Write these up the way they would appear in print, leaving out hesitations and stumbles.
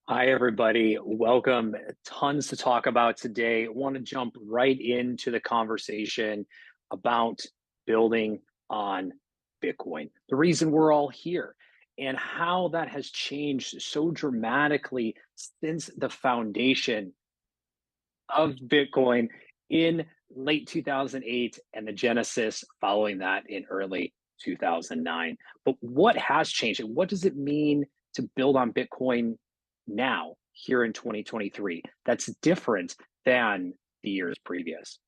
Hi, everybody. Welcome. Tons to talk about today. I want to jump right into the conversation about building on Bitcoin, the reason we're all here, and how that has changed so dramatically since the foundation of Bitcoin in late 2008 and the genesis following that in early 2009. But what has changed and what does it mean to build on Bitcoin now, here in 2023, that's different than the years previous?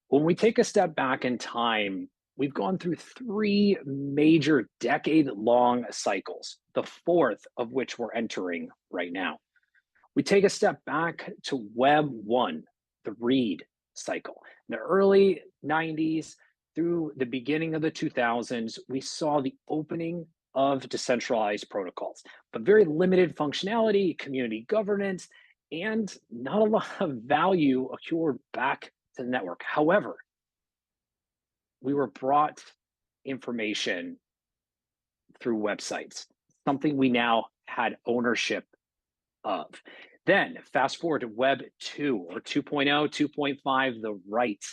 When we take a step back in time, we've gone through three major decade-long cycles, the fourth of which we're entering right now. We take a step back to Web 1, the read cycle. In the early 90s through the beginning of the 2000s, we saw the opening of decentralized protocols, but very limited functionality, community governance, and not a lot of value accrued back to the network. However, we were brought information through websites, something we now had ownership of. Then fast forward to Web 2 or 2.0, 2.5, the right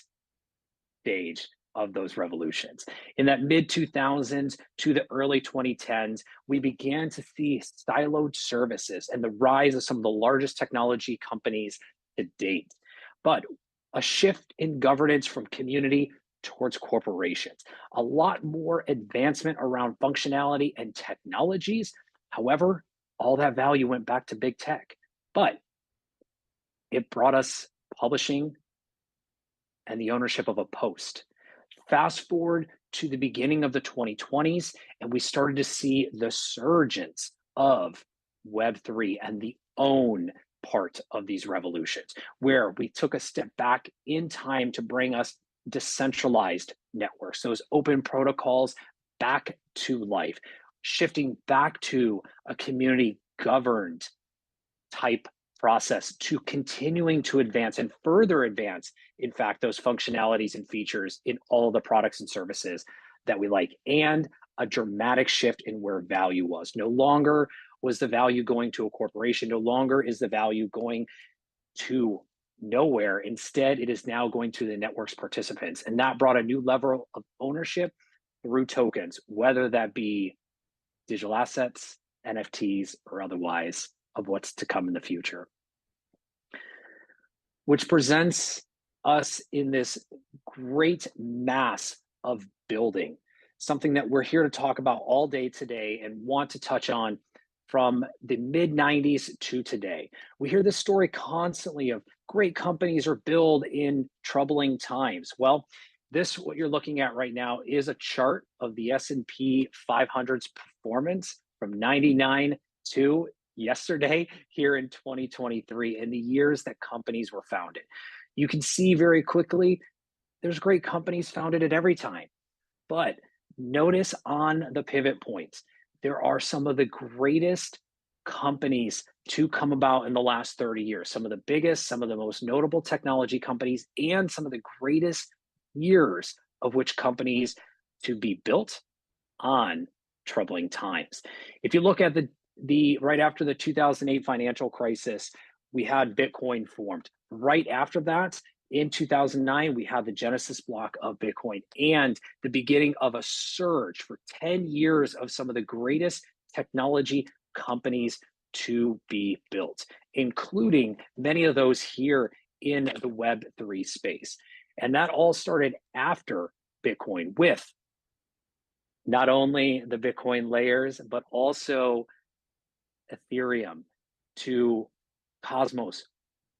stage of those revolutions. In that mid 2000s to the early 2010s, we began to see siloed services and the rise of some of the largest technology companies to date. But a shift in governance from community towards corporations, a lot more advancement around functionality and technologies. However, all that value went back to big tech, but it brought us publishing and the ownership of a post. Fast forward to the beginning of the 2020s, and we started to see the surgence of Web3 and the own part of these revolutions, where we took a step back in time to bring us decentralized networks, those open protocols back to life, shifting back to a community governed type process, to continuing to advance and further advance, in fact, those functionalities and features in all the products and services that we like, and a dramatic shift in where value was. No longer was the value going to a corporation, no longer is the value going to nowhere. Instead, it is now going to the network's participants. And that brought a new level of ownership through tokens, whether that be digital assets, NFTs, or otherwise, of what's to come in the future. Which presents us in this great mass of building, something that we're here to talk about all day today and want to touch on from the mid 90s to today. We hear this story constantly of great companies are built in troubling times. Well, this, what you're looking at right now, is a chart of the S&P 500's performance from 99 to yesterday here in 2023 and the years that companies were founded. You can see very quickly there's great companies founded at every time, but notice on the pivot points, there are some of the greatest companies to come about in the last 30 years, some of the biggest, some of the most notable technology companies, and some of the greatest years of which companies to be built on troubling times. If you look at the right after the 2008 financial crisis, we had Bitcoin formed. Right after that, in 2009, we had the genesis block of Bitcoin and the beginning of a surge for 10 years of some of the greatest technology companies to be built, including many of those here in the Web3 space. And that all started after Bitcoin, with not only the Bitcoin layers, but also Ethereum to Cosmos,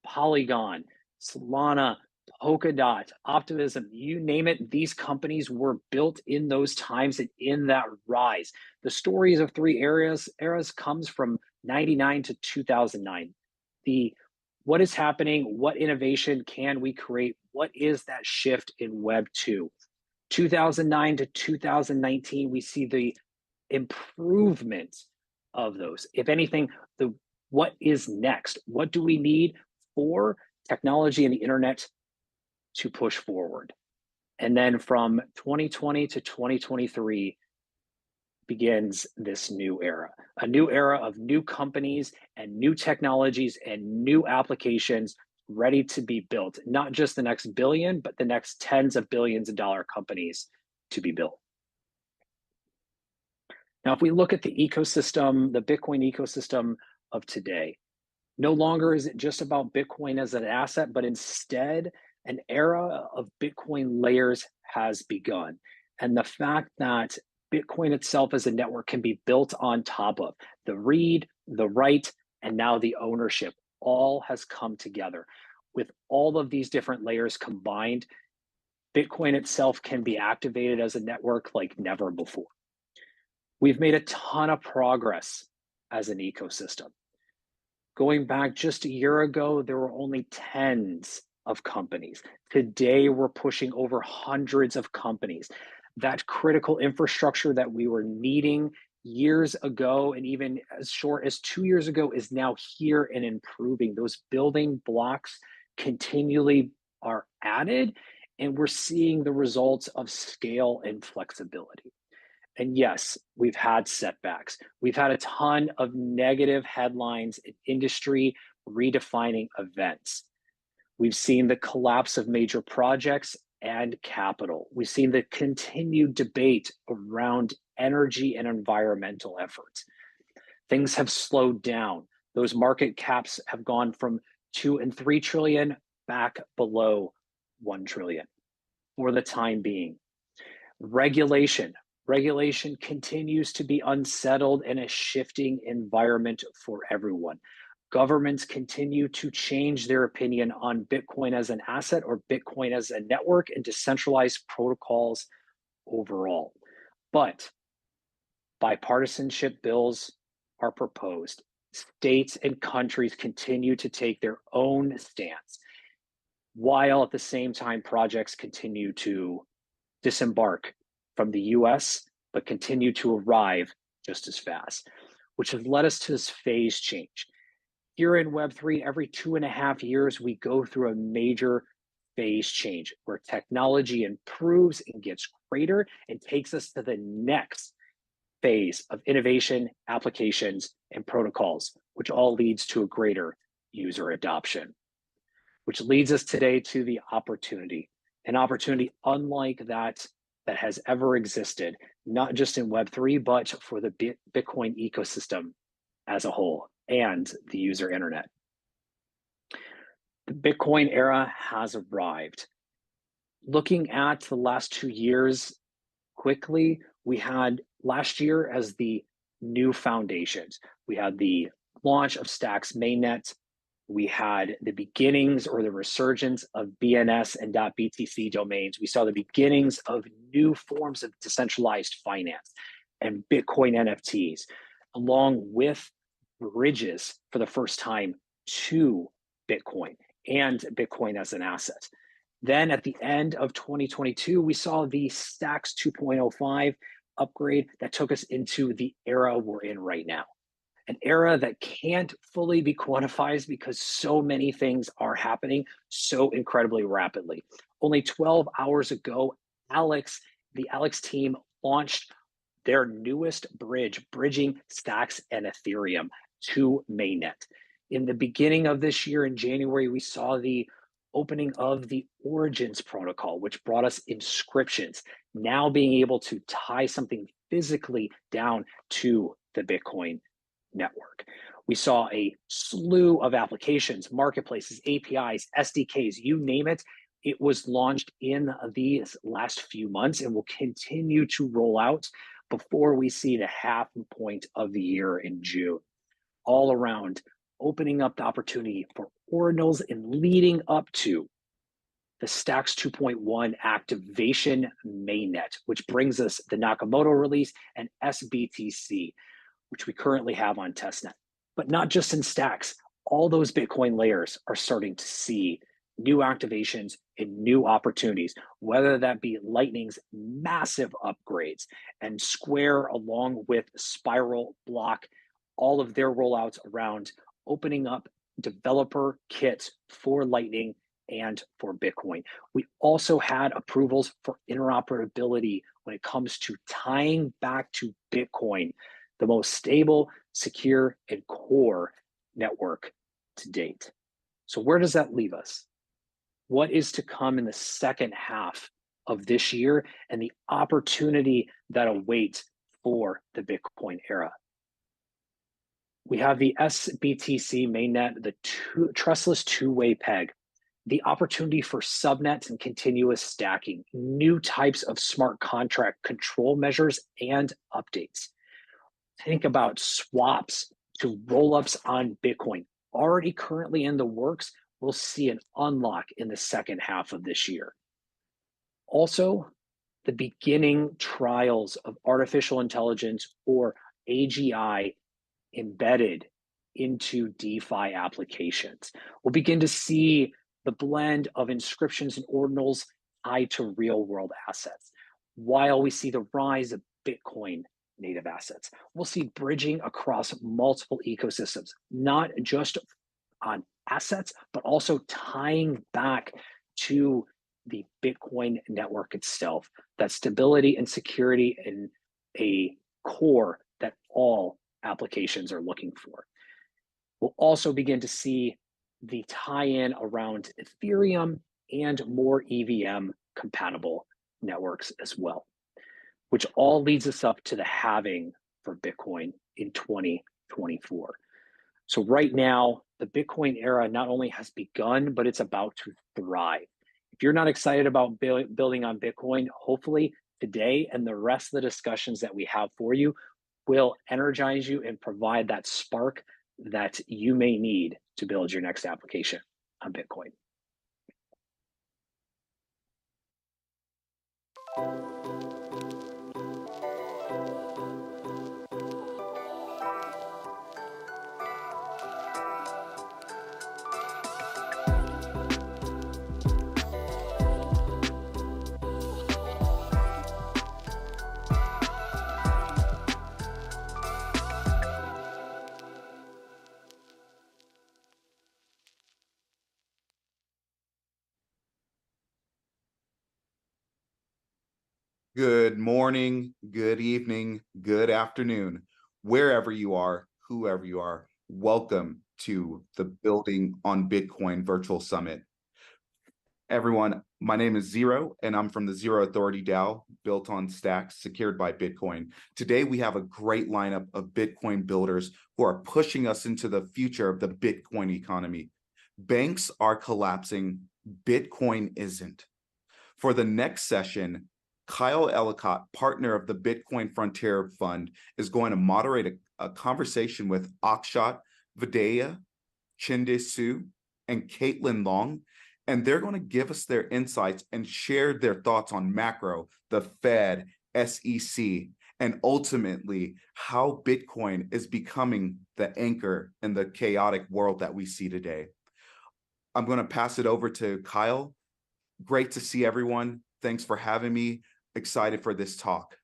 Polygon, Solana, Polkadot, Optimism, you name it, these companies were built in those times and in that rise. The stories of three eras comes from 99 to 2009. What is happening? What innovation can we create? What is that shift in Web 2? 2009 to 2019, we see the improvement of those. If anything, what is next? What do we need for technology and the internet to push forward? And then from 2020 to 2023, begins this new era, a new era of new companies and new technologies and new applications ready to be built, not just the next billion, but the next tens of billions of dollar companies to be built. Now, if we look at the ecosystem, the Bitcoin ecosystem of today, no longer is it just about Bitcoin as an asset, but instead an era of Bitcoin layers has begun. And the fact that Bitcoin itself as a network can be built on top of the read, the write, and now the ownership all has come together. With all of these different layers combined, Bitcoin itself can be activated as a network like never before. We've made a ton of progress as an ecosystem. Going back just a year ago, there were only tens of companies. Today, we're pushing over hundreds of companies. That critical infrastructure that we were needing years ago, and even as short as 2 years ago, is now here and improving. Those building blocks continually are added, and we're seeing the results of scale and flexibility. And yes, we've had setbacks. We've had a ton of negative headlines in industry redefining events. We've seen the collapse of major projects and capital. We've seen the continued debate around energy and environmental efforts. Things have slowed down. Those market caps have gone from 2 and 3 trillion back below 1 trillion for the time being. Regulation continues to be unsettled in a shifting environment for everyone. Governments continue to change their opinion on Bitcoin as an asset or Bitcoin as a network and decentralized protocols overall. But bipartisanship bills are proposed. States and countries continue to take their own stance, while at the same time projects continue to disembark from the US, but continue to arrive just as fast, which has led us to this phase change. Here in Web3, every 2.5 years, we go through a major phase change where technology improves and gets greater and takes us to the next phase of innovation, applications, and protocols, which all leads to a greater user adoption, which leads us today to the opportunity, an opportunity unlike that has ever existed, not just in Web3, but for the Bitcoin ecosystem as a whole and the user internet. The Bitcoin era has arrived. Looking at the last 2 years quickly, we had last year as the new foundations. We had the launch of Stacks mainnet. We had the beginnings or the resurgence of BNS and .BTC domains. We saw the beginnings of new forms of decentralized finance and Bitcoin NFTs, along with bridges for the first time to Bitcoin and Bitcoin as an asset. Then at the end of 2022, we saw the Stacks 2.05 upgrade that took us into the era we're in right now. An era that can't fully be quantified because so many things are happening so incredibly rapidly. Only 12 hours ago, the Alex team launched their newest bridge, bridging Stacks and Ethereum to mainnet. In the beginning of this year, in January, we saw the opening of the Origins protocol, which brought us inscriptions, now being able to tie something physically down to the Bitcoin network. We saw a slew of applications, marketplaces, APIs, SDKs, you name it. It was launched in these last few months and will continue to roll out before we see the half point of the year in June. All around, opening up the opportunity for ordinals and leading up to the Stacks 2.1 activation mainnet, which brings us the Nakamoto release and sBTC, which we currently have on testnet. But not just in Stacks, all those Bitcoin layers are starting to see new activations and new opportunities, whether that be Lightning's massive upgrades and Square along with Spiral, Block, all of their rollouts around opening up developer kits for Lightning and for Bitcoin. We also had approvals for interoperability when it comes to tying back to Bitcoin, the most stable, secure, and core network to date. So where does that leave us? What is to come in the second half of this year and the opportunity that awaits for the Bitcoin era? We have the sBTC mainnet, the trustless two-way peg, the opportunity for subnets and continuous stacking, new types of smart contract control measures and updates. Think about swaps to rollups on Bitcoin, already currently in the works. We'll see an unlock in the second half of this year. Also, the beginning trials of artificial intelligence or AGI embedded into DeFi applications. We'll begin to see the blend of inscriptions and ordinals tied to real world assets, while we see the rise of Bitcoin native assets. We'll see bridging across multiple ecosystems, not just on assets, but also tying back to the Bitcoin network itself, that stability and security in a core that all applications are looking for. We'll also begin to see the tie-in around Ethereum and more EVM compatible networks as well, which all leads us up to the halving for Bitcoin in 2024. So right now, the Bitcoin era not only has begun, but it's about to thrive. If you're not excited about building on Bitcoin, hopefully today and the rest of the discussions that we have for you will energize you and provide that spark that you may need to build your next application on Bitcoin. Good morning, good evening, good afternoon, wherever you are, whoever you are. Welcome to the Building on Bitcoin Virtual Summit. Everyone, my name is Zero, and I'm from the Zero Authority DAO, built on stacks, secured by Bitcoin. Today, we have a great lineup of Bitcoin builders who are pushing us into the future of the Bitcoin economy. Banks are collapsing, Bitcoin isn't. For the next session, Kyle Ellicott, partner of the Bitcoin Frontier Fund, is going to moderate a conversation with Akshat, Vaidya, Chiente Hsu, and Caitlin Long, and they're going to give us their insights and share their thoughts on macro, the Fed, SEC, and ultimately how Bitcoin is becoming the anchor in the chaotic world that we see today. I'm going to pass it over to Kyle. Great to see everyone. Thanks for having me. Excited for this talk.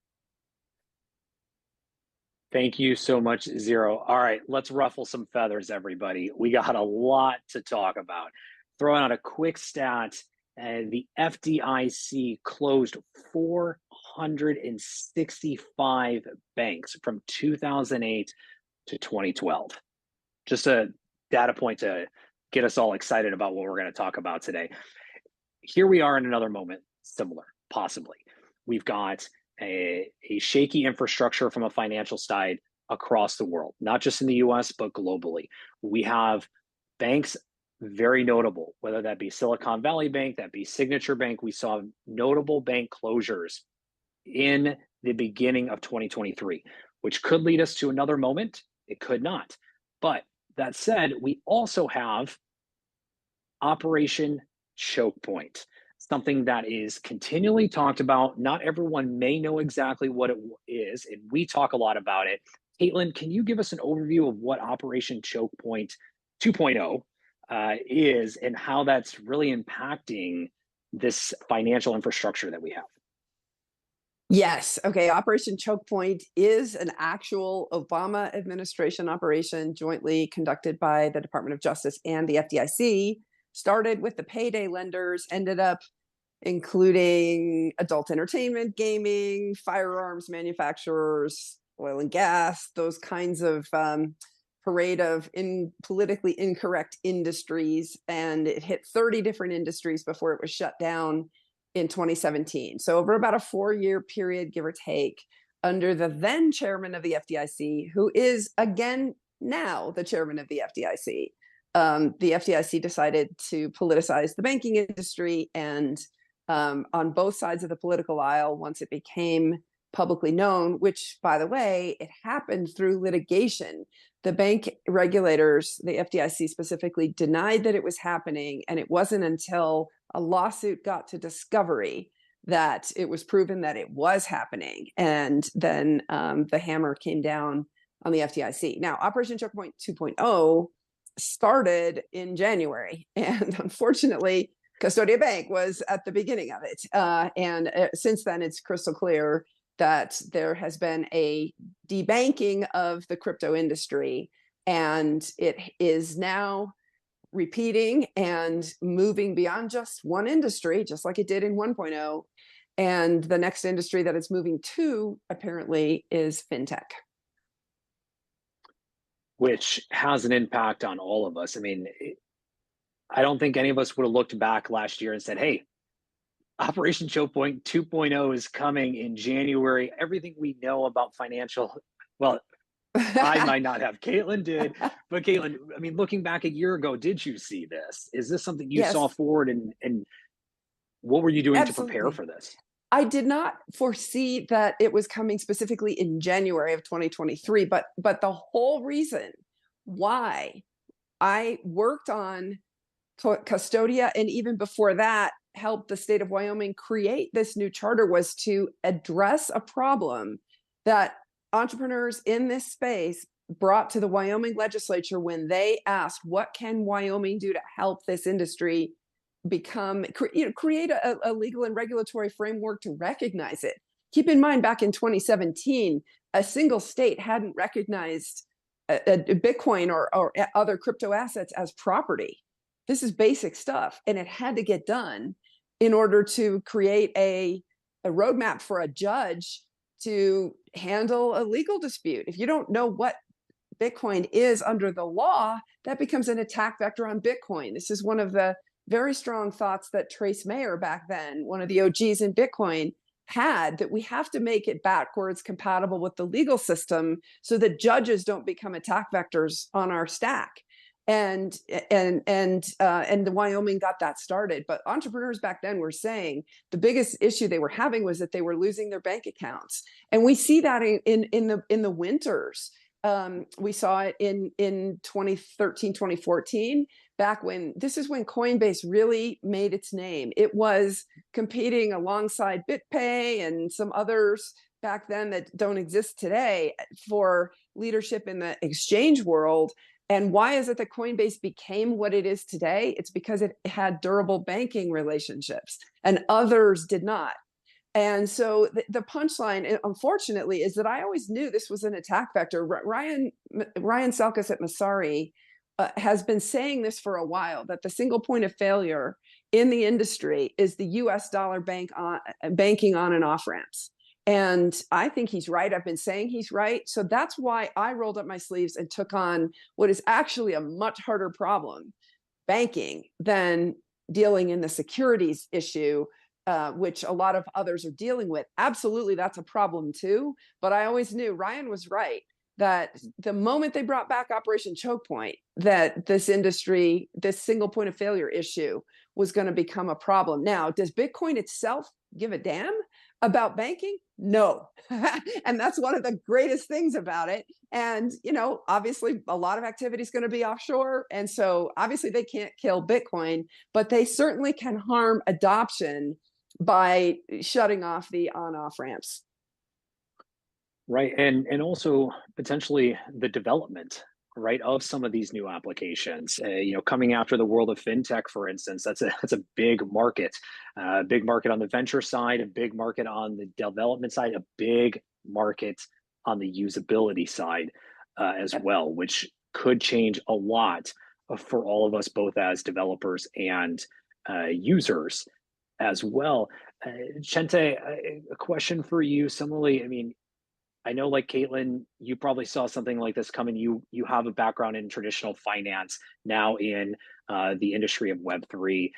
Thank you so much, Zero. All right, let's ruffle some feathers, everybody. We got a lot to talk about. Throwing out a quick stat, the FDIC closed 465 banks from 2008 to 2012. Just a data point to get us all excited about what we're going to talk about today. Here we are in another moment, similar, possibly. We've got a shaky infrastructure from a financial side across the world, not just in the US, but globally. We have banks very notable, whether that be Silicon Valley Bank, that be Signature Bank. We saw notable bank closures in the beginning of 2023, which could lead us to another moment. It could not. But that said, we also have Operation Choke Point, something that is continually talked about. Not everyone may know exactly what it is, and we talk a lot about it. Caitlin, can you give us an overview of what Operation Choke Point 2.0 is and how that's really impacting this financial infrastructure that we have? Yes. Okay. Operation Choke Point is an actual Obama administration operation jointly conducted by the Department of Justice and the FDIC. Started with the payday lenders, ended up including adult entertainment, gaming, firearms manufacturers, oil and gas, those kinds of parade of politically incorrect industries. And it hit 30 different industries before it was shut down in 2017. So over about a 4-year period, give or take, under the then chairman of the FDIC, who is again now the chairman of the FDIC. The FDIC decided to politicize the banking industry, and on both sides of the political aisle, once it became publicly known, which, by the way, it happened through litigation. The bank regulators, the FDIC specifically, denied that it was happening, and it wasn't until a lawsuit got to discovery that it was proven that it was happening. And then the hammer came down on the FDIC. Now, Operation Choke Point 2.0 started in January, and unfortunately, Custodia Bank was at the beginning of it. And since then, it's crystal clear that there has been a debanking of the crypto industry, and it is now repeating and moving beyond just one industry, just like it did in 1.0. And the next industry that it's moving to, apparently, is fintech. Which has an impact on all of us. I mean, I don't think any of us would have looked back last year and said, hey, Operation Choke Point 2.0 is coming in January. Everything we know about financial, well, I might not have. Caitlin did. But Caitlin, I mean, looking back a year ago, did you see this? Is this something you saw forward, and what were you doing to prepare for this? I did not foresee that it was coming specifically in January of 2023, but the whole reason why I worked on Custodia, and even before that, helped the state of Wyoming create this new charter, was to address a problem that entrepreneurs in this space brought to the Wyoming legislature when they asked, what can Wyoming do to help this industry become, create a legal and regulatory framework to recognize it. Keep in mind, back in 2017, a single state hadn't recognized a Bitcoin or other crypto assets as property. This is basic stuff, and it had to get done in order to create a roadmap for a judge to handle a legal dispute. If you don't know what Bitcoin is under the law, that becomes an attack vector on Bitcoin. This is one of the very strong thoughts that Trace Mayer, back then, one of the OGs in Bitcoin, had, that we have to make it backwards compatible with the legal system so that judges don't become attack vectors on our stack. And the Wyoming got that started. But entrepreneurs back then were saying the biggest issue they were having was that they were losing their bank accounts. And we see that in the winters. We saw it in 2013, 2014, back when, this is when Coinbase really made its name. It was competing alongside BitPay and some others back then that don't exist today for leadership in the exchange world. And why is it that Coinbase became what it is today? It's because it had durable banking relationships and others did not. And so the punchline, unfortunately, is that I always knew this was an attack vector. Ryan Selkis at Messari has been saying this for a while, that the single point of failure in the industry is the US dollar banking on and off ramps. And I think he's right. I've been saying he's right. So that's why I rolled up my sleeves and took on what is actually a much harder problem, banking, than dealing in the securities issue, which a lot of others are dealing with. Absolutely, that's a problem too. But I always knew Ryan was right, that the moment they brought back Operation Choke Point, that this industry, this single point of failure issue, was going to become a problem. Now, does Bitcoin itself give a damn about banking? No. And that's one of the greatest things about it. And, obviously a lot of activity is going to be offshore. And so obviously they can't kill Bitcoin, but they certainly can harm adoption by shutting off the on-off ramps. Right. And also potentially the development, right, of some of these new applications, coming after the world of fintech, for instance. That's a big market, on the venture side, a big market on the development side, a big market on the usability side as well, which could change a lot for all of us, both as developers and users. as well. Chiente, a question for you similarly. I mean, I know like Caitlin, you probably saw something like this coming. You have a background in traditional finance, now in the industry of Web3.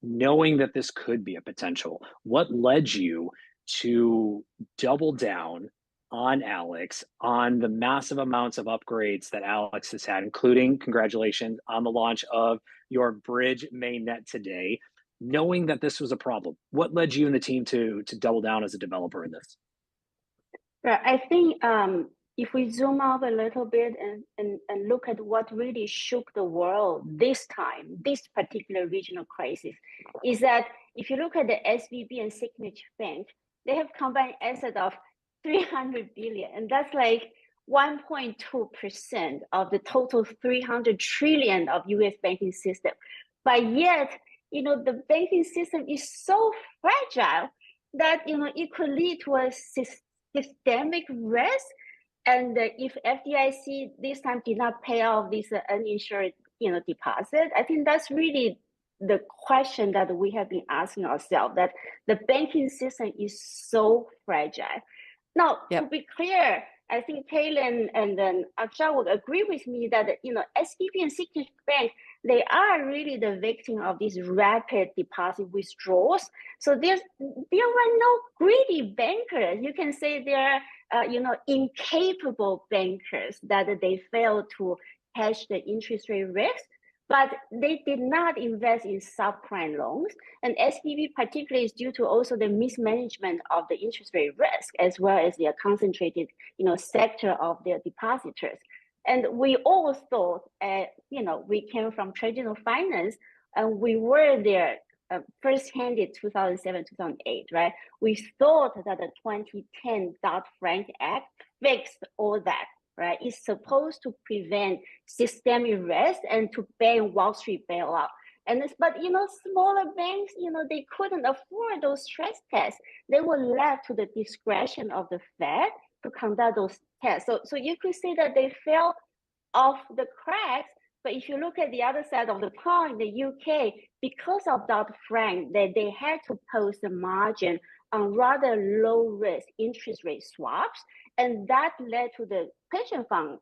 Knowing that this could be a potential, what led you to double down on Alex, on the massive amounts of upgrades that Alex has had, including congratulations on the launch of your bridge mainnet today, knowing that this was a problem? What led you and the team to double down as a developer in this? Right. I think if we zoom out a little bit and look at what really shook the world this time, this particular regional crisis, is that if you look at the SVB and Signature Bank, they have combined asset of 300 billion, and that's like 1.2% of the total 300 trillion of US banking system. But yet, the banking system is so fragile that, it could lead to a systemic risk. And if FDIC this time did not pay off this uninsured, deposit, I think that's really the question that we have been asking ourselves, that the banking system is so fragile. Now, to be clear, I think Caitlin and then Akshat would agree with me that, SVB and Signature Bank, they are really the victim of these rapid deposit withdrawals. So there were no greedy bankers. You can say they're, incapable bankers, that they failed to hedge the interest rate risk, but they did not invest in subprime loans. And SVB particularly is due to also the mismanagement of the interest rate risk, as well as their concentrated, sector of their depositors. And we all thought, we came from traditional finance, and we were there first-hand in 2007, 2008, right? We thought that the 2010 Dodd-Frank Act fixed all that, right? It's supposed to prevent systemic risk and to ban Wall Street bailout. But smaller banks, they couldn't afford those stress tests. They were left to the discretion of the Fed to conduct those tests. So you could say that they fell off the cracks. But if you look at the other side of the pond, the UK, because of Dodd-Frank, they had to post a margin on rather low risk interest rate swaps, and that led to the pension fund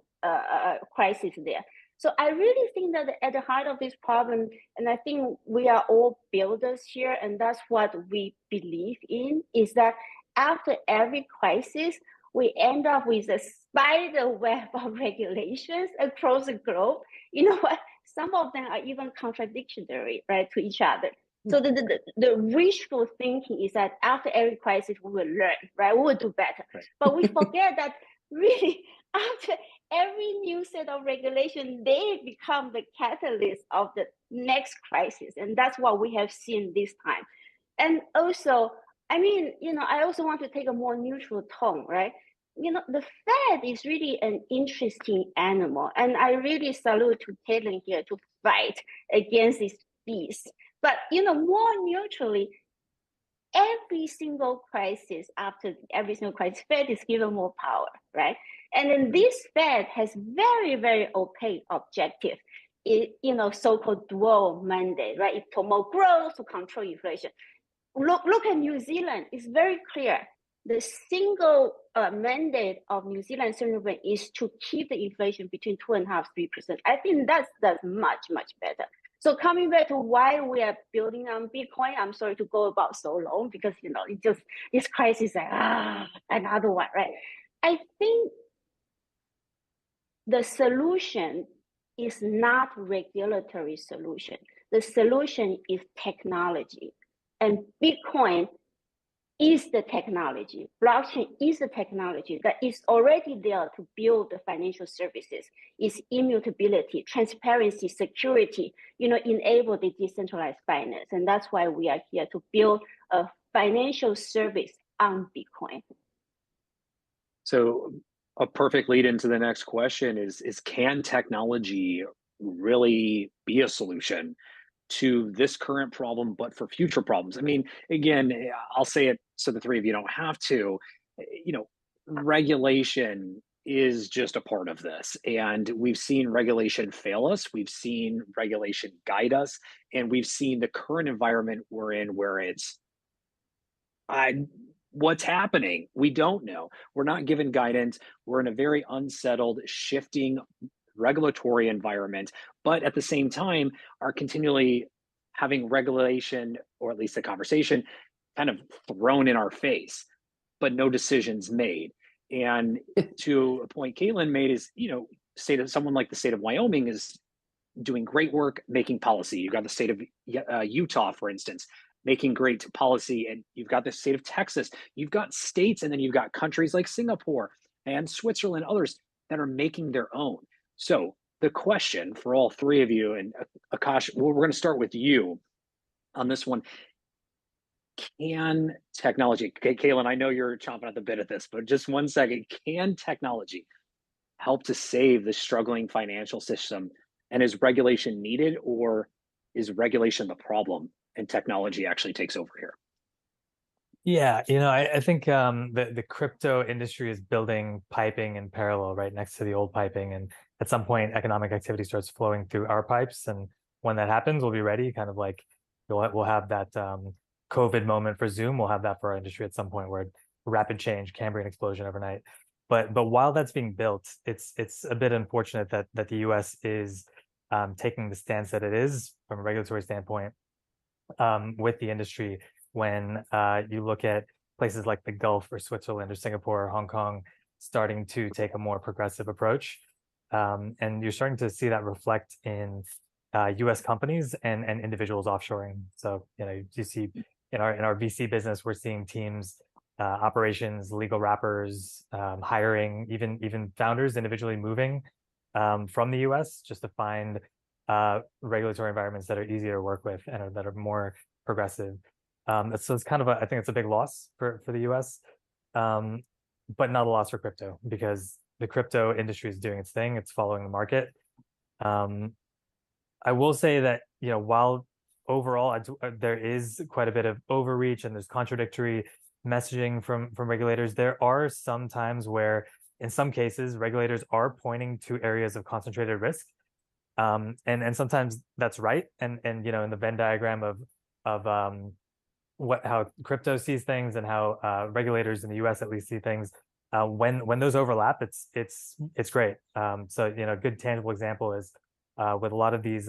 crisis there. So I really think that at the heart of this problem, and I think we are all builders here, and that's what we believe in, is that after every crisis, we end up with a spider web of regulations across the globe. You know what? Some of them are even contradictory, right, to each other. So the wishful thinking is that after every crisis, we will learn, right? We will do better. Right. But we forget that really after every new set of regulation, they become the catalyst of the next crisis. And that's what we have seen this time. And also, I also want to take a more neutral tone, right? The Fed is really an interesting animal. And I really salute to Caitlin here to fight against this beast. But, more neutrally, every single crisis, Fed is given more power, right? And then this Fed has very, very opaque objective, so-called dual mandate, right? It promote growth to control inflation. Look at New Zealand. It's very clear. The single mandate of New Zealand Central Bank is to keep the inflation between 2.5% to 3%. I think that's much, much better. So coming back to why we are building on Bitcoin, I'm sorry to go about so long because, it just, this crisis, another one, right? I think the solution is not regulatory solution. The solution is technology. And Bitcoin is the technology. Blockchain is the technology that is already there to build the financial services. It's immutability, transparency, security, enable the decentralized finance. And that's why we are here to build a financial service on Bitcoin. So a perfect lead into the next question is can technology really be a solution to this current problem, but for future problems? I mean, again, I'll say it so the three of you don't have to, regulation is just a part of this. And we've seen regulation fail us. We've seen regulation guide us. And we've seen the current environment we're in where it's what's happening? We don't know. We're not given guidance. We're in a very unsettled, shifting regulatory environment, but at the same time are continually having regulation, or at least the conversation, kind of thrown in our face, but no decisions made. And to a point Caitlin made is, someone like the state of Wyoming is doing great work making policy. You've got the state of Utah, for instance, making great policy, and you've got the state of Texas. You've got states, and then you've got countries like Singapore and Switzerland, others that are making their own. So the question for all three of you, and Akash, we're going to start with you on this one. Can technology, Kaylin, I know you're chomping at the bit at this, but just 1 second, can technology help to save the struggling financial system? And is regulation needed, or is regulation the problem and technology actually takes over here? Yeah, I think the crypto industry is building piping in parallel right next to the old piping. And at some point, economic activity starts flowing through our pipes. And when that happens, we'll be ready. Kind of like we'll have that COVID moment for Zoom. We'll have that for our industry at some point, where rapid change, Cambrian explosion overnight. But while that's being built, it's a bit unfortunate that the US is taking the stance that it is from a regulatory standpoint with the industry, when you look at places like the Gulf or Switzerland or Singapore or Hong Kong starting to take a more progressive approach. And you're starting to see that reflect in US companies and individuals offshoring. So, you see in our VC business, we're seeing teams, operations, legal wrappers, hiring, even founders individually moving from the US just to find regulatory environments that are easier to work with and that are more progressive. So it's kind of I think it's a big loss for the US, but not a loss for crypto, because the crypto industry is doing its thing. It's following the market. I will say that, while overall there is quite a bit of overreach and there's contradictory messaging from regulators, there are some times where, in some cases, regulators are pointing to areas of concentrated risk. And sometimes that's right. And in the Venn diagram of how crypto sees things and how regulators in the US at least see things, when those overlap, it's great. So a good tangible example is with a lot of these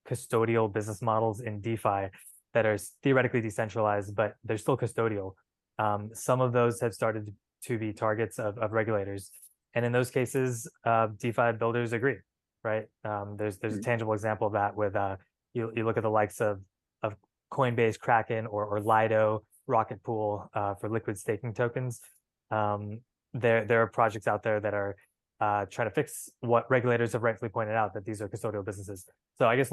custodial business models in DeFi that are theoretically decentralized, but they're still custodial. Some of those have started to be targets of regulators, and in those cases, DeFi builders agree. Right? There's a tangible example of that with you look at the likes of Coinbase, Kraken, or Lido, Rocket Pool for liquid staking tokens. There are projects out there that are trying to fix what regulators have rightfully pointed out, that these are custodial businesses. So I guess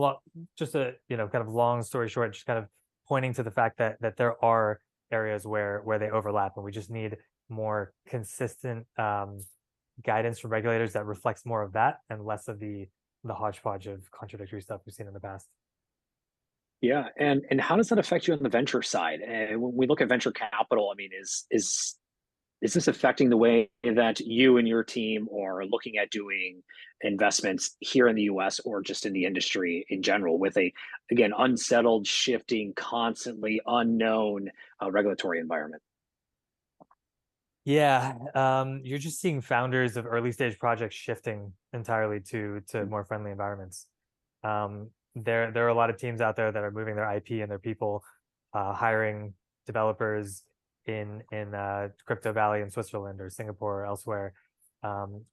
just a kind of long story short, just kind of pointing to the fact that there are areas where they overlap, and we just need more consistent guidance from regulators that reflects more of that and less of the hodgepodge of contradictory stuff we've seen in the past. Yeah, and how does that affect you on the venture side? And when we look at venture capital, I mean, is this affecting the way that you and your team are looking at doing investments here in the US, or just in the industry in general, with again, unsettled, shifting, constantly unknown regulatory environment? Yeah, you're just seeing founders of early stage projects shifting entirely to more friendly environments. There are a lot of teams out there that are moving their IP and their people, hiring developers in Crypto Valley in Switzerland or Singapore or elsewhere,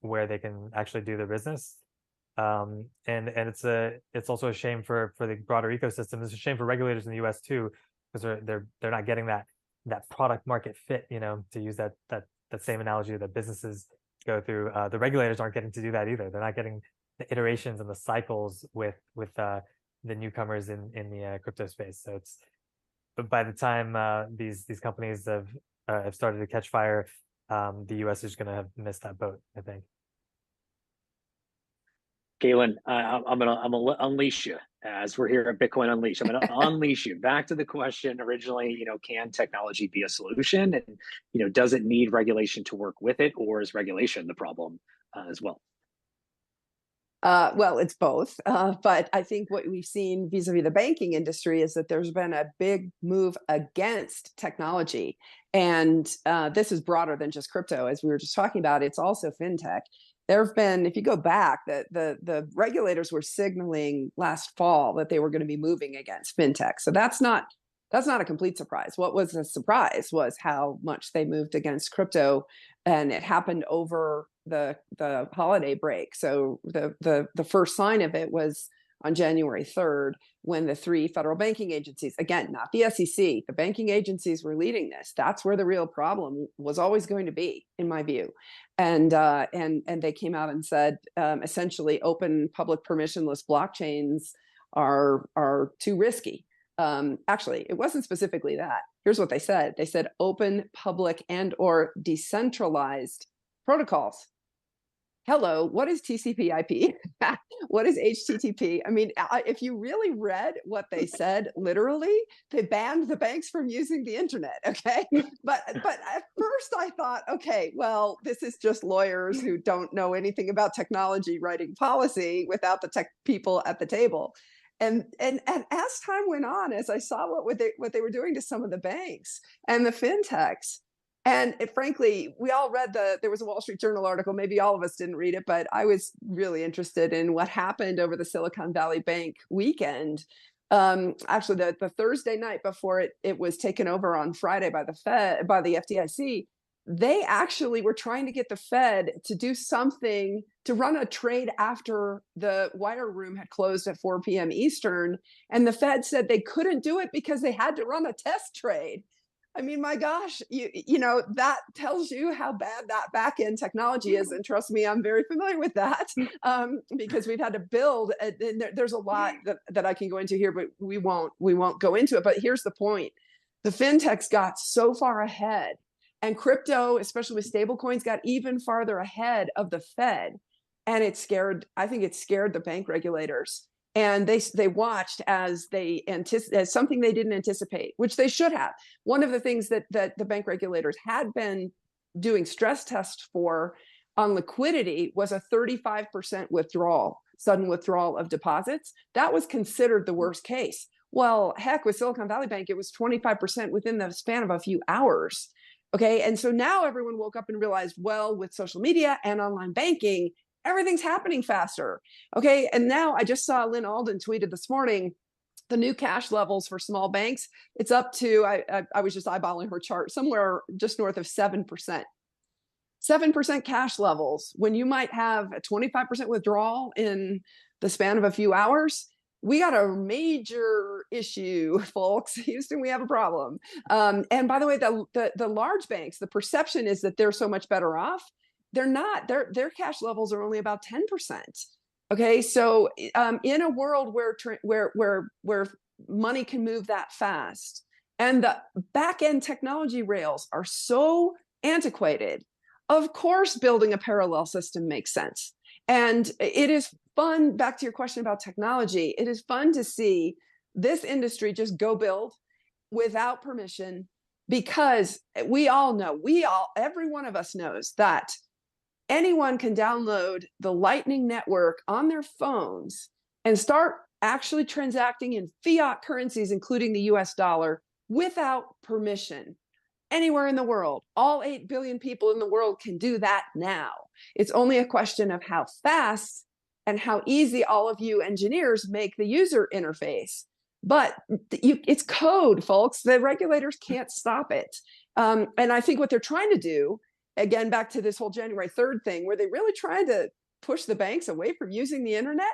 where they can actually do their business. And it's also a shame for the broader ecosystem. It's a shame for regulators in the US too, because they're not getting that product market fit, to use that same analogy that businesses go through. The regulators aren't getting to do that either. They're not getting the iterations and the cycles with the newcomers in the crypto space. So but by the time these companies have started to catch fire, the US is going to have missed that boat, I think. Galen, I'm gonna unleash you as we're here at Bitcoin Unleashed. I'm gonna unleash you back to the question originally. Can technology be a solution, and does it need regulation to work with it, or is regulation the problem as well? Well, it's both. But I think what we've seen vis-a-vis the banking industry is that there's been a big move against technology. And this is broader than just crypto, as we were just talking about. It's also fintech. There have been, if you go back, the regulators were signaling last fall that they were going to be moving against fintech. So that's not a complete surprise. What was a surprise was how much they moved against crypto, and it happened over the holiday break. So the first sign of it was on January 3rd, when the three federal banking agencies, again, not the SEC, the banking agencies were leading this. That's where the real problem was always going to be, in my view. And they came out and said, essentially, open, public, permissionless blockchains are too risky. Actually, it wasn't specifically that. Here's what they said. They said open, public, and or decentralized protocols. Hello, what is TCP/IP? What is HTTP? I mean, if you really read what they said, literally, they banned the banks from using the internet. Okay, but at first I thought, okay, well, this is just lawyers who don't know anything about technology writing policy without the tech people at the table. And as time went on, as I saw what they were doing to some of the banks and the fintechs. And frankly, we all read there was a Wall Street Journal article, maybe all of us didn't read it, but I was really interested in what happened over the Silicon Valley Bank weekend. Actually, the Thursday night before it was taken over on Friday by the FDIC, they actually were trying to get the Fed to do something to run a trade after the wire room had closed at 4 p.m. Eastern. And the Fed said they couldn't do it because they had to run a test trade. I mean, my gosh, you know, that tells you how bad that back-end technology is. And trust me, I'm very familiar with that because we've had to build, and there's a lot that I can go into here, but we won't go into it. But here's the point. The fintechs got so far ahead, and crypto, especially with stable coins, got even farther ahead of the Fed. And I think it scared the bank regulators. And they watched as as something they didn't anticipate, which they should have. One of the things that the bank regulators had been doing stress tests for on liquidity was a 35% withdrawal, sudden withdrawal of deposits. That was considered the worst case. Well, heck, with Silicon Valley Bank, it was 25% within the span of a few hours. Okay, and so now everyone woke up and realized, well, with social media and online banking, everything's happening faster. Okay. And now I just saw Lynn Alden tweeted this morning, the new cash levels for small banks, it's up to, I was just eyeballing her chart, somewhere just north of 7%. 7% cash levels when you might have a 25% withdrawal in the span of a few hours. We got a major issue, folks. Houston, we have a problem. And by the way, the large banks, the perception is that they're so much better off. They're not. Their cash levels are only about 10%. Okay, so in a world where money can move that fast, and the back end technology rails are so antiquated, of course, building a parallel system makes sense. And it is fun. Back to your question about technology, it is fun to see this industry just go build without permission, because we all know, every one of us knows that anyone can download the Lightning Network on their phones and start actually transacting in fiat currencies, including the US dollar, without permission. Anywhere in the world, all 8 billion people in the world can do that now. It's only a question of how fast and how easy all of you engineers make the user interface. But it's code, folks. The regulators can't stop it. And I think what they're trying to do, again, back to this whole January 3rd thing, where they really tried to push the banks away from using the internet.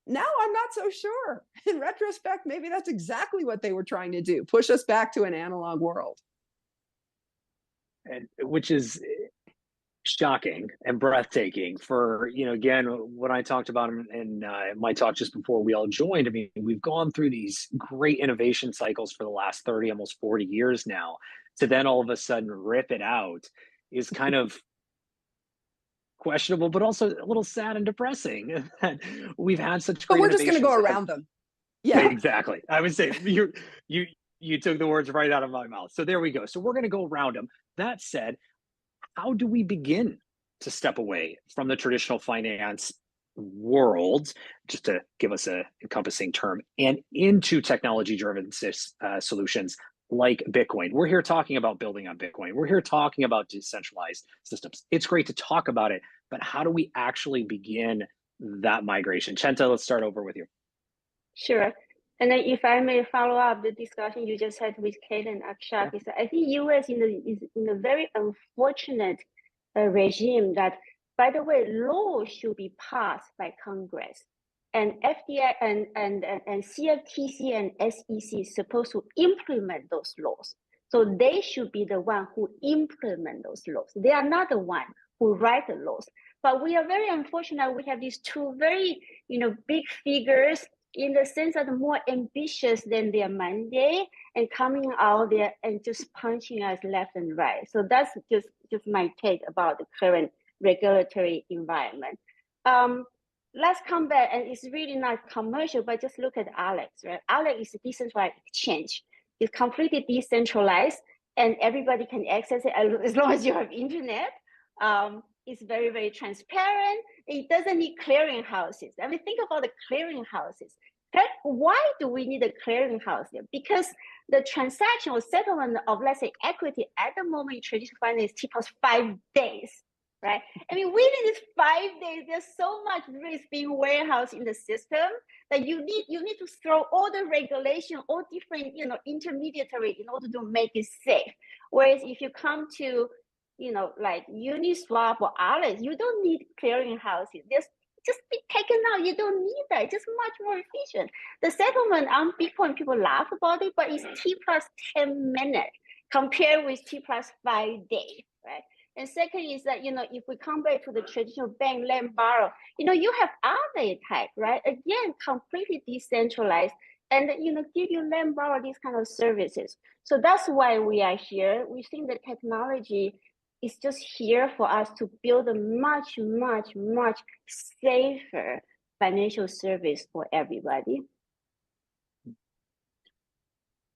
Now I'm not so sure. In retrospect, maybe that's exactly what they were trying to do, push us back to an analog world. And which is shocking and breathtaking for, again, what I talked about in my talk just before we all joined. I mean, we've gone through these great innovation cycles for the last 30, almost 40 years now, to then all of a sudden rip it out is kind of questionable, but also a little sad and depressing that we've had such great. But we're just going to go around them. Yeah, exactly. I would say you took the words right out of my mouth. So there we go. So we're going to go around them. That said, how do we begin to step away from the traditional finance world, just to give us a encompassing term, and into technology-driven solutions like Bitcoin. We're here talking about building on Bitcoin. We're here talking about decentralized systems. It's great to talk about it, but how do we actually begin that migration? Chiente, let's start over with you. Sure. And then if I may follow up the discussion you just had with Kate and Akshat, is I think US is in a very unfortunate regime that, by the way, laws should be passed by Congress. And FDI and CFTC and SEC is supposed to implement those laws. So they should be the one who implement those laws. They are not the one who write the laws. But we are very unfortunate. We have these two very, big figures in the sense that more ambitious than their mandate and coming out there and just punching us left and right. So that's just my take about the current regulatory environment. Let's come back, and it's really not commercial, but just look at Alex, right? Alex is a decentralized exchange. It's completely decentralized and everybody can access it as long as you have internet. It's very, very transparent. It doesn't need clearing houses. I mean, think about the clearing houses. Why do we need a clearing house there? Because the transaction or settlement of, let's say, equity at the moment in traditional finance is T+5 days, right? I mean, within these 5 days, there's so much risk being warehoused in the system that you need to throw all the regulation, all different, intermediary in order to make it safe. Whereas if you come to like Uniswap or Alex, you don't need clearing houses. There's just be taken out. You don't need that. It's just much more efficient. The settlement on Bitcoin, people laugh about it, but it's T+10 minutes compared with T+5 days, right? And second is that, if we come back to the traditional bank lend borrow, you have other type, right? Again, completely decentralized and, give you lend borrow these kind of services. So that's why we are here. We think that technology is just here for us to build a much, much, much safer financial service for everybody.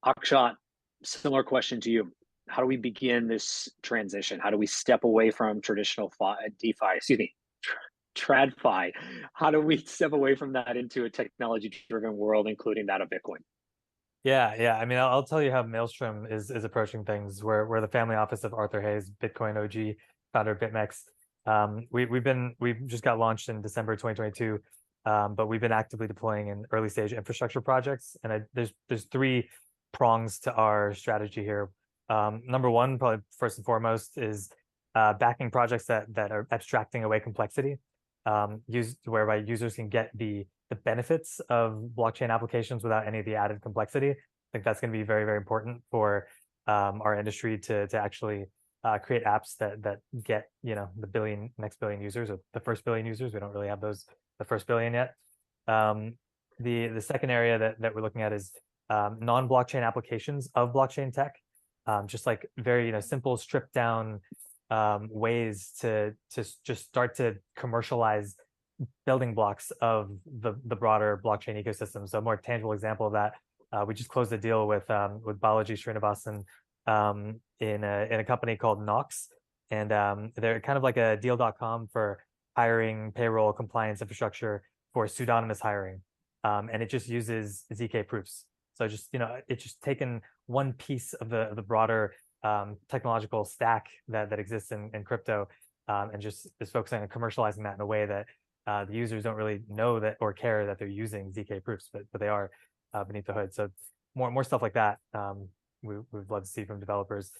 Akshat, similar question to you. How do we begin this transition? How do we step away from traditional DeFi, TradFi? How do we step away from that into a technology-driven world, including that of Bitcoin? Yeah. I mean, I'll tell you how Maelstrom is approaching things. We're the family office of Arthur Hayes, Bitcoin OG, founder of BitMEX. We've just got launched in December 2022, but we've been actively deploying in early stage infrastructure projects. And there's three prongs to our strategy here. Number one, probably first and foremost, is backing projects that are abstracting away complexity, whereby users can get the benefits of blockchain applications without any of the added complexity. I think that's going to be very, very important for our industry to actually create apps that get the next billion users, or the first billion users. We don't really have the first billion yet. The second area that we're looking at is non-blockchain applications of blockchain tech, just like very simple, stripped down ways to just start to commercialize building blocks of the broader blockchain ecosystem. So a more tangible example of that, we just closed a deal with Balaji Srinivasan in a company called Onnasch, and they're kind of like a deal.com for hiring, payroll, compliance infrastructure for pseudonymous hiring, and it just uses ZK proofs. So just it's just taken one piece of the broader technological stack that exists in crypto, and just is focusing on commercializing that in a way that the users don't really know that or care that they're using ZK proofs, but they are beneath the hood. So more stuff like that we'd love to see from developers.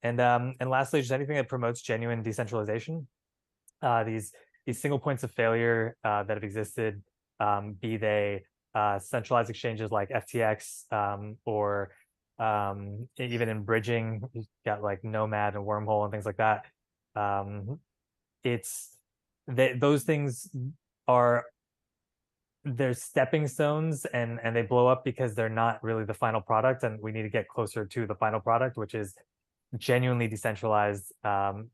And lastly, just anything that promotes genuine decentralization. These single points of failure that have existed, be they centralized exchanges like FTX, or even in bridging, you've got like Nomad and Wormhole and things like that. Those things they're stepping stones, and they blow up because they're not really the final product, and we need to get closer to the final product, which is genuinely decentralized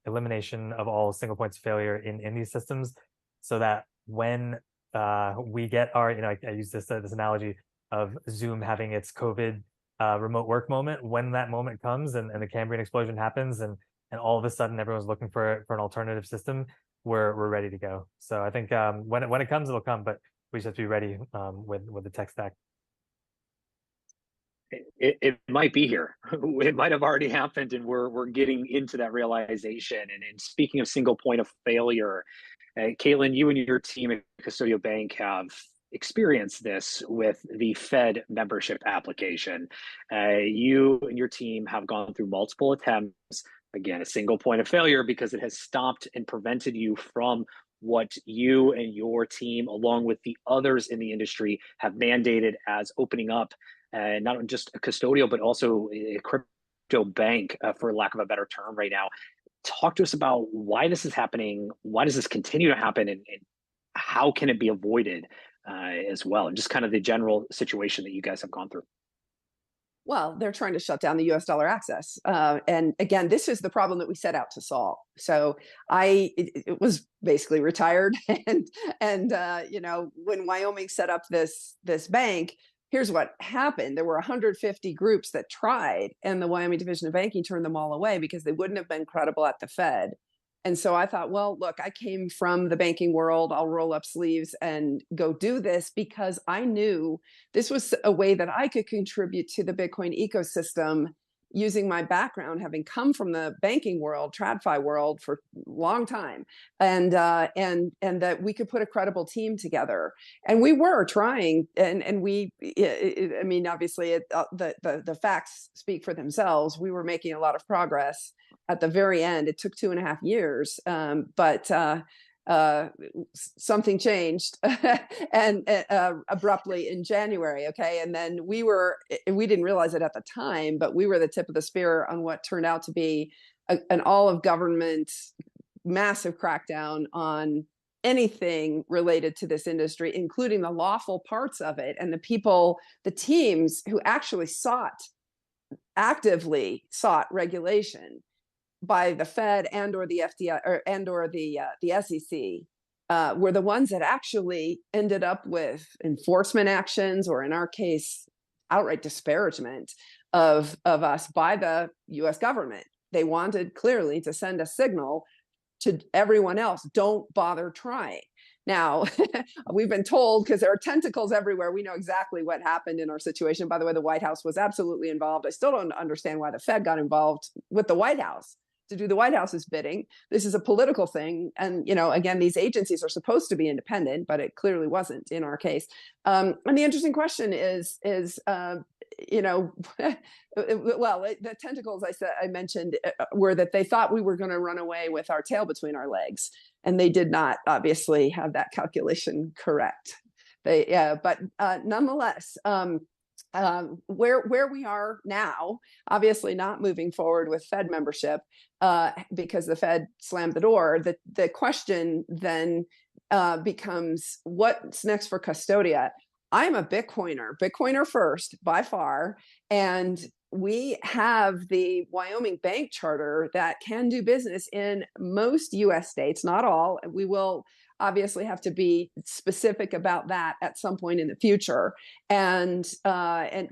elimination of all single points of failure in these systems, so that when we get our, I use this analogy of Zoom having its COVID remote work moment. When that moment comes and the Cambrian explosion happens and and all of a sudden everyone's looking for an alternative system, we're ready to go. So I think when it comes, it'll come, but we just have to be ready with the tech stack. It might be here. It might have already happened, and we're getting into that realization. And speaking of single point of failure, Caitlin, you and your team at Custodia Bank have experienced this with the Fed membership application. You and your team have gone through multiple attempts. Again, a single point of failure because it has stopped and prevented you from what you and your team, along with the others in the industry, have mandated as opening up not just a custodial, but also a crypto bank, for lack of a better term right now. Talk to us about why this is happening. Why does this continue to happen? And how can it be avoided as well? And just kind of the general situation that you guys have gone through. Well, they're trying to shut down the US dollar access. And again, this is the problem that we set out to solve. So it was basically retired. And you know, when Wyoming set up this bank, here's what happened. There were 150 groups that tried, and the Wyoming Division of Banking turned them all away because they wouldn't have been credible at the Fed. And so I thought, well, look, I came from the banking world. I'll roll up sleeves and go do this because I knew this was a way that I could contribute to the Bitcoin ecosystem using my background, having come from the banking world, TradFi world for a long time, and that we could put a credible team together. And we were trying, and we, I mean, obviously the facts speak for themselves. We were making a lot of progress. At the very end, it took 2.5 years, but something changed and abruptly in January. Okay. And then we didn't realize it at the time, but we were the tip of the spear on what turned out to be an all of government massive crackdown on anything related to this industry, including the lawful parts of it. And the teams who actually actively sought regulation by the Fed and or the FDI or the SEC were the ones that actually ended up with enforcement actions, or in our case, outright disparagement of us by the US government. They wanted clearly to send a signal to everyone else, don't bother trying. Now, we've been told, because there are tentacles everywhere, we know exactly what happened in our situation. By the way, the White House was absolutely involved. I still don't understand why the Fed got involved with the White House to do the White House's bidding. This is a political thing. And, you know, again, these agencies are supposed to be independent, but it clearly wasn't in our case. And the interesting question is, you know, well, the tentacles I mentioned were that they thought we were going to run away with our tail between our legs. And they did not obviously have that calculation correct. But nonetheless, where we are now, obviously not moving forward with Fed membership because the Fed slammed the door. The question then becomes, what's next for Custodia? I'm a Bitcoiner first by far, and we have the Wyoming bank charter that can do business in most US states, not all. We will obviously have to be specific about that at some point in the future. And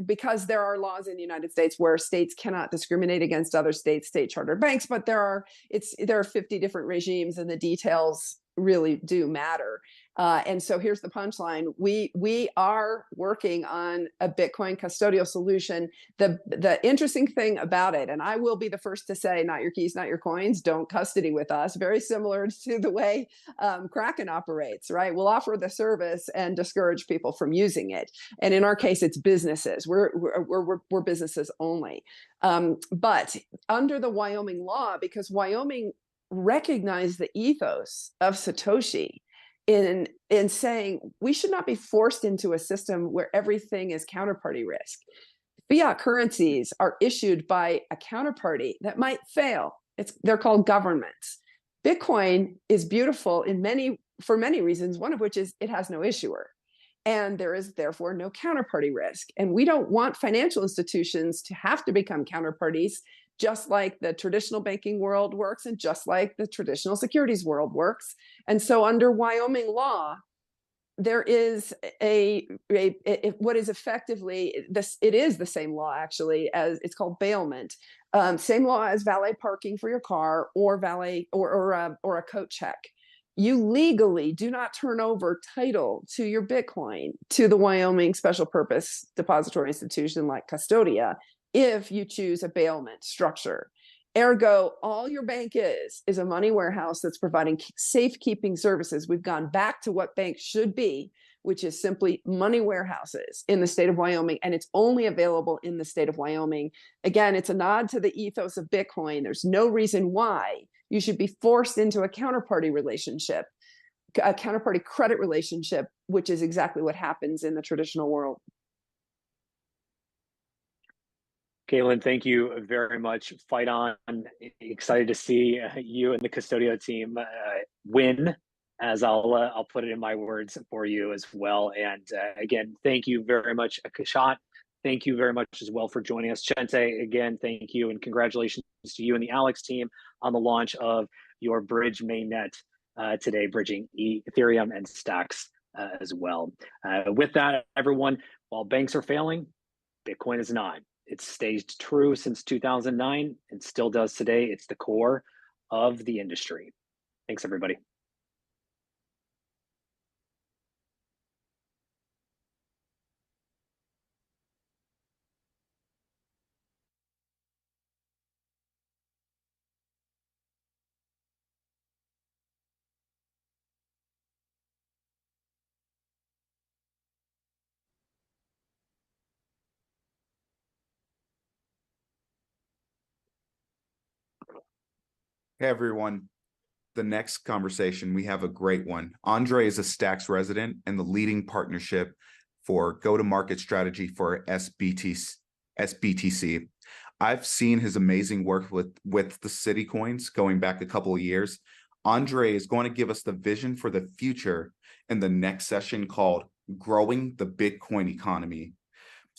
because there are laws in the United States where states cannot discriminate against other states' state chartered banks, but there are 50 different regimes, and the details really do matter. And so here's the punchline. We are working on a Bitcoin custodial solution. The interesting thing about it, and I will be the first to say, not your keys, not your coins, don't custody with us. Very similar to the way Kraken operates, right? We'll offer the service and discourage people from using it. And in our case, it's businesses. We're businesses only. But under the Wyoming law, because Wyoming recognized the ethos of Satoshi in saying we should not be forced into a system where everything is counterparty risk. Fiat currencies are issued by a counterparty that might fail. They're called governments. Bitcoin is beautiful for many reasons, one of which is it has no issuer. And there is therefore no counterparty risk. And we don't want financial institutions to have to become counterparties, just like the traditional banking world works and just like the traditional securities world works. And so under Wyoming law, there is what is effectively this. It is the same law actually, as it's called bailment. Same law as valet parking for your car or valet or a coat check. You legally do not turn over title to your Bitcoin to the Wyoming special purpose depository institution like Custodia if you choose a bailment structure. Ergo, all your bank is a money warehouse that's providing safekeeping services. We've gone back to what banks should be, which is simply money warehouses in the state of Wyoming, and it's only available in the state of Wyoming. Again, it's a nod to the ethos of Bitcoin. There's no reason why you should be forced into a counterparty relationship, a counterparty credit relationship, which is exactly what happens in the traditional world. Caitlin, thank you very much. Fight on. Excited to see you and the Custodia team win, as I'll put it in my words for you as well. And again, thank you very much, Akshat. Thank you very much as well for joining us. Chiente, again, thank you, and congratulations to you and the Alex team on the launch of your Bridge mainnet today, bridging Ethereum and Stacks as well. With that, everyone, while banks are failing, Bitcoin is not. It's stayed true since 2009 and still does today. It's the core of the industry. Thanks, everybody. Hey, everyone. The next conversation, we have a great one. Andre is a Stacks resident and the leading partnership for go-to-market strategy for sBTC. I've seen his amazing work with the city coins going back a couple of years. Andre is going to give us the vision for the future in the next session called Growing the Bitcoin Economy.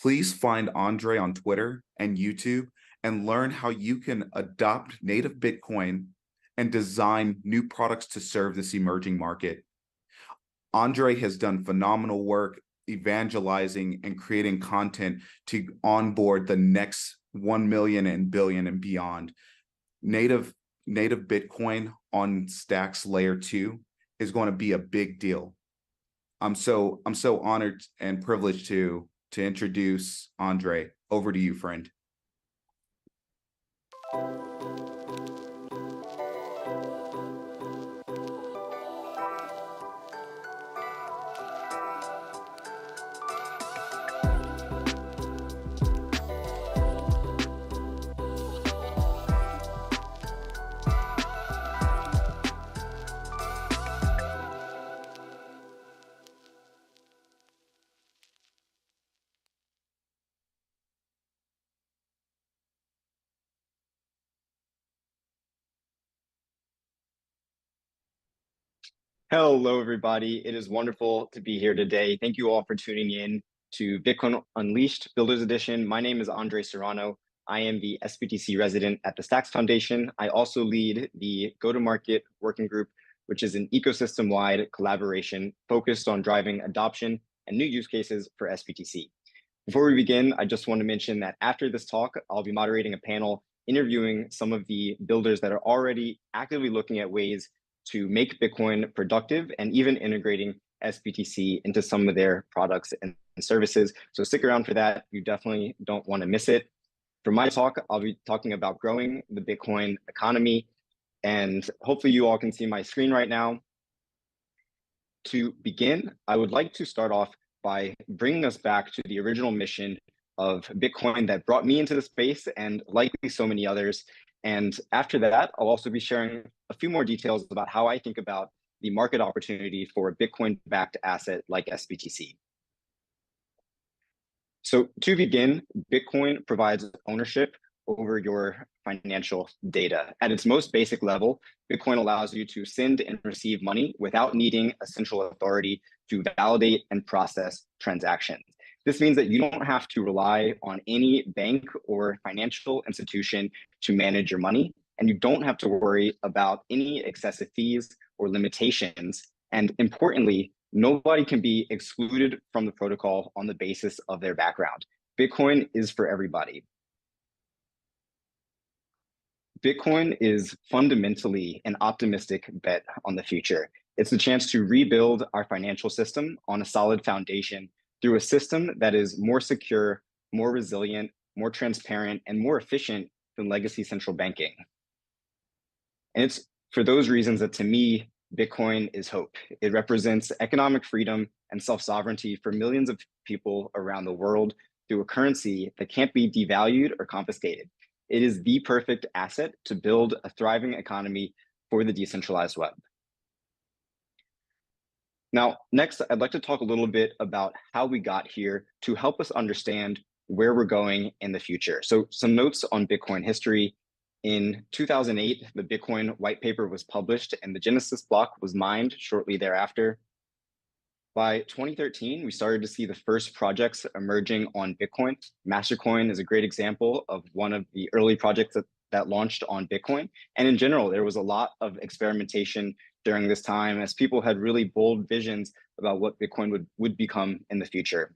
Please find Andre on Twitter and YouTube and learn how you can adopt native Bitcoin and design new products to serve this emerging market. Andre has done phenomenal work evangelizing and creating content to onboard the next 1 million and billion and beyond. Native Bitcoin on Stacks Layer 2 is going to be a big deal. I'm so honored and privileged to introduce Andre. Over to you, friend. Hello, everybody. It is wonderful to be here today. Thank you all for tuning in to Bitcoin Unleashed Builders Edition. My name is Andre Serrano. I am the sBTC resident at the Stacks Foundation. I also lead the go-to-market working group, which is an ecosystem-wide collaboration focused on driving adoption and new use cases for sBTC. Before we begin, I just want to mention that after this talk, I'll be moderating a panel interviewing some of the builders that are already actively looking at ways to make Bitcoin productive and even integrating sBTC into some of their products and services. So stick around for that. You definitely don't want to miss it. For my talk, I'll be talking about growing the Bitcoin economy, and hopefully you all can see my screen right now. To begin, I would like to start off by bringing us back to the original mission of Bitcoin that brought me into the space and likely so many others. And after that, I'll also be sharing a few more details about how I think about the market opportunity for a Bitcoin-backed asset like sBTC. So to begin, Bitcoin provides ownership over your financial data. At its most basic level, Bitcoin allows you to send and receive money without needing a central authority to validate and process transactions. This means that you don't have to rely on any bank or financial institution to manage your money, and you don't have to worry about any excessive fees or limitations. And importantly, Nobody can be excluded from the protocol on the basis of their background. Bitcoin is for everybody. Bitcoin is fundamentally an optimistic bet on the future. It's a chance to rebuild our financial system on a solid foundation through a system that is more secure, more resilient, more transparent, and more efficient than legacy central banking. And it's for those reasons that, to me, Bitcoin is hope. It represents economic freedom and self-sovereignty for millions of people around the world through a currency that can't be devalued or confiscated. It is the perfect asset to build a thriving economy for the decentralized web. Now, next, I'd like to talk a little bit about how we got here to help us understand where we're going in the future. So some notes on Bitcoin history. In 2008, the Bitcoin white paper was published and the Genesis block was mined shortly thereafter. By 2013, we started to see the first projects emerging on Bitcoin. Mastercoin is a great example of one of the early projects that launched on Bitcoin. And in general, there was a lot of experimentation during this time as people had really bold visions about what Bitcoin would become in the future.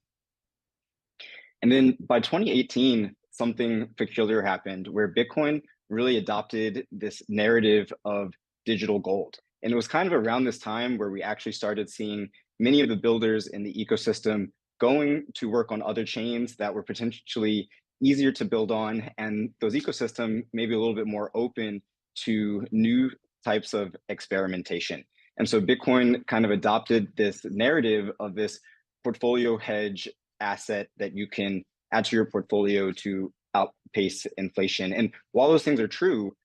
And then by 2018, something peculiar happened where Bitcoin really adopted this narrative of digital gold. And it was kind of around this time where we actually started seeing many of the builders in the ecosystem going to work on other chains that were potentially easier to build on, and those ecosystems maybe a little bit more open to new types of experimentation. And so Bitcoin kind of adopted this narrative of this portfolio hedge asset that you can add to your portfolio to outpace inflation. And while those things are true,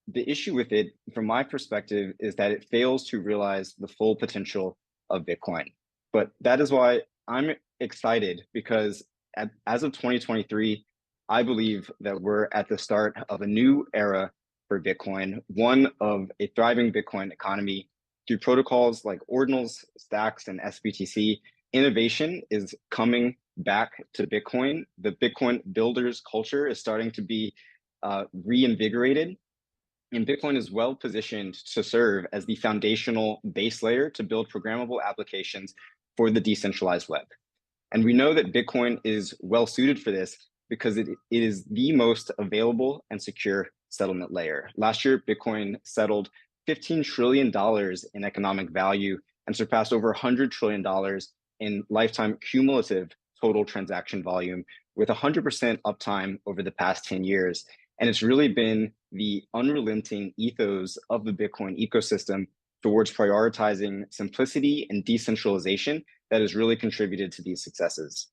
the issue with it, from my perspective, is that it fails to realize the full potential of Bitcoin. But that is why I'm excited, because as of 2023, I believe that we're at the start of a new era for Bitcoin, one of a thriving Bitcoin economy. Through protocols like Ordinals, Stacks, and sBTC, innovation is coming back to Bitcoin. The Bitcoin builders culture is starting to be reinvigorated. And Bitcoin is well positioned to serve as the foundational base layer to build programmable applications for the decentralized web. And we know that Bitcoin is well suited for this because it is the most available and secure settlement layer. Last year, Bitcoin settled $15 trillion in economic value and surpassed over $100 trillion in lifetime cumulative total transaction volume, with 100% uptime over the past 10 years. And it's really been the unrelenting ethos of the Bitcoin ecosystem towards prioritizing simplicity and decentralization that has really contributed to these successes.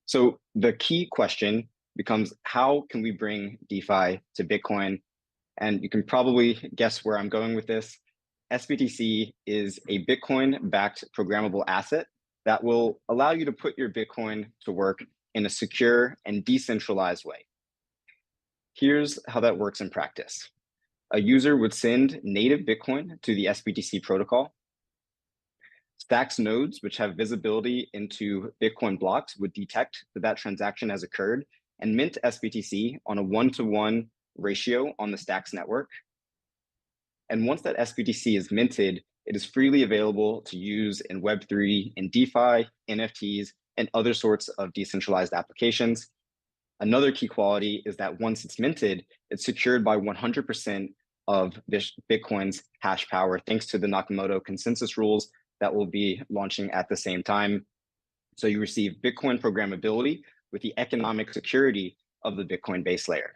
So the key question becomes, how can we bring DeFi to Bitcoin? And you can probably guess where I'm going with this. sBTC is a Bitcoin-backed programmable asset that will allow you to put your Bitcoin to work in a secure and decentralized way. Here's how that works in practice. A user would send native Bitcoin to the sBTC protocol. Stacks nodes, which have visibility into Bitcoin blocks, would detect that transaction has occurred and mint sBTC on a 1-to-1 ratio on the Stacks network. And once that sBTC is minted, it is freely available to use in Web3, in DeFi, NFTs, and other sorts of decentralized applications. Another key quality is that once it's minted, it's secured by 100% of Bitcoin's hash power, thanks to the Nakamoto consensus rules that will be launching at the same time. So you receive Bitcoin programmability with the economic security of the Bitcoin base layer.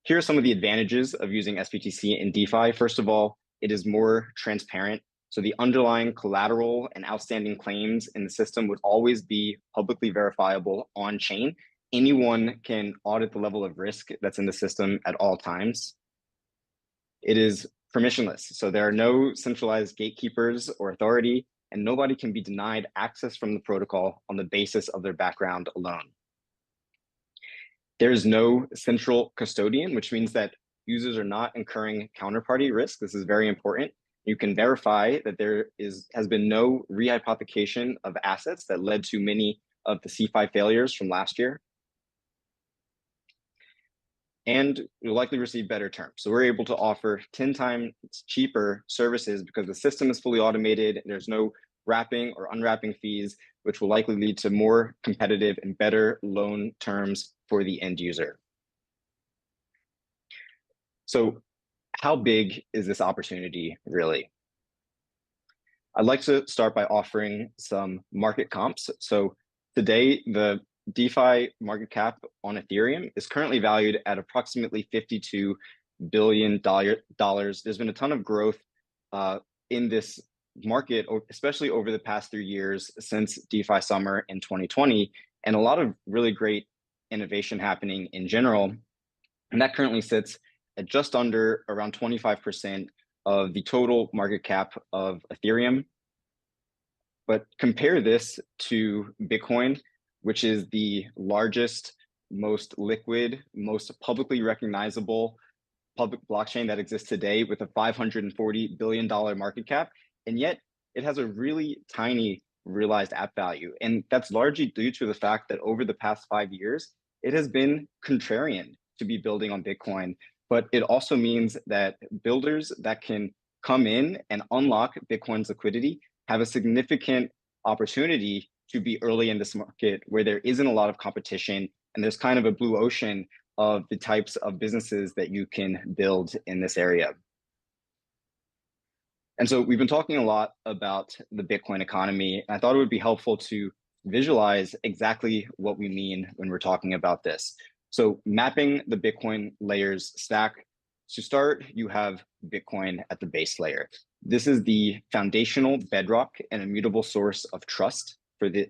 Here are some of the advantages of using sBTC in DeFi. First of all, it is more transparent. So the underlying collateral and outstanding claims in the system would always be publicly verifiable on chain. Anyone can audit the level of risk that's in the system at all times. It is permissionless. So there are no centralized gatekeepers or authority, and nobody can be denied access from the protocol on the basis of their background alone. There is no central custodian, which means that users are not incurring counterparty risk. This is very important. You can verify that there has been no rehypothecation of assets that led to many of the CeFi failures from last year. and you'll likely receive better terms. So we're able to offer 10 times cheaper services because the system is fully automated. There's no wrapping or unwrapping fees, which will likely lead to more competitive and better loan terms for the end user. So how big is this opportunity really? I'd like to start by offering some market comps. So today, the DeFi market cap on Ethereum is currently valued at approximately $52 billion. There's been a ton of growth in this market, especially over the past 3 years since DeFi summer in 2020, and a lot of really great innovation happening in general. And that currently sits at just under around 25% of the total market cap of Ethereum. But compare this to Bitcoin, which is the largest, most liquid, most publicly recognizable public blockchain that exists today with a $540 billion market cap. And yet it has a really tiny realized app value. And that's largely due to the fact that over the past 5 years, it has been contrarian to be building on Bitcoin. But it also means that builders that can come in and unlock Bitcoin's liquidity have a significant opportunity to be early in this market where there isn't a lot of competition and there's kind of a blue ocean of the types of businesses that you can build in this area. And so we've been talking a lot about the Bitcoin economy. And I thought it would be helpful to visualize exactly what we mean when we're talking about this. So mapping the Bitcoin layers stack. To start, you have Bitcoin at the base layer. This is the foundational bedrock and immutable source of trust for the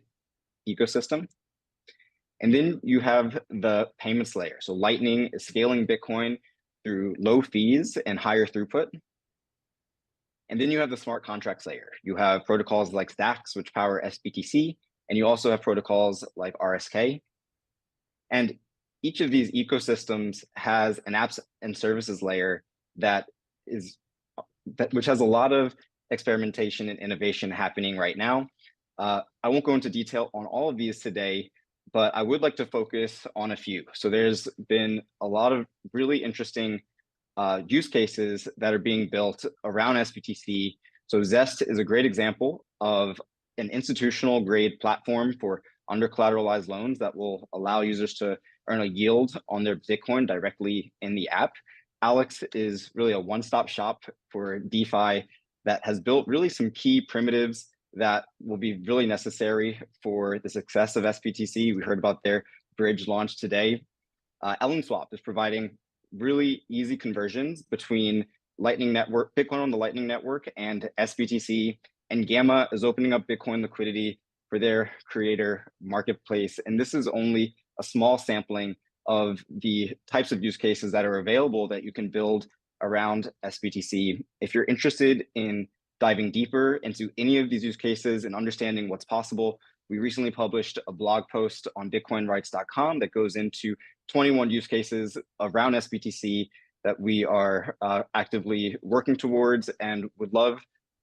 ecosystem. And then you have the payments layer. So Lightning is scaling Bitcoin through low fees and higher throughput. And then you have the smart contracts layer. You have protocols like Stacks, which power sBTC, and you also have protocols like RSK. And each of these ecosystems has an apps and services layer which has a lot of experimentation and innovation happening right now. I won't go into detail on all of these today, but I would like to focus on a few. So there's been a lot of really interesting use cases that are being built around sBTC. So Zest is a great example of an institutional grade platform for under collateralized loans that will allow users to earn a yield on their Bitcoin directly in the app. Alex is really a one-stop shop for DeFi that has built really some key primitives that will be really necessary for the success of sBTC. We heard about their bridge launch today. Owenswap is providing really easy conversions between Lightning Network, Bitcoin on the Lightning Network and sBTC. And Gamma is opening up Bitcoin liquidity for their creator marketplace. And this is only a small sampling of the types of use cases that are available that you can build around sBTC. If you're interested in diving deeper into any of these use cases and understanding what's possible, we recently published a blog post on bitcoinrights.com that goes into 21 use cases around sBTC that we are actively working towards and would love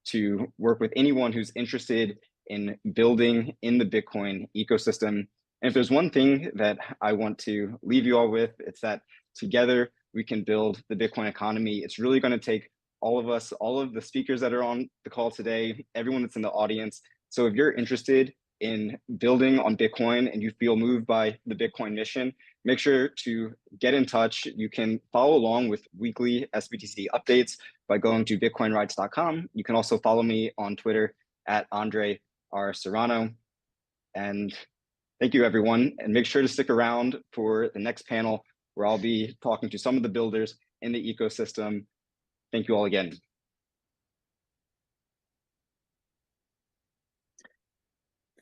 to work with anyone who's interested in building in the Bitcoin ecosystem. And if there's one thing that I want to leave you all with, it's that together we can build the Bitcoin economy. It's really going to take all of us, all of the speakers that are on the call today, everyone that's in the audience. So if you're interested in building on Bitcoin and you feel moved by the Bitcoin mission, make sure to get in touch. You can follow along with weekly sBTC updates by going to bitcoinrights.com. You can also follow me on Twitter at Andre R. Serrano. And thank you, everyone. And make sure to stick around for the next panel where I'll be talking to some of the builders in the ecosystem. Thank you all again.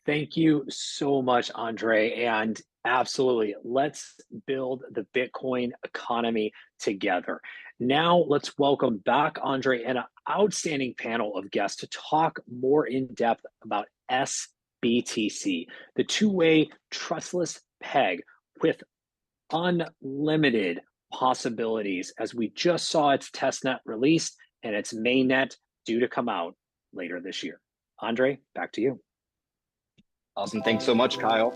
Thank you so much, Andre. And absolutely, let's build the Bitcoin economy together. Now, let's welcome back Andre and an outstanding panel of guests to talk more in depth about sBTC, the two-way trustless peg with unlimited possibilities, as we just saw its testnet released and its mainnet due to come out later this year. Andre, back to you. Awesome. Thanks so much, Kyle.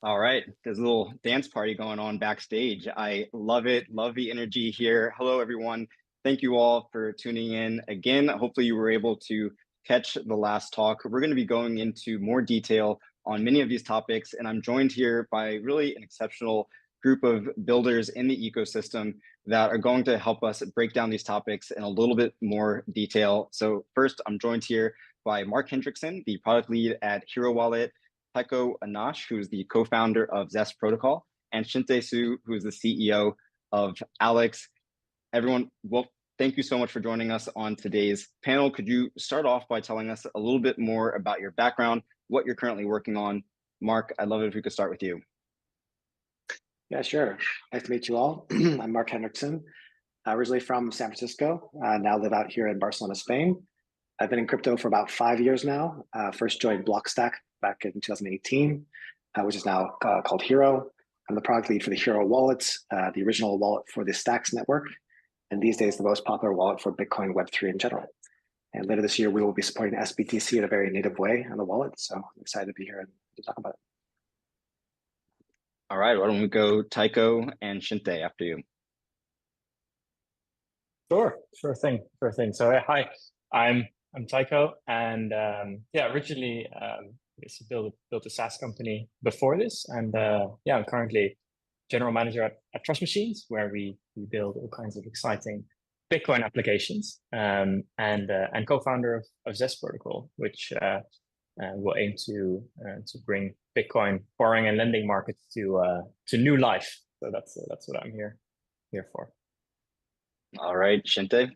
All right, there's a little dance party going on backstage. I love it. Love the energy here. Hello, everyone. Thank you all for tuning in again. Hopefully you were able to catch the last talk. We're going to be going into more detail on many of these topics, and I'm joined here by really an exceptional group of builders in the ecosystem that are going to help us break down these topics in a little bit more detail. So first, I'm joined here by Mark Hendrickson, the product lead at Hiro Wallet, Tycho Onnasch, who is the co-founder of Zest Protocol, and Chiente Hsu, who is the CEO of Alex. Everyone, well, thank you so much for joining us on today's panel. Could you start off by telling us a little bit more about your background, what you're currently working on? Mark, I'd love it if we could start with you. Yeah, sure. Nice to meet you all. I'm Mark Hendrickson, originally from San Francisco, now live out here in Barcelona, Spain. I've been in crypto for about 5 years now. First joined Blockstack back in 2018, which is now called Hiro. I'm the product lead for the Hiro wallets, the original wallet for the Stacks network, and these days the most popular wallet for Bitcoin Web3 in general. And later this year, we will be supporting sBTC in a very native way on the wallet. So I'm excited to be here and to talk about it. All right, why don't we go Tycho and Chiente after you? Sure thing. So hi, I'm Tycho, and originally built a SaaS company before this, and I'm currently general manager at Trust Machines, where we build all kinds of exciting Bitcoin applications, and co-founder of Zest Protocol, which will aim to bring Bitcoin borrowing and lending markets to new life. So that's what I'm here for. All right, Chiente.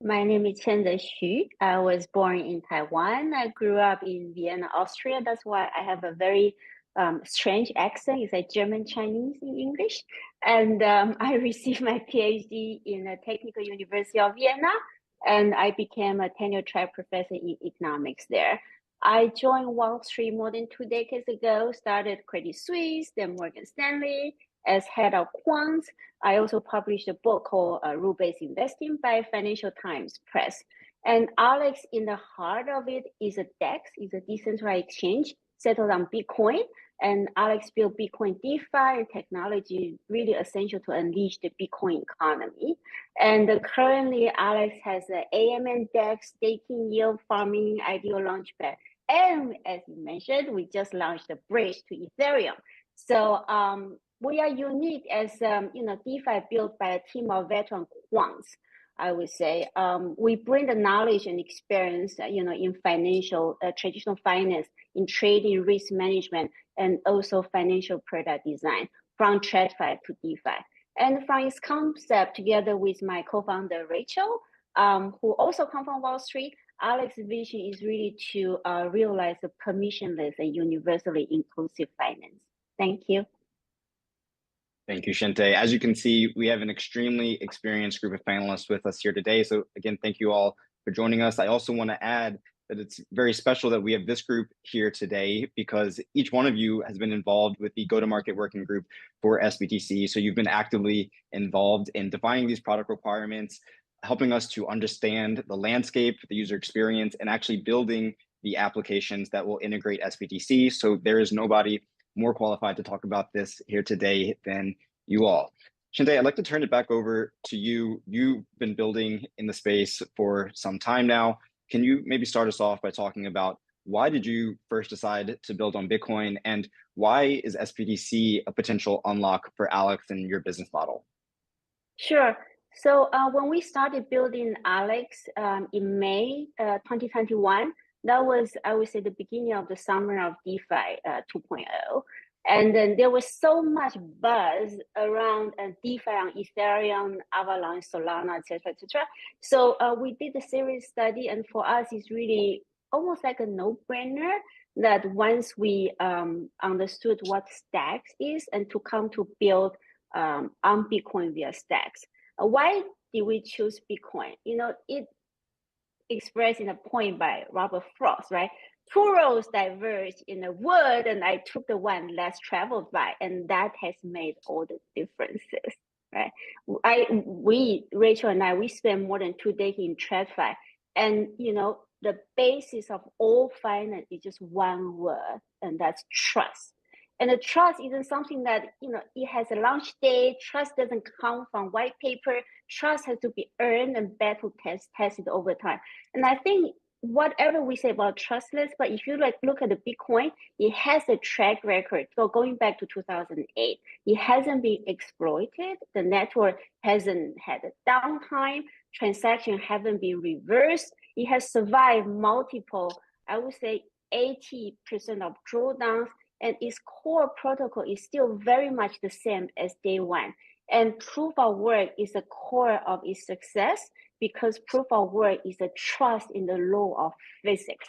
My name is Chiente Hsu. I was born in Taiwan. I grew up in Vienna, Austria. That's why I have a very strange accent. It's like German Chinese in English. And I received my PhD in the Technical University of Vienna, and I became a tenure track professor in economics there. I joined Wall Street more than 2 decades ago, started Credit Suisse, then Morgan Stanley as head of quants. I also published a book called Rule-Based Investing by Financial Times Press. And Alex, in the heart of it, is a DEX, is a decentralized exchange settled on Bitcoin. And Alex built Bitcoin DeFi and technology really essential to unleash the Bitcoin economy. And currently, Alex has an AMN DEX, staking yield farming, ideal launchpad. And as you mentioned, we just launched a bridge to Ethereum. So we are unique as DeFi built by a team of veteran quants. I would say we bring the knowledge and experience, in financial, traditional finance, in trading, risk management, and also financial product design from TradFi to DeFi. And from its concept, together with my co-founder Rachel, who also come from Wall Street, Alex's vision is really to realize a permissionless and universally inclusive finance. Thank you. Thank you, Chiente. As you can see, we have an extremely experienced group of panelists with us here today. So again, thank you all for joining us. I also want to add that it's very special that we have this group here today because each one of you has been involved with the go-to-market working group for sBTC. So you've been actively involved in defining these product requirements, helping us to understand the landscape, the user experience, and actually building the applications that will integrate sBTC. So there is nobody more qualified to talk about this here today than you all. Chiente, I'd like to turn it back over to you. You've been building in the space for some time now. Can you maybe start us off by talking about why did you first decide to build on Bitcoin, and why is sBTC a potential unlock for Alex and your business model? Sure. So when we started building Alex in May 2021, that was, I would say, the beginning of the summer of DeFi 2.0. And then there was so much buzz around DeFi on Ethereum, Avalanche, Solana, et cetera, et cetera. So we did a series study, and for us, it's really almost like a no-brainer that once we understood what Stacks is and to come to build on Bitcoin via Stacks. Why did we choose Bitcoin? It expressed in a point by Robert Frost, right? Two roads diverge in the wood, and I took the one less traveled by, and that has made all the differences, right? Rachel and I, we spent more than 2 decades in TradFi, and the basis of all finance is just one word, and that's trust. And the trust isn't something that, it has a launch date. Trust doesn't come from white paper. Trust has to be earned and battle tested over time. And I think whatever we say about trustless, but if you look at the Bitcoin, it has a track record. So going back to 2008, it hasn't been exploited. The network hasn't had a downtime. Transactions haven't been reversed. It has survived multiple, I would say 80% of drawdowns, and its core protocol is still very much the same as day one. And proof of work is the core of its success, because proof of work is a trust in the law of physics.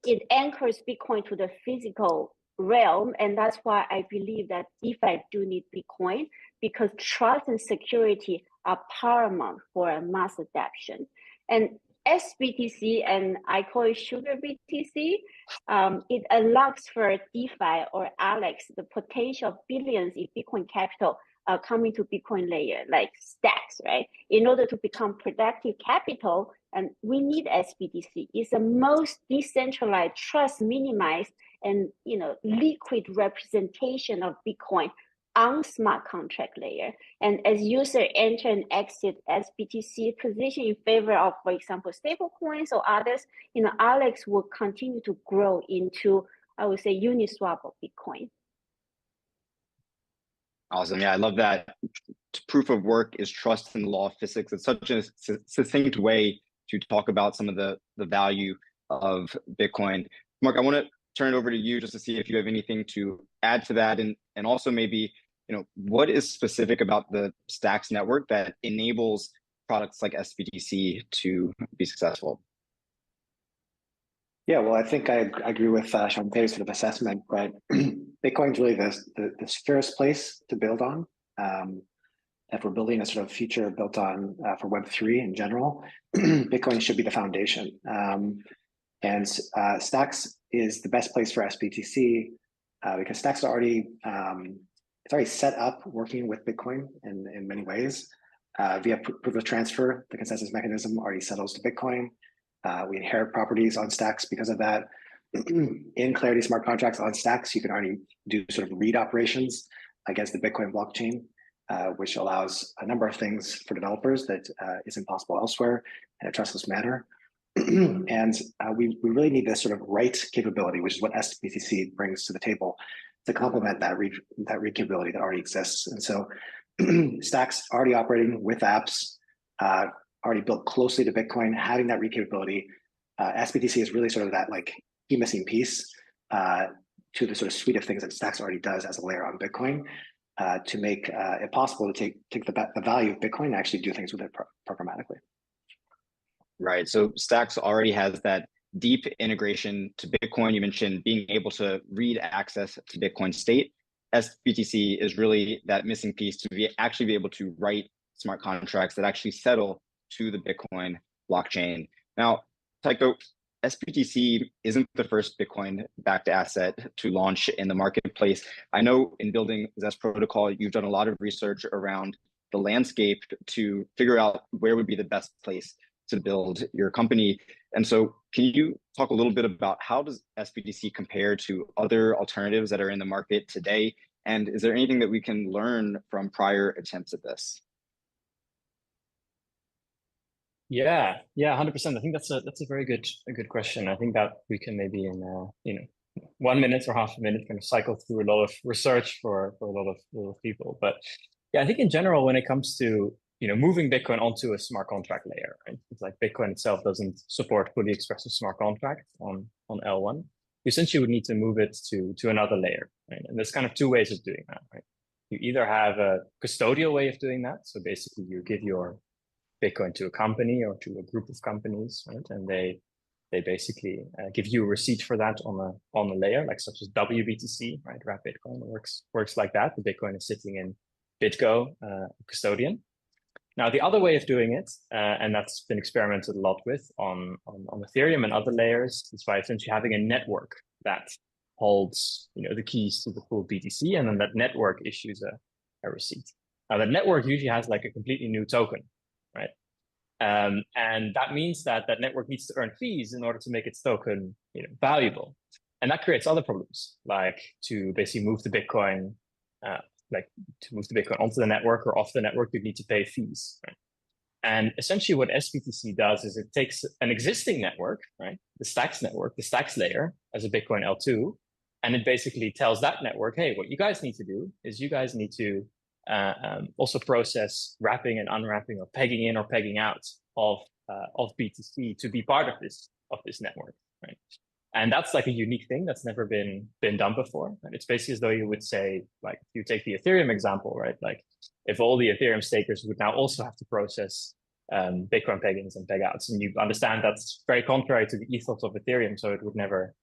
It anchors Bitcoin to the physical realm, and that's why I believe that DeFi do need Bitcoin, because trust and security are paramount for a mass adoption. And sBTC, and I call it Sugar BTC, it unlocks for DeFi or Alex the potential of billions in Bitcoin capital coming to Bitcoin layer, like stacks, right? In order to become productive capital, and we need sBTC. It's the most decentralized, trust minimized, and liquid representation of Bitcoin on smart contract layer. And as user enter and exit sBTC position in favor of, for example, stable coins or others, Alex will continue to grow into, I would say, Uniswap of Bitcoin. Awesome. Yeah, I love that. Proof of work is trust in the law of physics. It's such a succinct way to talk about some of the value of Bitcoin. Mark, I want to turn it over to you just to see if you have anything to add to that, and also maybe what is specific about the Stacks network that enables products like sBTC to be successful? Yeah, well, I think I agree with Chiente's sort of assessment, right? Bitcoin's really the fairest place to build on. If we're building a sort of future built on for Web3 in general, Bitcoin should be the foundation. And Stacks is the best place for sBTC because Stacks are already it's already set up working with Bitcoin in many ways. Via proof of transfer, the consensus mechanism already settles to Bitcoin. We inherit properties on Stacks because of that. In Clarity smart contracts on Stacks, you can already do sort of read operations against the Bitcoin blockchain, which allows a number of things for developers that isn't possible elsewhere in a trustless manner. And we really need this sort of write capability, which is what sBTC brings to the table to complement that read capability that already exists. And so Stacks already operating with apps, already built closely to Bitcoin, having that read capability. sBTC is really sort of that like key missing piece to the sort of suite of things that Stacks already does as a layer on Bitcoin to make it possible to take the value of Bitcoin and actually do things with it programmatically. Right. So Stacks already has that deep integration to Bitcoin. You mentioned being able to read access to Bitcoin state. sBTC is really that missing piece to actually be able to write smart contracts that actually settle to the Bitcoin blockchain. Now, Tycho, sBTC isn't the first Bitcoin-backed asset to launch in the marketplace. I know in building Zest protocol, you've done a lot of research around the landscape to figure out where would be the best place to build your company. And so can you talk a little bit about how does sBTC compare to other alternatives that are in the market today? And is there anything that we can learn from prior attempts at this? Yeah, 100%. I think that's a very good question. I think that we can maybe in 1 minute or half a minute kind of cycle through a lot of research for a lot of people. But yeah, I think in general, when it comes to moving Bitcoin onto a smart contract layer, right? It's like Bitcoin itself doesn't support fully expressive smart contracts on L1. You essentially would need to move it to another layer, right? And there's kind of two ways of doing that, right? You either have a custodial way of doing that, so basically you give your Bitcoin to a company or to a group of companies, right? And they basically give you a receipt for that on a layer, like such as WBTC, right? Wrap Bitcoin works like that. The Bitcoin is sitting in BitGo custodian. Now, the other way of doing it, and that's been experimented a lot with on Ethereum and other layers, is by essentially having a network that holds the keys to the full BTC, and then that network issues a receipt. Now, that network usually has like a completely new token, right? And that means that network needs to earn fees in order to make its token valuable. And that creates other problems, like to basically move the Bitcoin, onto the network or off the network, you need to pay fees, right? And essentially what sBTC does is it takes an existing network, right? The Stacks network, the Stacks layer as a Bitcoin L2, and it basically tells that network, hey, what you guys need to do is you guys need to also process wrapping and unwrapping or pegging in or pegging out of BTC to be part of this network, right? And that's like a unique thing that's never been done before. Right? It's basically as though you would say, like, you take the Ethereum example, right? Like, if all the Ethereum stakers would now also have to process Bitcoin peggings and peg outs, and you understand that's very contrary to the ethos of Ethereum, so it would never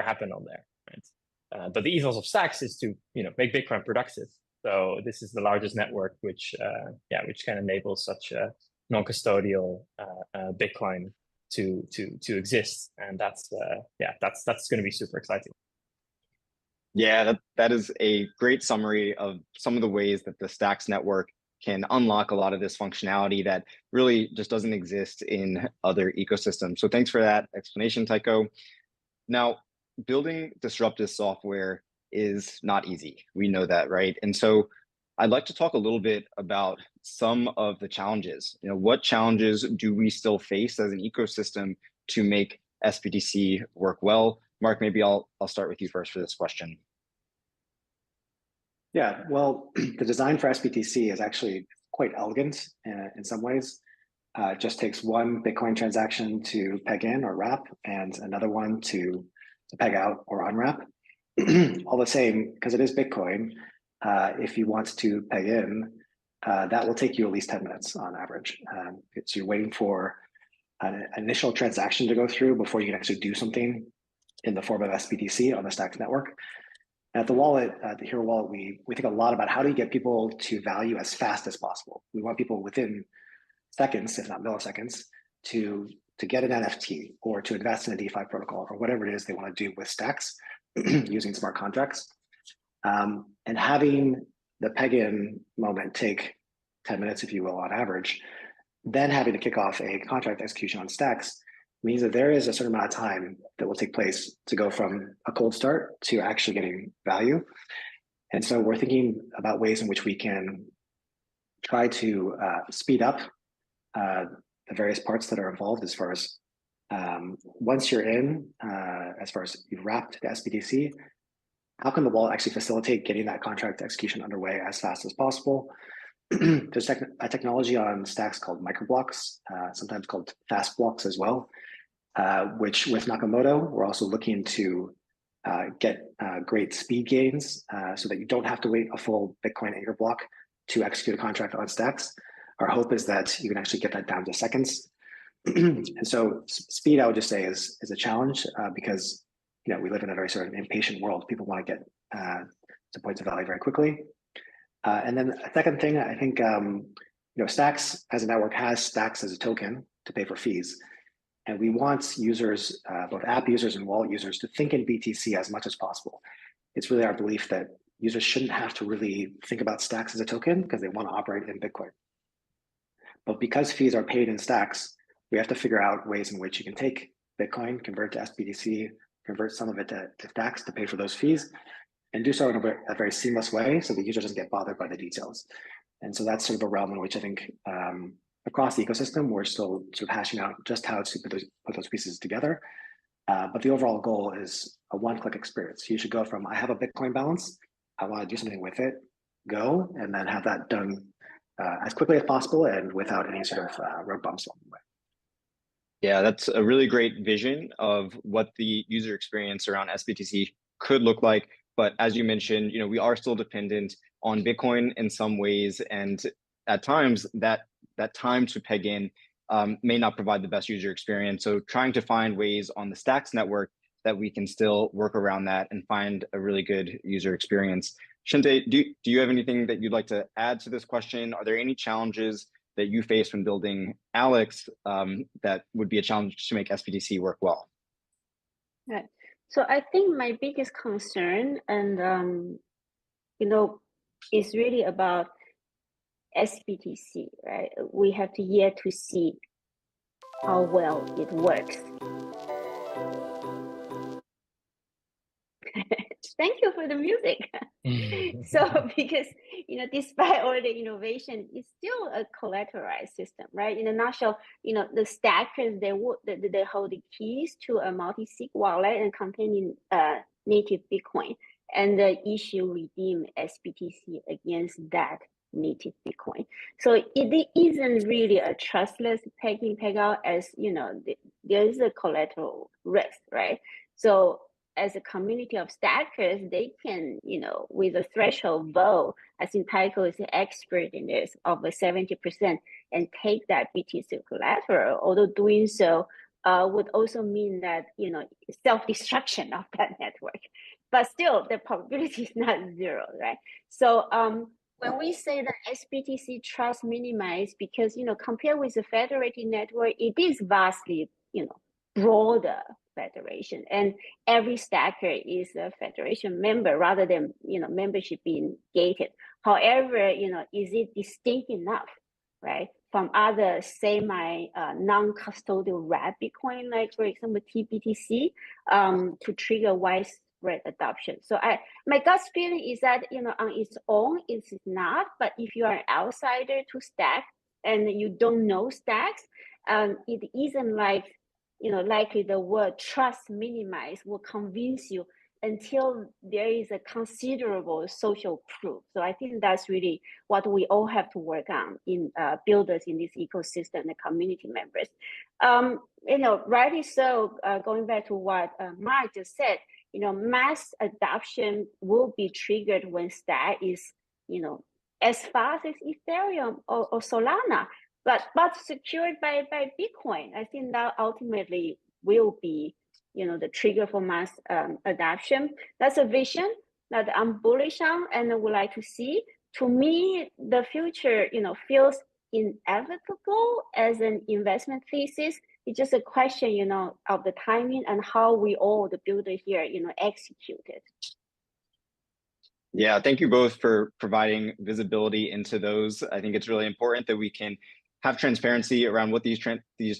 happen on there, right? But the ethos of Stacks is to make Bitcoin productive. So this is the largest network which can enable such a non-custodial Bitcoin to exist, and that's going to be super exciting. Yeah, that is a great summary of some of the ways that the Stacks network can unlock a lot of this functionality that really just doesn't exist in other ecosystems. So thanks for that explanation, Tycho. Now, building disruptive software is not easy. We know that, right? And so I'd like to talk a little bit about some of the challenges. What challenges do we still face as an ecosystem to make sBTC work well? Mark, maybe I'll start with you first for this question. Yeah, well, the design for sBTC is actually quite elegant in some ways. It just takes one Bitcoin transaction to peg in or wrap and another one to peg out or unwrap. All the same, because it is Bitcoin, if you want to peg in, that will take you at least 10 minutes on average. So you're waiting for an initial transaction to go through before you can actually do something in the form of sBTC on the Stacks network. At the wallet, the Hiro wallet, we think a lot about how do you get people to value as fast as possible. We want people within seconds, if not milliseconds, to get an NFT or to invest in a DeFi protocol or whatever it is they want to do with Stacks using smart contracts. And having the peg-in moment take 10 minutes, if you will, on average, then having to kick off a contract execution on Stacks means that there is a certain amount of time that will take place to go from a cold start to actually getting value. And so we're thinking about ways in which we can try to speed up the various parts that are involved as far as once you're in, as far as you've wrapped the sBTC, how can the wallet actually facilitate getting that contract execution underway as fast as possible? There's a technology on Stacks called microblocks, sometimes called fast blocks as well, which with Nakamoto, we're also looking to get great speed gains so that you don't have to wait a full Bitcoin anchor block to execute a contract on Stacks. Our hope is that you can actually get that down to seconds. And so speed, I would just say, is a challenge because we live in a very sort of impatient world. People want to get to points of value very quickly. And then a second thing, I think, Stacks as a network has Stacks as a token to pay for fees. And we want users, both app users and wallet users, to think in BTC as much as possible. It's really our belief that users shouldn't have to really think about Stacks as a token because they want to operate in Bitcoin. But because fees are paid in Stacks, we have to figure out ways in which you can take Bitcoin, convert to sBTC, convert some of it to Stacks to pay for those fees, and do so in a very seamless way so the user doesn't get bothered by the details. And so that's sort of a realm in which I think across the ecosystem, we're still sort of hashing out just how to put those pieces together. But the overall goal is a one-click experience. You should go from, I have a Bitcoin balance, I want to do something with it, go, and then have that done as quickly as possible and without any sort of road bumps along the way. Yeah, that's a really great vision of what the user experience around sBTC could look like. But as you mentioned, we are still dependent on Bitcoin in some ways, and at times that time to peg in may not provide the best user experience. So trying to find ways on the Stacks network that we can still work around that and find a really good user experience. Chiente, do you have anything that you'd like to add to this question? Are there any challenges that you face when building Alex that would be a challenge to make sBTC work well? Right. So I think my biggest concern and is really about sBTC, right? We have to yet to see how well it works. Thank you for the music. So because, despite all the innovation, it's still a collateralized system, right? In a nutshell, the stackers, they hold the keys to a multi-sig wallet and containing native Bitcoin, and issue redeem sBTC against that native Bitcoin. So it isn't really a trustless peg-in, peg-out, as there is a collateral risk, right? So as a community of stackers, they can, with a threshold vote, I think Tycho is an expert in this, of a 70%, and take that BTC collateral, although doing so would also mean that, self-destruction of that network. But still, the probability is not zero, right? So when we say that sBTC trust minimized, because, compared with the federated network, it is vastly, broader federation, and every stacker is a federation member rather than membership being gated. However, is it distinct enough, right, from other semi non-custodial wrap Bitcoin, like for example TBTC, to trigger widespread adoption? So my gut feeling is that on its own it's not, but if you are an outsider to stack and you don't know stacks, it isn't like likely the word trust minimize will convince you until there is a considerable social proof. So I think that's really what we all have to work on in builders in this ecosystem and community members. Rightly so, going back to what Mark just said, mass adoption will be triggered when stack is, as fast as Ethereum or Solana, but secured by Bitcoin. I think that ultimately will be, the trigger for mass adoption. That's a vision that I'm bullish on and would like to see. To me, the future, feels inevitable as an investment thesis. It's just a question, of the timing and how we all, the builder here, execute it. Yeah, thank you both for providing visibility into those. I think it's really important that we can have transparency around what these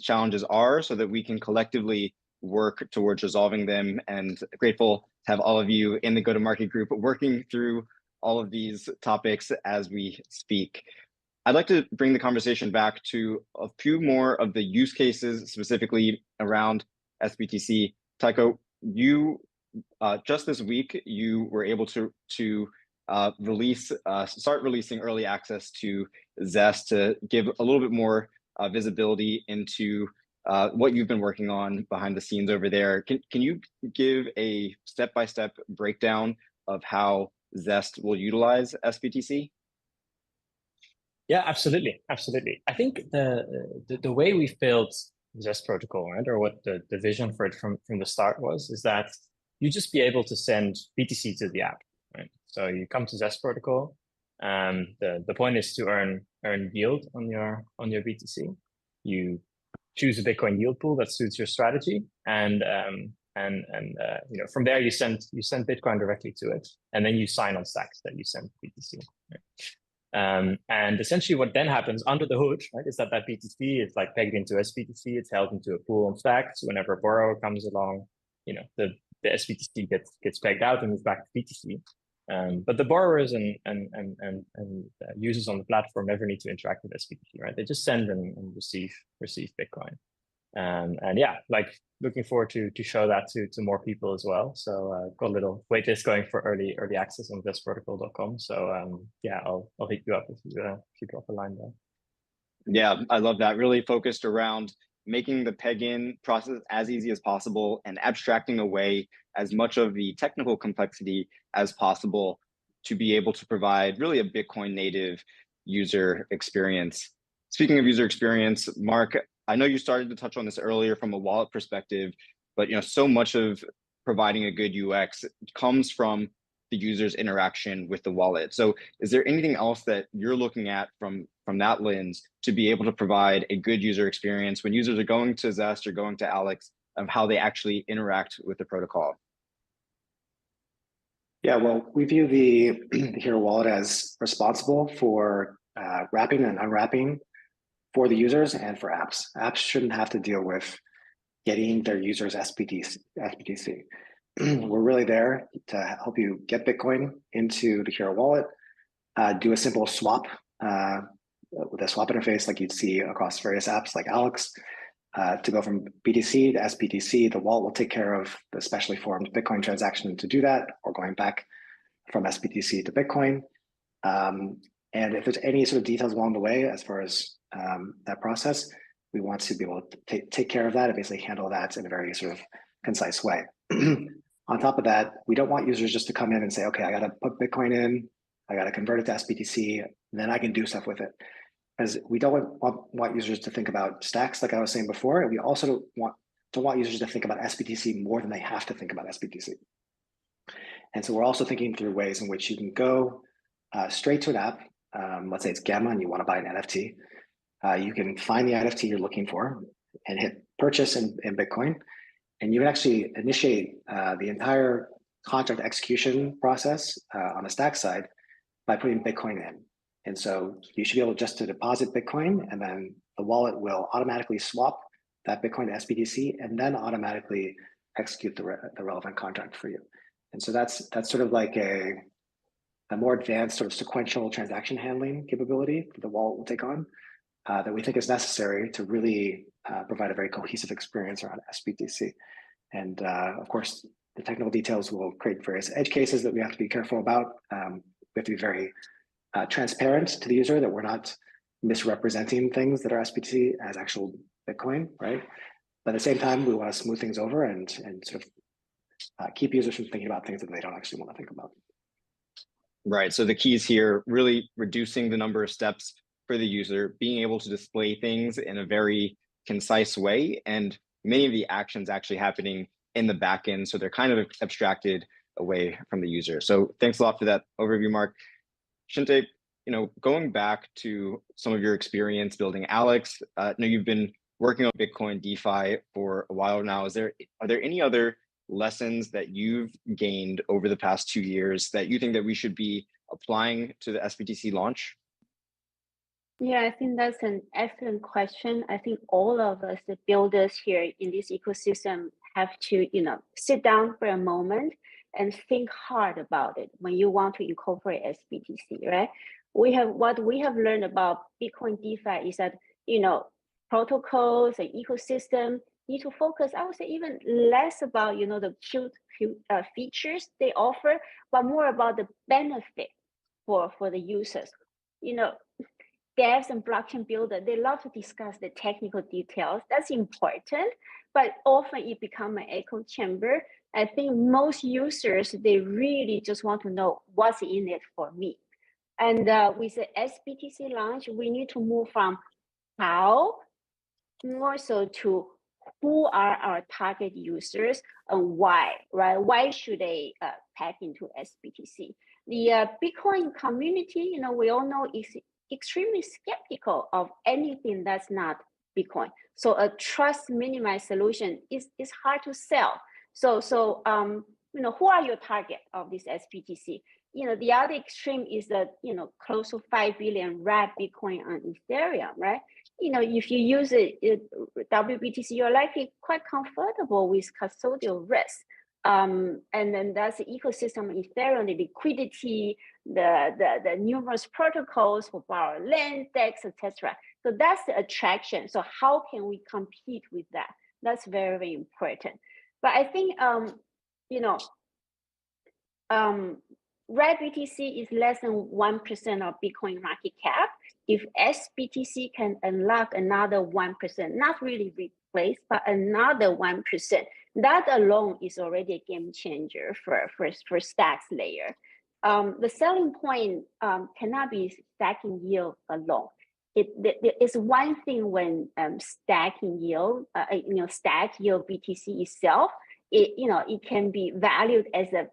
challenges are, so that we can collectively work towards resolving them. And grateful to have all of you in the go-to-market group working through all of these topics as we speak. I'd like to bring the conversation back to a few more of the use cases, specifically around sBTC. Tycho, you just this week, you were able to start releasing early access to Zest to give a little bit more visibility into what you've been working on behind the scenes over there. Can you give a step-by-step breakdown of how Zest will utilize sBTC? Yeah, absolutely. I think the way we've built Zest protocol, right, or what the vision for it from the start was, is that you just be able to send BTC to the app, right? So you come to Zest protocol. The point is to earn yield on your BTC. You choose a Bitcoin yield pool that suits your strategy, and from there you send Bitcoin directly to it, and then you sign on stacks that you send BTC. Right? And essentially what then happens under the hood, right, is that BTC is like pegged into sBTC. It's held into a pool on stacks. Whenever a borrower comes along, the sBTC gets pegged out and moves back to BTC. But the borrowers and users on the platform never need to interact with sBTC, right? They just send and receive Bitcoin. And yeah, like looking forward to show that to more people as well. So got a little waitlist going for early access on zestprotocol.com. So yeah, I'll hit you up if you drop a line there. Yeah, I love that. Really focused around making the peg-in process as easy as possible and abstracting away as much of the technical complexity as possible to be able to provide really a Bitcoin native user experience. Speaking of user experience, Mark, I know you started to touch on this earlier from a wallet perspective, but so much of providing a good UX comes from the user's interaction with the wallet. So is there anything else that you're looking at from that lens to be able to provide a good user experience when users are going to Zest or going to Alex, of how they actually interact with the protocol? Yeah, well, we view the Hiro wallet as responsible for wrapping and unwrapping for the users and for apps. Apps shouldn't have to deal with getting their users sBTC. We're really there to help you get Bitcoin into the Hiro wallet, do a simple swap with a swap interface like you'd see across various apps like Alex, to go from BTC to sBTC. The wallet will take care of the specially formed Bitcoin transaction to do that, or going back from sBTC to Bitcoin. And if there's any sort of details along the way as far as that process, we want to be able to take care of that and basically handle that in a very sort of concise way. On top of that, we don't want users just to come in and say, okay, I got to put Bitcoin in, I got to convert it to sBTC, and then I can do stuff with it. As we don't want users to think about stacks, like I was saying before, and we also don't want users to think about sBTC more than they have to think about sBTC. And so we're also thinking through ways in which you can go straight to an app. Let's say it's Gamma and you want to buy an NFT. You can find the NFT you're looking for and hit purchase in Bitcoin. And you can actually initiate the entire contract execution process on a stack side by putting Bitcoin in. And so you should be able just to deposit Bitcoin, and then the wallet will automatically swap that Bitcoin to sBTC and then automatically execute the relevant contract for you. And so that's sort of like a more advanced sort of sequential transaction handling capability that the wallet will take on that we think is necessary to really provide a very cohesive experience around sBTC. And of course, the technical details will create various edge cases that we have to be careful about. We have to be very transparent to the user that we're not misrepresenting things that are sBTC as actual Bitcoin, right? But at the same time, we want to smooth things over and sort of keep users from thinking about things that they don't actually want to think about. Right. So the keys here, really reducing the number of steps for the user, being able to display things in a very concise way, and many of the actions actually happening in the backend. So they're kind of abstracted away from the user. So thanks a lot for that overview, Mark. Chiente, going back to some of your experience building Alex, I know you've been working on Bitcoin DeFi for a while now. Are there any other lessons that you've gained over the past 2 years that you think that we should be applying to the sBTC launch? Yeah, I think that's an excellent question. I think all of us, the builders here in this ecosystem, have to, sit down for a moment and think hard about it when you want to incorporate sBTC, right? What we have learned about Bitcoin DeFi is that, protocols and ecosystem need to focus, I would say, even less about, the cute features they offer, but more about the benefit for the users. Devs and blockchain builders, they love to discuss the technical details. That's important, but often it becomes an echo chamber. I think most users, they really just want to know what's in it for me. And with the sBTC launch, we need to move from how more so to who are our target users and why, right? Why should they pack into sBTC? The Bitcoin community, we all know is extremely skeptical of anything that's not Bitcoin. So a trust minimized solution is hard to sell. So who are your target of this sBTC? The other extreme is that, close to 5 billion wrapped Bitcoin on Ethereum, right? If you use WBTC, you're likely quite comfortable with custodial risk. And then that's the ecosystem of Ethereum, the liquidity, the numerous protocols for borrow land, DEX, etc. So that's the attraction. So how can we compete with that? That's very, very important. But I think, Red BTC is less than 1% of Bitcoin market cap. If sBTC can unlock another 1%, not really replace, but another 1%, that alone is already a game changer for stacks layer. The selling point cannot be stacking yield alone. It's one thing when stacking yield, stack yield BTC itself, it can be valued as a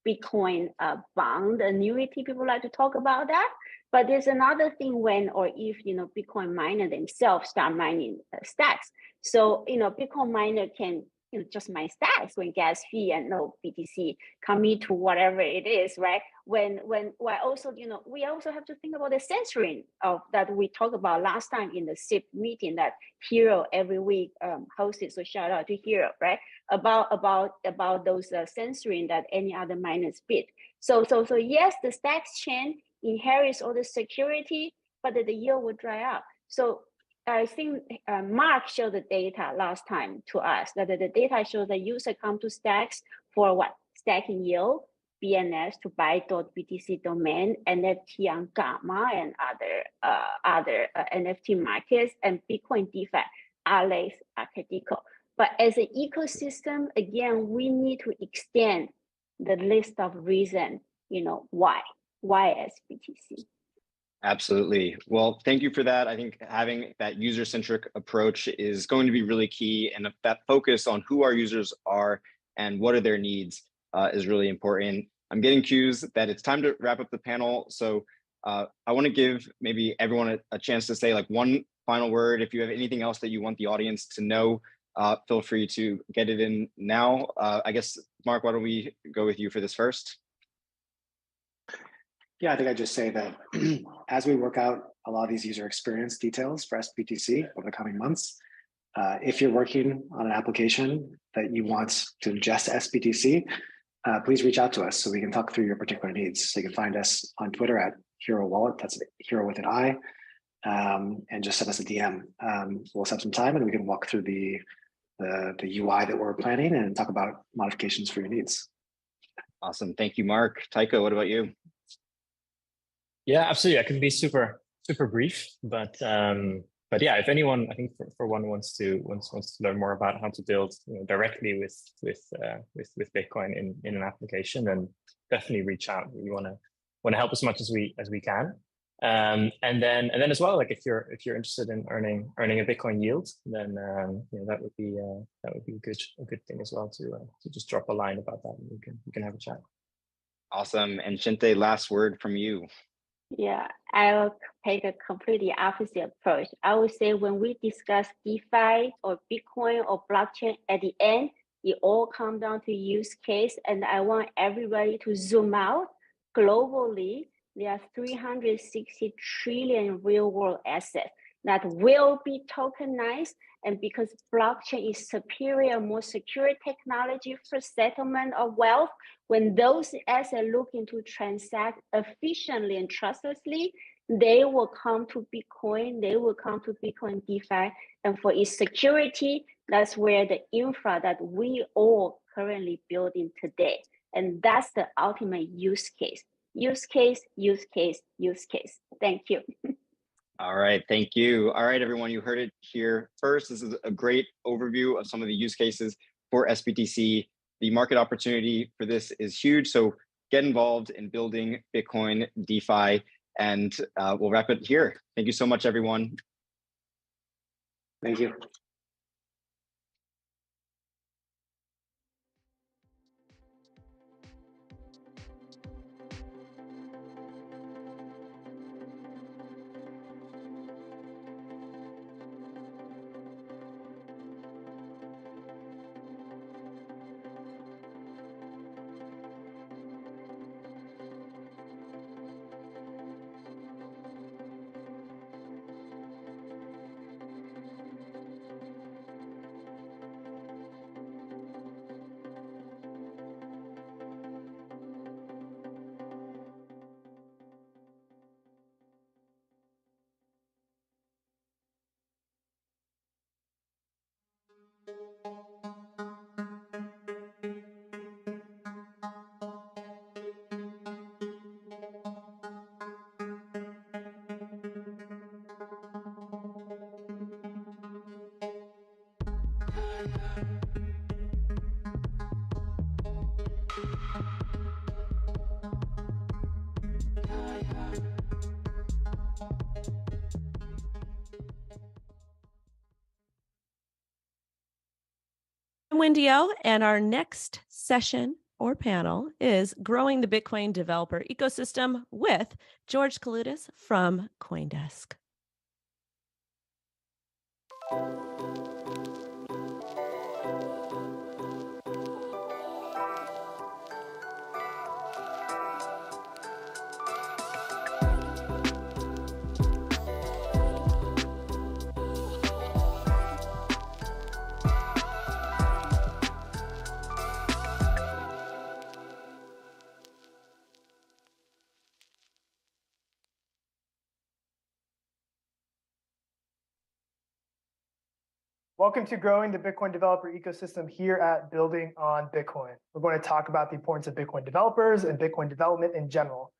Bitcoin bond annuity. People like to talk about that. But there's another thing when or if Bitcoin miner themselves start mining stacks. So Bitcoin miner can just my stacks when gas fee and no BTC commit to whatever it is, right? When also, we also have to think about the censoring of that we talked about last time in the SIP meeting that Hiro every week hosted. So shout out to Hiro, right? About those censoring that any other miners bid. So yes, the stacks chain inherits all the security, but the yield will dry up. So I think Mark showed the data last time to us that the data shows that user come to stacks for what? Stacking yield, BNS to buy .btc domain, NFT on Gamma and other NFT markets, and Bitcoin DeFi, Alex, Arcadico. But as an ecosystem, again, we need to extend the list of reasons, why sBTC. Absolutely. Well, thank you for that. I think having that user-centric approach is going to be really key, and that focus on who our users are and what are their needs is really important. I'm getting cues that it's time to wrap up the panel. So I want to give maybe everyone a chance to say like one final word. If you have anything else that you want the audience to know, feel free to get it in now. I guess, Mark, why don't we go with you for this first? Yeah, I think I just say that as we work out a lot of these user experience details for sBTC over the coming months, if you're working on an application that you want to ingest sBTC, please reach out to us so we can talk through your particular needs. So you can find us on Twitter at Hiro Wallet, that's Hiro with an I, and just send us a DM. We'll set some time and we can walk through the UI that we're planning and talk about modifications for your needs. Awesome, thank you, Mark. Tycho, what about you? Yeah, absolutely. I can be super brief, but yeah, if anyone, I think for one wants to learn more about how to build directly with Bitcoin in an application, then definitely reach out. We want to help as much as we can. And then as well, like if you're interested in earning a Bitcoin yield, then that would be a good thing as well to just drop a line about that, and we can have a chat. Awesome. And Chiente, last word from you. Yeah, I will take a completely opposite approach. I would say when we discuss DeFi or Bitcoin or blockchain, at the end, it all comes down to use case. And I want everybody to zoom out globally. There are 360 trillion real world assets that will be tokenized. And because blockchain is superior, more secure technology for settlement of wealth, when those assets looking to transact efficiently and trustlessly, they will come to Bitcoin, they will come to Bitcoin DeFi. And for its security, that's where the infra that we all currently building today. And that's the ultimate use case. Use case, use case, use case. Thank you. All right, thank you. All right, everyone, you heard it here first. This is a great overview of some of the use cases for sBTC. The market opportunity for this is huge, so get involved in building Bitcoin DeFi, and we'll wrap it here. Thank you so much, everyone. Thank you. I'm Wendy O, and our next session or panel is Growing the Bitcoin Developer Ecosystem with George Kaloudis from CoinDesk. Welcome to Growing the Bitcoin Developer Ecosystem here at Building on Bitcoin. We're going to talk about the importance of Bitcoin developers and Bitcoin development in general.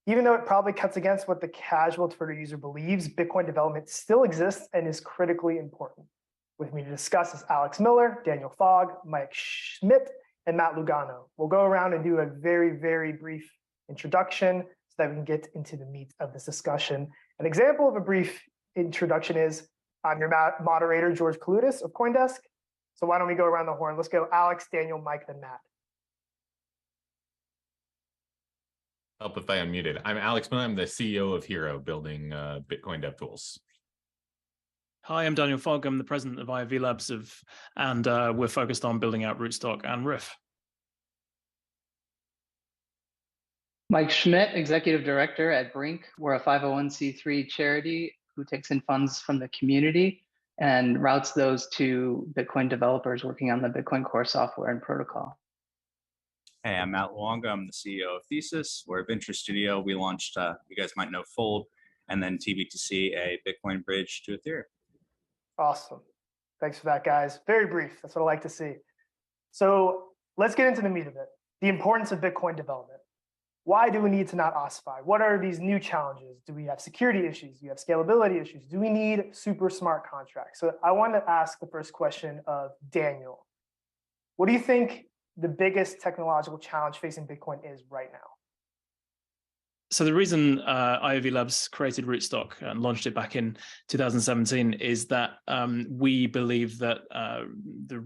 Even though it probably cuts against what the casual Twitter user believes, Bitcoin development still exists and is critically important. With me to discuss is Alex Miller, Daniel Fogg, Mike Schmidt, and Matt Lugano. We'll go around and do a very, very brief introduction so that we can get into the meat of this discussion. An example of a brief introduction is, I'm your moderator, George Kaloudis of CoinDesk. So why don't we go around the horn? Let's go Alex, Daniel, Mike, then Matt. Help if I unmuted. I'm Alex Miller. I'm the CEO of Hiro, building Bitcoin dev tools. Hi, I'm Daniel Fogg. I'm the president of IOV Labs, and we're focused on building out Rootstock and Riff. Mike Schmidt, executive director at Brink. We're a 501c3 charity who takes in funds from the community and routes those to Bitcoin developers working on the Bitcoin core software and protocol. Hey, I'm Matt Luongo. I'm the CEO of Thesis. We're a venture studio. We launched, you guys might know, Fold, and then TBTC, a Bitcoin bridge to Ethereum. Awesome. Thanks for that, guys. Very brief. That's what I like to see. So let's get into the meat of it. The importance of Bitcoin development. Why do we need to not ossify? What are these new challenges? Do we have security issues? Do we have scalability issues? Do we need super smart contracts? So I want to ask the first question of Daniel. What do you think the biggest technological challenge facing Bitcoin is right now? So the reason IOV Labs created Rootstock and launched it back in 2017 is that we believe that the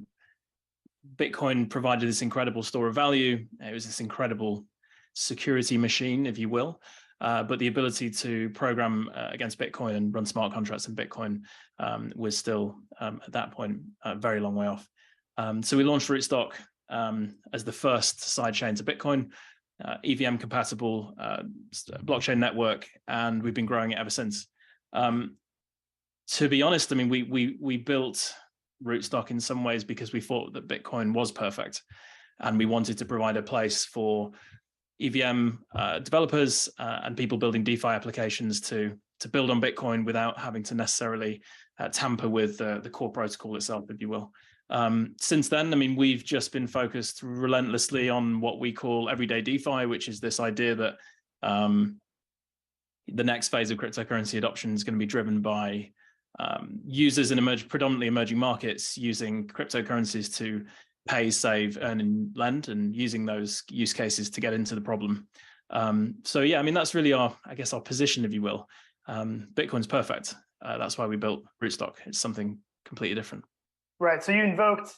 Bitcoin provided this incredible store of value. It was this incredible security machine, if you will, but the ability to program against Bitcoin and run smart contracts in Bitcoin was still, at that point, a very long way off. So we launched Rootstock as the first sidechain to Bitcoin, EVM compatible blockchain network, and we've been growing it ever since. To be honest, I mean, we built Rootstock in some ways because we thought that Bitcoin was perfect, and we wanted to provide a place for EVM developers and people building DeFi applications to build on Bitcoin without having to necessarily tamper with the core protocol itself, if you will. Since then, I mean, we've just been focused relentlessly on what we call everyday DeFi, which is this idea that the next phase of cryptocurrency adoption is going to be driven by users in predominantly emerging markets using cryptocurrencies to pay, save, earn, and lend, and using those use cases to get into the problem. So yeah, I mean, that's really our position, if you will. Bitcoin's perfect. That's why we built Rootstock. It's something completely different. Right. So you invoked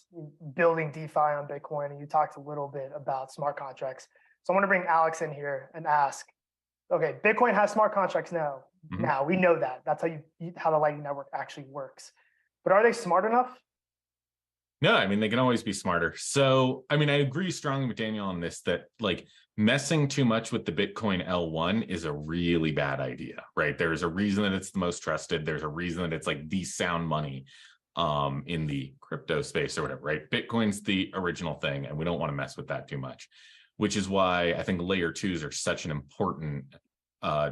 building DeFi on Bitcoin, and you talked a little bit about smart contracts. So I want to bring Alex in here and ask, okay, Bitcoin has smart contracts now. Mm-hmm. Now we know that. That's how the Lightning Network actually works. But are they smart enough? No, I mean, they can always be smarter. So, I mean, I agree strongly with Daniel on this, that like messing too much with the Bitcoin L1 is a really bad idea, right? There's a reason that it's the most trusted. There's a reason that it's like the sound money in the crypto space or whatever, right? Bitcoin's the original thing, and we don't want to mess with that too much, which is why I think layer twos are such an important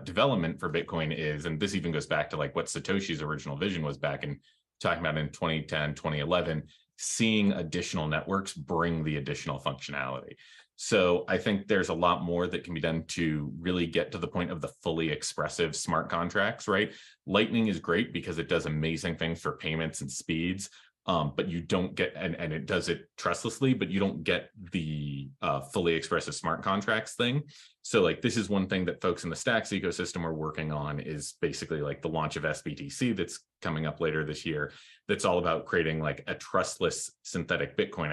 development for Bitcoin is, and this even goes back to like what Satoshi's original vision was back in talking about in 2010, 2011, seeing additional networks bring the additional functionality. So I think there's a lot more that can be done to really get to the point of the fully expressive smart contracts, right? Lightning is great because it does amazing things for payments and speeds, but you don't get, and it does it trustlessly, but you don't get the fully expressive smart contracts thing. So like this is one thing that folks in the Stacks ecosystem are working on, is basically like the launch of sBTC that's coming up later this year. That's all about creating like a trustless synthetic Bitcoin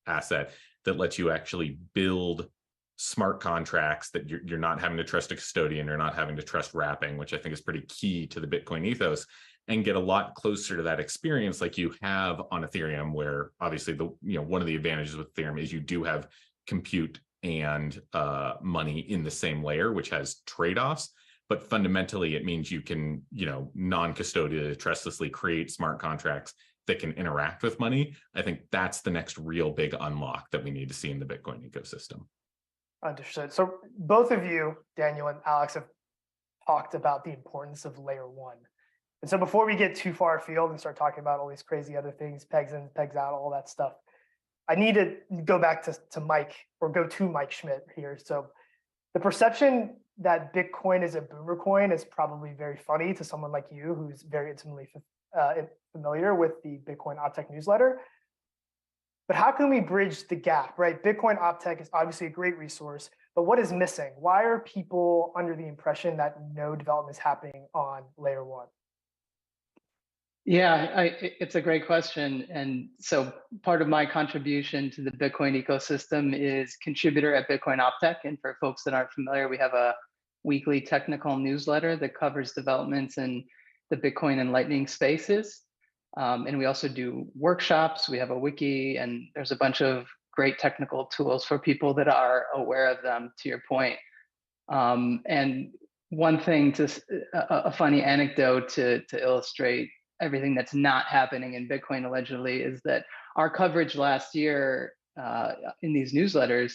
asset that lets you actually build smart contracts that you're not having to trust a custodian, you're not having to trust wrapping, which I think is pretty key to the Bitcoin ethos, and get a lot closer to that experience like you have on Ethereum, where obviously one of the advantages with Ethereum is you do have compute and money in the same layer, which has trade-offs. But fundamentally, it means you can, non-custodial, trustlessly create smart contracts that can interact with money. I think that's the next real big unlock that we need to see in the Bitcoin ecosystem. Understood. So both of you, Daniel and Alex, have talked about the importance of layer one. And so before we get too far afield and start talking about all these crazy other things, pegs in, pegs out, all that stuff, I need to go back to Mike, or go to Mike Schmidt here. So the perception that Bitcoin is a boomer coin is probably very funny to someone like you, who's very intimately familiar with the Bitcoin Optech newsletter. But how can we bridge the gap, right? Bitcoin Optech is obviously a great resource, but what is missing? Why are people under the impression that no development is happening on layer one? Yeah, it's a great question. And so part of my contribution to the Bitcoin ecosystem is contributor at Bitcoin Optech. And for folks that aren't familiar, we have a weekly technical newsletter that covers developments in the Bitcoin and Lightning spaces. And we also do workshops. We have a wiki, and there's a bunch of great technical tools for people that are aware of them, to your point. And one thing, a funny anecdote to illustrate everything that's not happening in Bitcoin allegedly, is that our coverage last year in these newsletters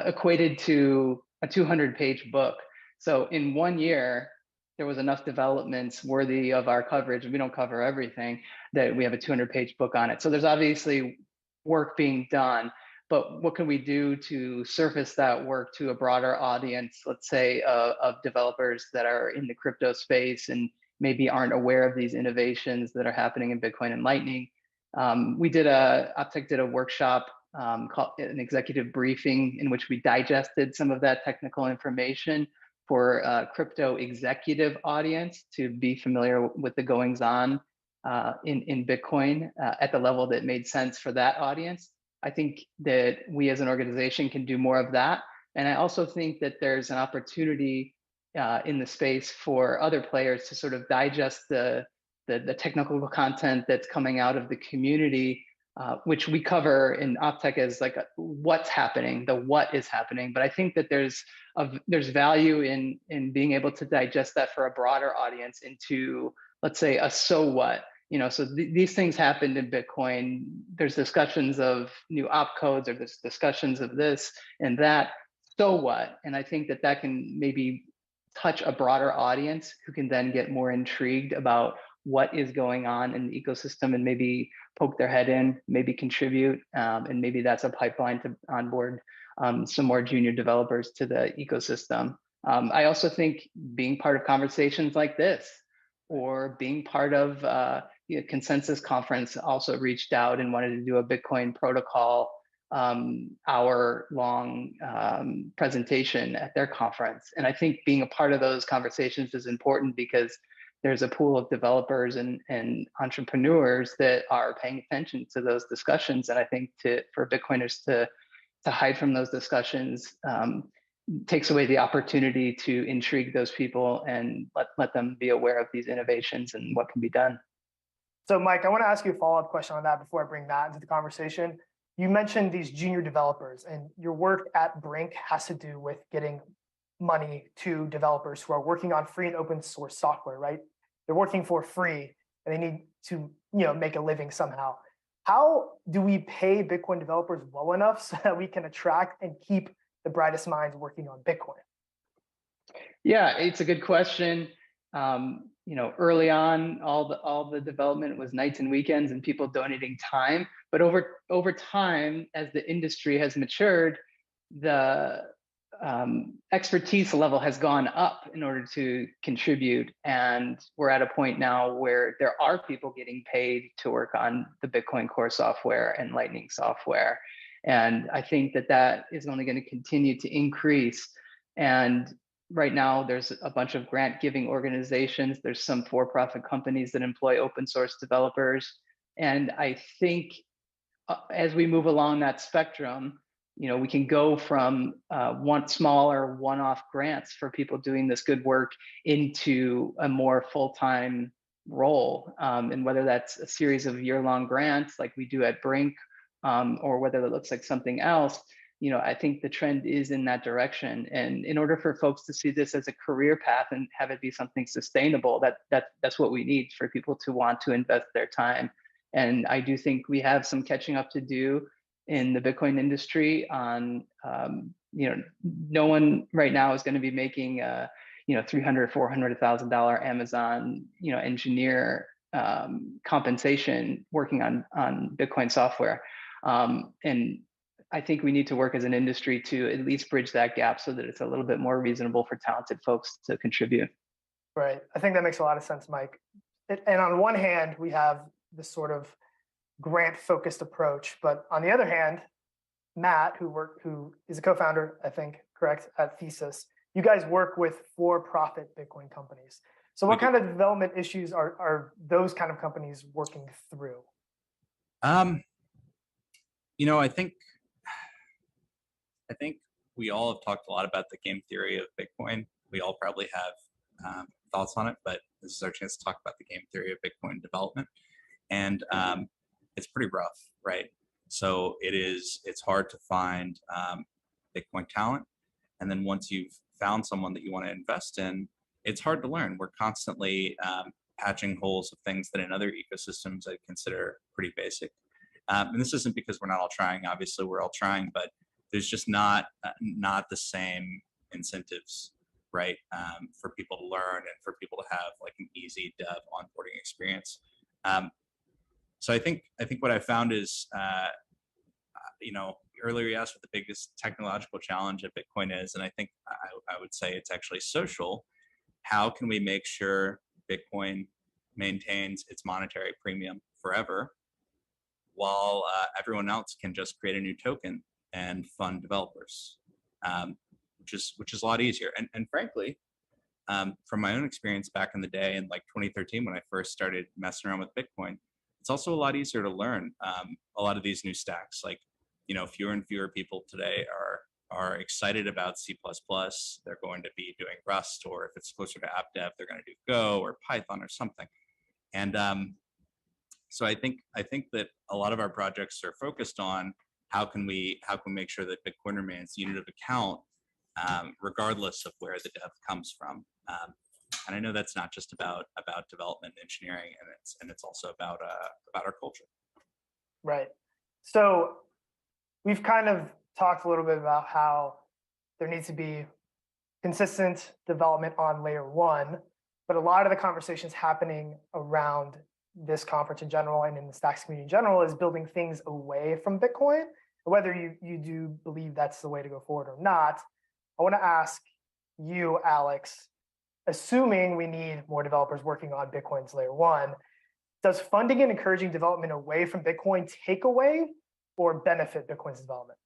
equated to a 200-page book. So in 1 year, there was enough developments worthy of our coverage. We don't cover everything, that we have a 200-page book on it. So there's obviously work being done, but what can we do to surface that work to a broader audience, let's say of developers that are in the crypto space and maybe aren't aware of these innovations that are happening in Bitcoin and Lightning? Optech did a workshop called an executive briefing, in which we digested some of that technical information for a crypto executive audience to be familiar with the goings on in Bitcoin at the level that made sense for that audience. I think that we as an organization can do more of that. And I also think that there's an opportunity in the space for other players to sort of digest the technical content that's coming out of the community, which we cover in Optech as like what's happening, the what is happening. But I think that there's value in being able to digest that for a broader audience into, let's say, a so what. So these things happened in Bitcoin. There's discussions of new opcodes, or there's discussions of this and that. So what? And I think that can maybe touch a broader audience who can then get more intrigued about what is going on in the ecosystem and maybe poke their head in, maybe contribute, and maybe that's a pipeline to onboard some more junior developers to the ecosystem. I also think being part of conversations like this, or being part of Consensus Conference, also reached out and wanted to do a Bitcoin protocol hour-long presentation at their conference. And I think being a part of those conversations is important, because there's a pool of developers and entrepreneurs that are paying attention to those discussions. And I think for Bitcoiners to hide from those discussions takes away the opportunity to intrigue those people and let them be aware of these innovations and what can be done. So Mike, I want to ask you a follow-up question on that before I bring that into the conversation. You mentioned these junior developers, and your work at Brink has to do with getting money to developers who are working on free and open source software, right? They're working for free and they need to, make a living somehow. How do we pay Bitcoin developers well enough so that we can attract and keep the brightest minds working on Bitcoin? Yeah, it's a good question. Early on, all the development was nights and weekends and people donating time. But over time, as the industry has matured, the expertise level has gone up in order to contribute. And we're at a point now where there are people getting paid to work on the Bitcoin core software and Lightning software. And I think that is only going to continue to increase. And right now, there's a bunch of grant giving organizations. There's some for-profit companies that employ open source developers. And I think as we move along that spectrum, we can go from smaller one-off grants for people doing this good work into a more full-time role. And whether that's a series of year-long grants like we do at Brink, or whether it looks like something else, I think the trend is in that direction. And in order for folks to see this as a career path and have it be something sustainable, that's what we need for people to want to invest their time. And I do think we have some catching up to do in the Bitcoin industry on, no one right now is going to be making $300,000, $400,000 Amazon, engineer compensation working on Bitcoin software. And I think we need to work as an industry to at least bridge that gap so that it's a little bit more reasonable for talented folks to contribute. Right. I think that makes a lot of sense, Mike. And on one hand, we have this sort of grant-focused approach, but on the other hand, Matt, who is a co-founder, I think, correct, at Thesis, you guys work with for-profit Bitcoin companies. So what kind of development issues are those kind of companies working through? I think we all have talked a lot about the game theory of Bitcoin. We all probably have thoughts on it, but this is our chance to talk about the game theory of Bitcoin development. And it's pretty rough, right? So it's hard to find Bitcoin talent. And then once you've found someone that you want to invest in, it's hard to learn. We're constantly patching holes of things that in other ecosystems I consider pretty basic. And this isn't because we're not all trying. Obviously, we're all trying, but there's just not the same incentives, right, for people to learn and for people to have like an easy dev onboarding experience. So I think what I found is, earlier you asked what the biggest technological challenge of Bitcoin is, and I think I would say it's actually social. How can we make sure Bitcoin maintains its monetary premium forever, while everyone else can just create a new token and fund developers, which is a lot easier. And frankly, from my own experience back in the day in like 2013 when I first started messing around with Bitcoin, it's also a lot easier to learn a lot of these new stacks. Like, fewer and fewer people today are excited about C++. They're going to be doing Rust, or if it's closer to app dev, they're going to do Go or Python or something. And so I think that a lot of our projects are focused on how can we make sure that Bitcoin remains the unit of account, regardless of where the dev comes from. And I know that's not just about development and engineering, and it's also about our culture. Right. So we've kind of talked a little bit about how there needs to be consistent development on layer one, but a lot of the conversations happening around this conference in general and in the Stacks community in general is building things away from Bitcoin. Whether you do believe that's the way to go forward or not, I want to ask you, Alex, assuming we need more developers working on Bitcoin's layer one, does funding and encouraging development away from Bitcoin take away or benefit Bitcoin's development?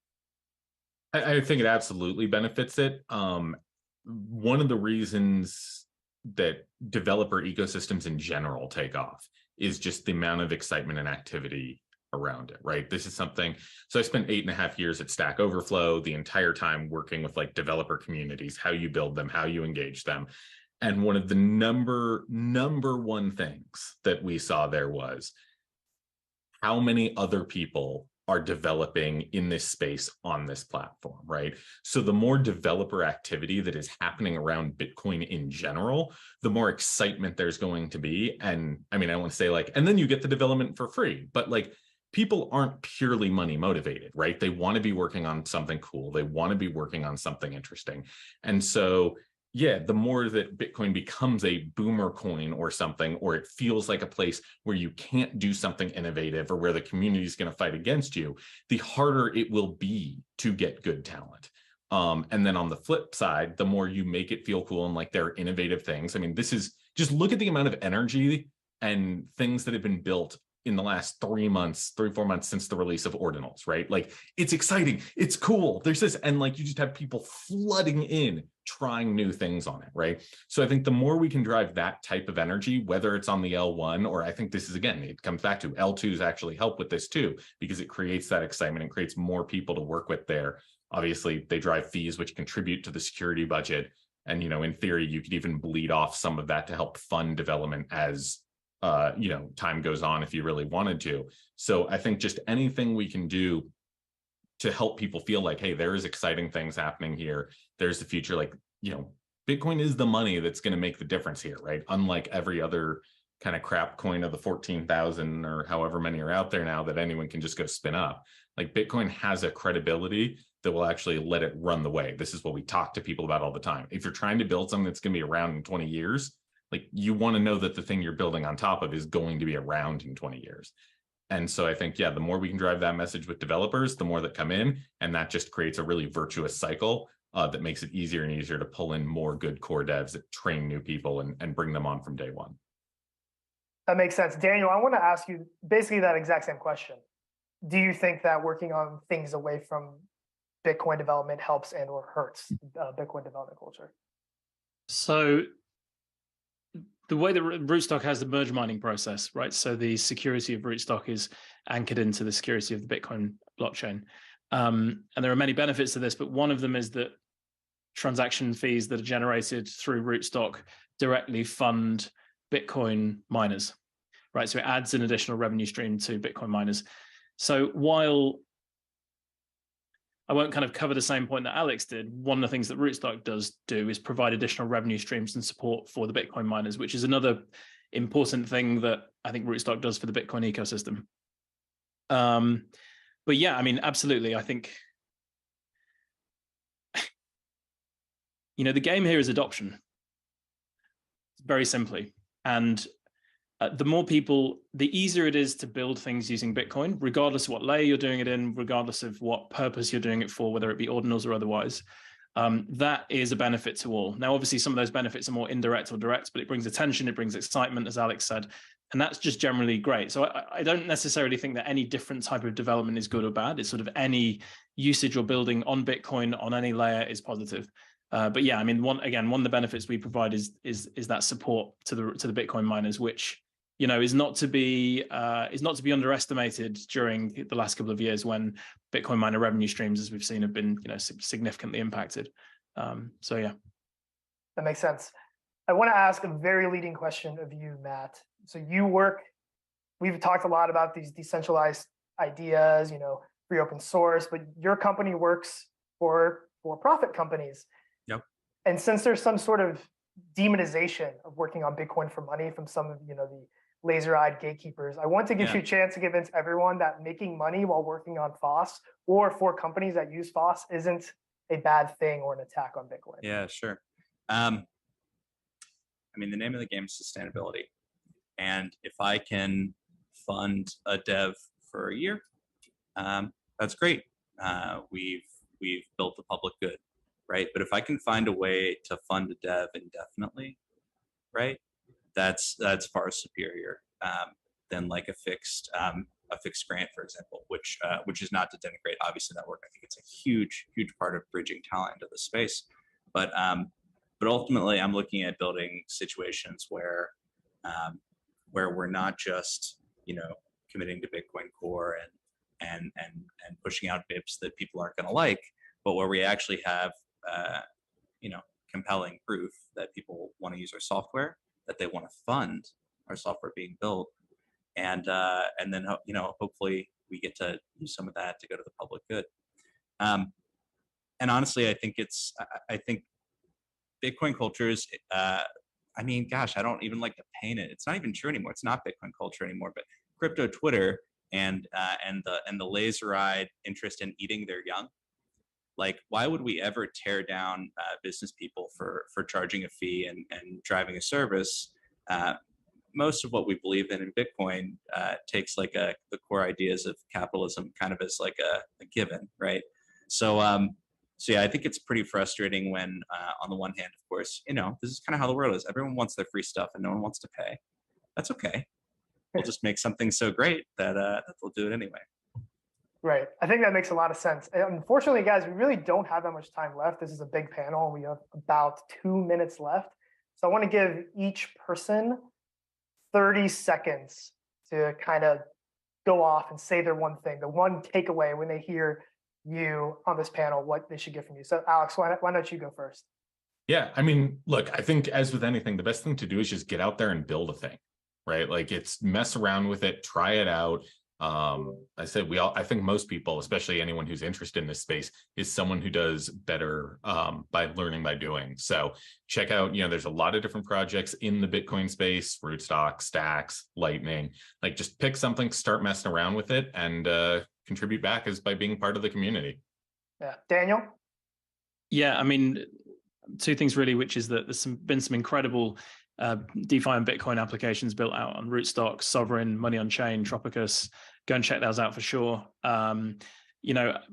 I think it absolutely benefits it. One of the reasons that developer ecosystems in general take off is just the amount of excitement and activity around it, right? This is something, so I spent 8.5 years at Stack Overflow, the entire time working with like developer communities, how you build them, how you engage them. And one of the number one things that we saw there was how many other people are developing in this space on this platform, right? So the more developer activity that is happening around Bitcoin in general, the more excitement there's going to be. And I mean, I want to say like, and then you get the development for free, but like people aren't purely money motivated, right? They want to be working on something cool. They want to be working on something interesting. And so yeah, the more that Bitcoin becomes a boomer coin or something, or it feels like a place where you can't do something innovative or where the community is going to fight against you, the harder it will be to get good talent. And then on the flip side, the more you make it feel cool and like there are innovative things. I mean, this is just look at the amount of energy and things that have been built in the last 3 months, 3-4 months since the release of Ordinals, right? Like it's exciting, it's cool. There's this, and like you just have people flooding in, trying new things on it, right? So I think the more we can drive that type of energy, whether it's on the L1 or I think this is, again, it comes back to L2s actually help with this too, because it creates that excitement and creates more people to work with there. Obviously, they drive fees, which contribute to the security budget. And, in theory, you could even bleed off some of that to help fund development as time goes on if you really wanted to. So I think just anything we can do to help people feel like, hey, there is exciting things happening here. There's the future. Like, Bitcoin is the money that's going to make the difference here, right? Unlike every other kind of crap coin of the 14,000 or however many are out there now that anyone can just go spin up. Like Bitcoin has a credibility that will actually let it run the way. This is what we talk to people about all the time. If you're trying to build something that's going to be around in 20 years, like you want to know that the thing you're building on top of is going to be around in 20 years. And so I think, yeah, the more we can drive that message with developers, the more that come in, and that just creates a really virtuous cycle that makes it easier and easier to pull in more good core devs that train new people and bring them on from day one. That makes sense. Daniel, I want to ask you basically that exact same question. Do you think that working on things away from Bitcoin development helps and or hurts Bitcoin development culture? So the way that Rootstock has the merge mining process, right? So the security of Rootstock is anchored into the security of the Bitcoin blockchain. And there are many benefits to this, but one of them is that transaction fees that are generated through Rootstock directly fund Bitcoin miners, right? So it adds an additional revenue stream to Bitcoin miners. So while I won't kind of cover the same point that Alex did, one of the things that Rootstock does do is provide additional revenue streams and support for the Bitcoin miners, which is another important thing that I think Rootstock does for the Bitcoin ecosystem. But yeah, I mean, absolutely. I think, the game here is adoption, very simply. And the more people, the easier it is to build things using Bitcoin, regardless of what layer you're doing it in, regardless of what purpose you're doing it for, whether it be ordinals or otherwise. That is a benefit to all. Now, obviously, some of those benefits are more indirect or direct, but it brings attention, it brings excitement, as Alex said, and that's just generally great. So I don't necessarily think that any different type of development is good or bad. It's sort of any usage or building on Bitcoin on any layer is positive. But yeah, I mean, one of the benefits we provide is that support to the Bitcoin miners, which is not to be underestimated during the last couple of years when Bitcoin miner revenue streams, as we've seen, have been significantly impacted. So yeah, that makes sense. I want to ask a very leading question of you, Matt. So we've talked a lot about these decentralized ideas, free open source, but your company works for profit companies. Yep. And since there's some sort of demonization of working on Bitcoin for money from some of the laser-eyed gatekeepers, I want to give you a chance to convince everyone that making money while working on FOSS or for companies that use FOSS isn't a bad thing or an attack on Bitcoin. Yeah, sure. I mean, the name of the game is sustainability. And if I can fund a dev for a year, that's great. We've built the public good, right? But if I can find a way to fund a dev indefinitely, right, that's far superior than like a fixed grant, for example, which is not to denigrate obviously that work. I think it's a huge part of bridging talent into the space, but ultimately I'm looking at building situations where we're not just committing to Bitcoin Core and pushing out BIPs that people aren't going to like, but where we actually have compelling proof that people want to use our software, that they want to fund our software being built, and then hopefully we get to use some of that to go to the public good. And honestly, I think Bitcoin culture is. I mean, gosh, I don't even like to paint it. It's not even true anymore. It's not Bitcoin culture anymore, but crypto Twitter and the laser-eyed interest in eating their young. Like, why would we ever tear down business people for charging a fee and driving a service? Most of what we believe in Bitcoin takes like the core ideas of capitalism kind of as like a given, right? So yeah, I think it's pretty frustrating when, on the one hand, of course, this is kind of how the world is. Everyone wants their free stuff and no one wants to pay. That's okay. We'll just make something so great that they'll do it anyway. Right. I think that makes a lot of sense. Unfortunately, guys, we really don't have that much time left. This is a big panel. We have about 2 minutes left. So I want to give each person 30 seconds to kind of go off and say their one thing, the one takeaway when they hear you on this panel, what they should get from you. So Alex, why don't you go first? Yeah, I mean, look, I think as with anything, the best thing to do is just get out there and build a thing, right? Like, it's mess around with it, try it out. I think most people, especially anyone who's interested in this space, is someone who does better by learning by doing. So check out, there's a lot of different projects in the Bitcoin space, Rootstock, Stacks, Lightning. Like, just pick something, start messing around with it, and contribute back by being part of the community. Yeah, Daniel. Yeah, I mean, two things really, which is that there's been some incredible DeFi and Bitcoin applications built out on Rootstock, Sovereign, Money on Chain, Tropicus. Go and check those out for sure.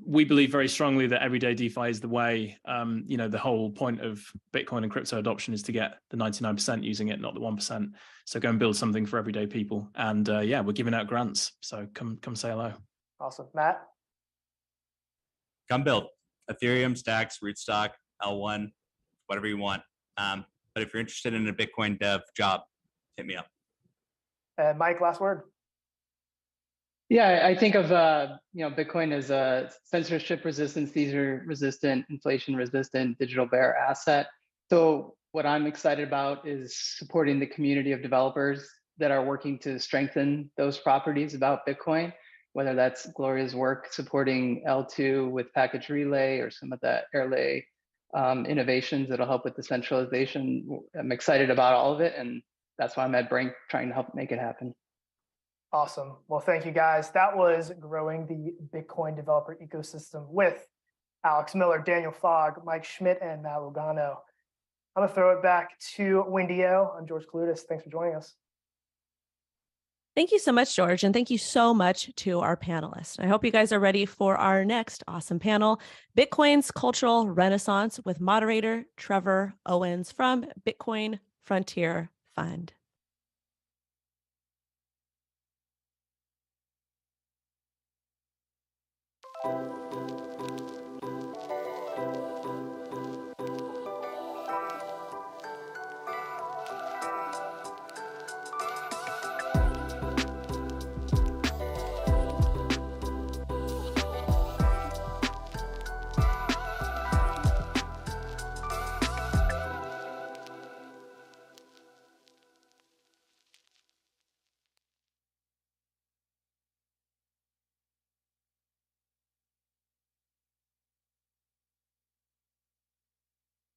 We believe very strongly that everyday DeFi is the way. The whole point of Bitcoin and crypto adoption is to get the 99% using it, not the 1%. So go and build something for everyday people. And we're giving out grants. So come say hello. Awesome. Matt? Come build Ethereum, Stacks, Rootstock, L1, whatever you want. But if you're interested in a Bitcoin dev job, hit me up. And Mike, last word. Yeah, I think of Bitcoin as a censorship resistant, Caesar resistant, inflation resistant digital bearer asset. So what I'm excited about is supporting the community of developers that are working to strengthen those properties about Bitcoin, whether that's Gloria's work supporting L2 with package relay or some of the Airlay innovations that'll help with decentralization. I'm excited about all of it, and that's why I'm at Brink trying to help make it happen. Awesome. Well, thank you guys. That was Growing the Bitcoin Developer Ecosystem with Alex Miller, Daniel Fogg, Mike Schmidt, and Matt Lugano. I'm going to throw it back to Wendy O. I'm George Kaloudis. Thanks for joining us. Thank you so much, George. And thank you so much to our panelists. I hope you guys are ready for our next awesome panel, Bitcoin's Cultural Renaissance, with moderator Trevor Owens from Bitcoin Frontier Fund.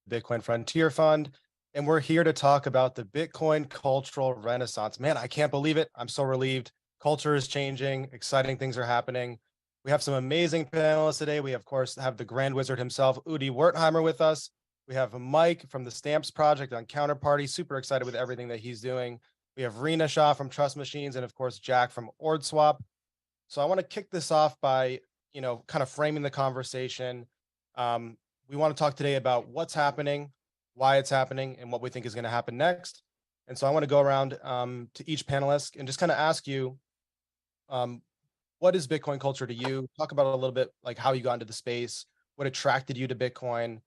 Bitcoin Frontier Fund, and we're here to talk about the Bitcoin cultural renaissance. Man, I can't believe it. I'm so relieved. Culture is changing. Exciting things are happening. We have some amazing panelists today. We, of course, have the Grand Wizard himself, Udi Wertheimer, with us. We have Mike from the Stamps Project on Counterparty. Super excited with everything that he's doing. We have Rena Shah from Trust Machines, and of course, Jack from Ordswap. So I want to kick this off by, kind of framing the conversation. We want to talk today about what's happening, why it's happening, and what we think is going to happen next. And so I want to go around to each panelist and just kind of ask you, what is Bitcoin culture to you? Talk about it a little bit, like how you got into the space, what attracted you to Bitcoin.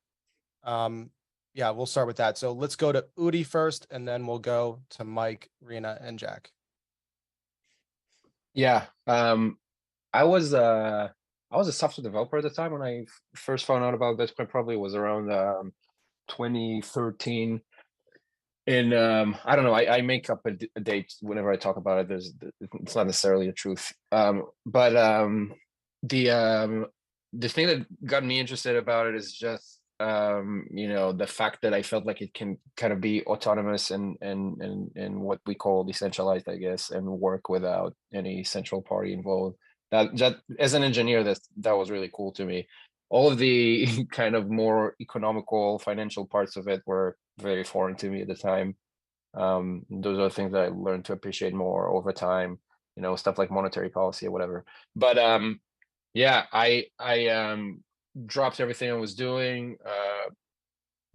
We'll start with that. So let's go to Udi first, and then we'll go to Mike, Rena, and Jack. Yeah, I was a software developer at the time when I first found out about Bitcoin. Probably was around 2013. And I don't know, I make up a date whenever I talk about it. It's not necessarily the truth. But the thing that got me interested about it is just the fact that I felt like it can kind of be autonomous and what we call decentralized, I guess, and work without any central party involved. That as an engineer, that was really cool to me. All of the kind of more economical, financial parts of it were very foreign to me at the time. Those are things that I learned to appreciate more over time. Stuff like monetary policy or whatever. But I dropped everything I was doing,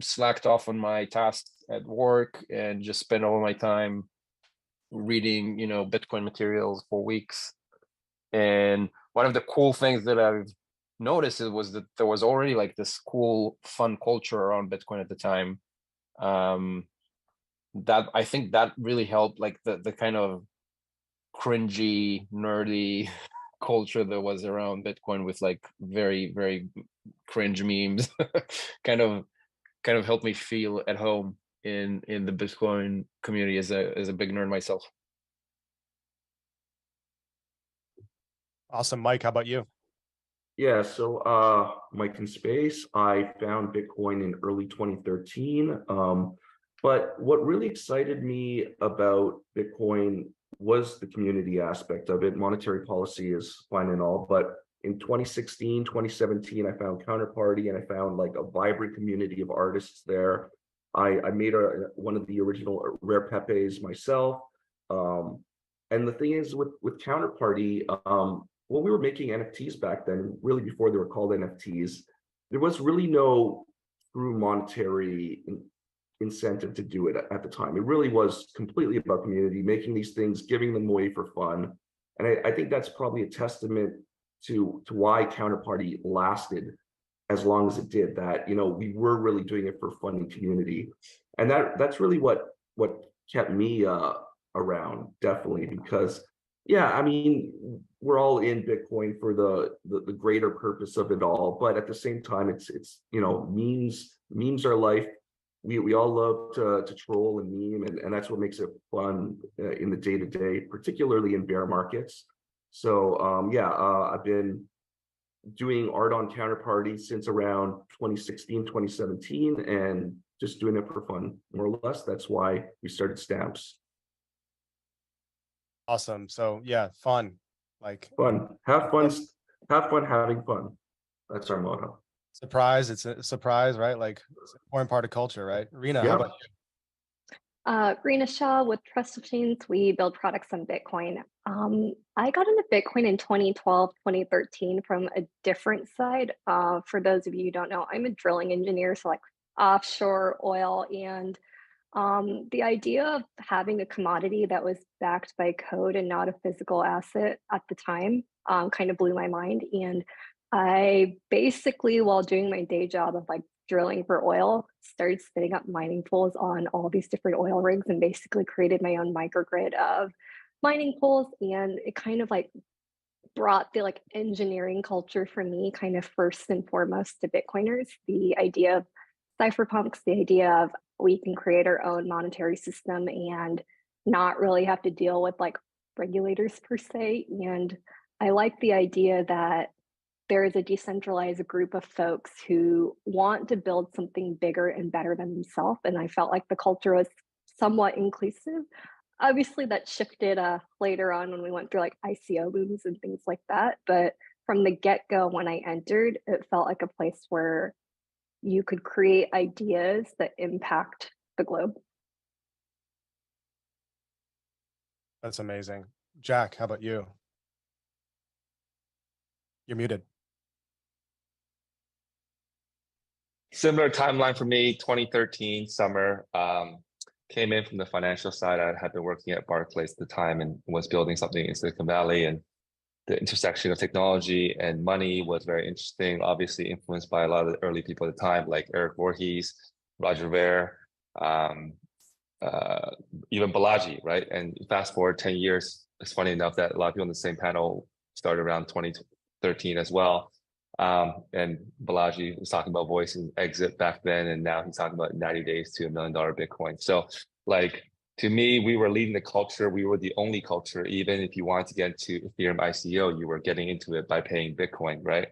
slacked off on my tasks at work, and just spent all my time reading, Bitcoin materials for weeks. And one of the cool things that I've noticed was that there was already like this cool, fun culture around Bitcoin at the time. That I think that really helped, like the kind of cringy, nerdy culture that was around Bitcoin with like very, very cringe memes kind of helped me feel at home in the Bitcoin community as a big nerd myself. Awesome. Mike, how about you? Yeah, so Mike in Space, I found Bitcoin in early 2013. But what really excited me about Bitcoin was the community aspect of it. Monetary policy is fine and all, but in 2016, 2017, I found Counterparty, and I found like a vibrant community of artists there. I made one of the original Rare Pepes myself. And the thing is with Counterparty, when we were making NFTs back then, really before they were called NFTs, there was really no true monetary incentive to do it at the time. It really was completely about community, making these things, giving them away for fun. And I think that's probably a testament to why Counterparty lasted as long as it did, that, you know, we were really doing it for fun and community. And that's really what kept me around, definitely, because yeah, I mean, we're all in Bitcoin for the greater purpose of it all, but at the same time, it's you know, memes are life. We all love to troll and meme, and that's what makes it fun in the day-to-day, particularly in bear markets. So yeah, I've been doing art on Counterparty since around 2016, 2017, and just doing it for fun, more or less. That's why we started Stamps. Awesome. So yeah, fun. Like fun. Have fun having fun. That's our motto. Surprise. It's a surprise, right? Like it's an important part of culture, right? Rena, how about you? Rena Shah with Trust Machines. We build products on Bitcoin. I got into Bitcoin in 2012, 2013 from a different side. For those of you who don't know, I'm a drilling engineer, so like offshore oil, and the idea of having a commodity that was backed by code and not a physical asset at the time kind of blew my mind. And I basically, while doing my day job of like drilling for oil, started spinning up mining pools on all these different oil rigs and basically created my own microgrid of mining pools. And it kind of like brought the like engineering culture for me kind of first and foremost to Bitcoiners. The idea of cypherpunks, the idea of we can create our own monetary system and not really have to deal with like regulators per se. And I like the idea that there is a decentralized group of folks who want to build something bigger and better than themselves. And I felt like the culture was somewhat inclusive. Obviously that shifted later on when we went through like ICO booms and things like that. But from the get-go, when I entered, it felt like a place where you could create ideas that impact the globe. That's amazing. Jack, how about you? You're muted. Similar timeline for me, 2013 summer. Came in from the financial side. I had been working at Barclays at the time and was building something in Silicon Valley, and the intersection of technology and money was very interesting, obviously influenced by a lot of the early people at the time, like Eric Voorhees, Roger Ver, even Balaji, right? And fast forward 10 years, it's funny enough that a lot of people on the same panel started around 2013 as well. And Balaji was talking about voice and exit back then, and now he's talking about 90 days to $1 million Bitcoin. So like, to me, we were leading the culture. We were the only culture. Even if you wanted to get into Ethereum ICO, you were getting into it by paying Bitcoin, right?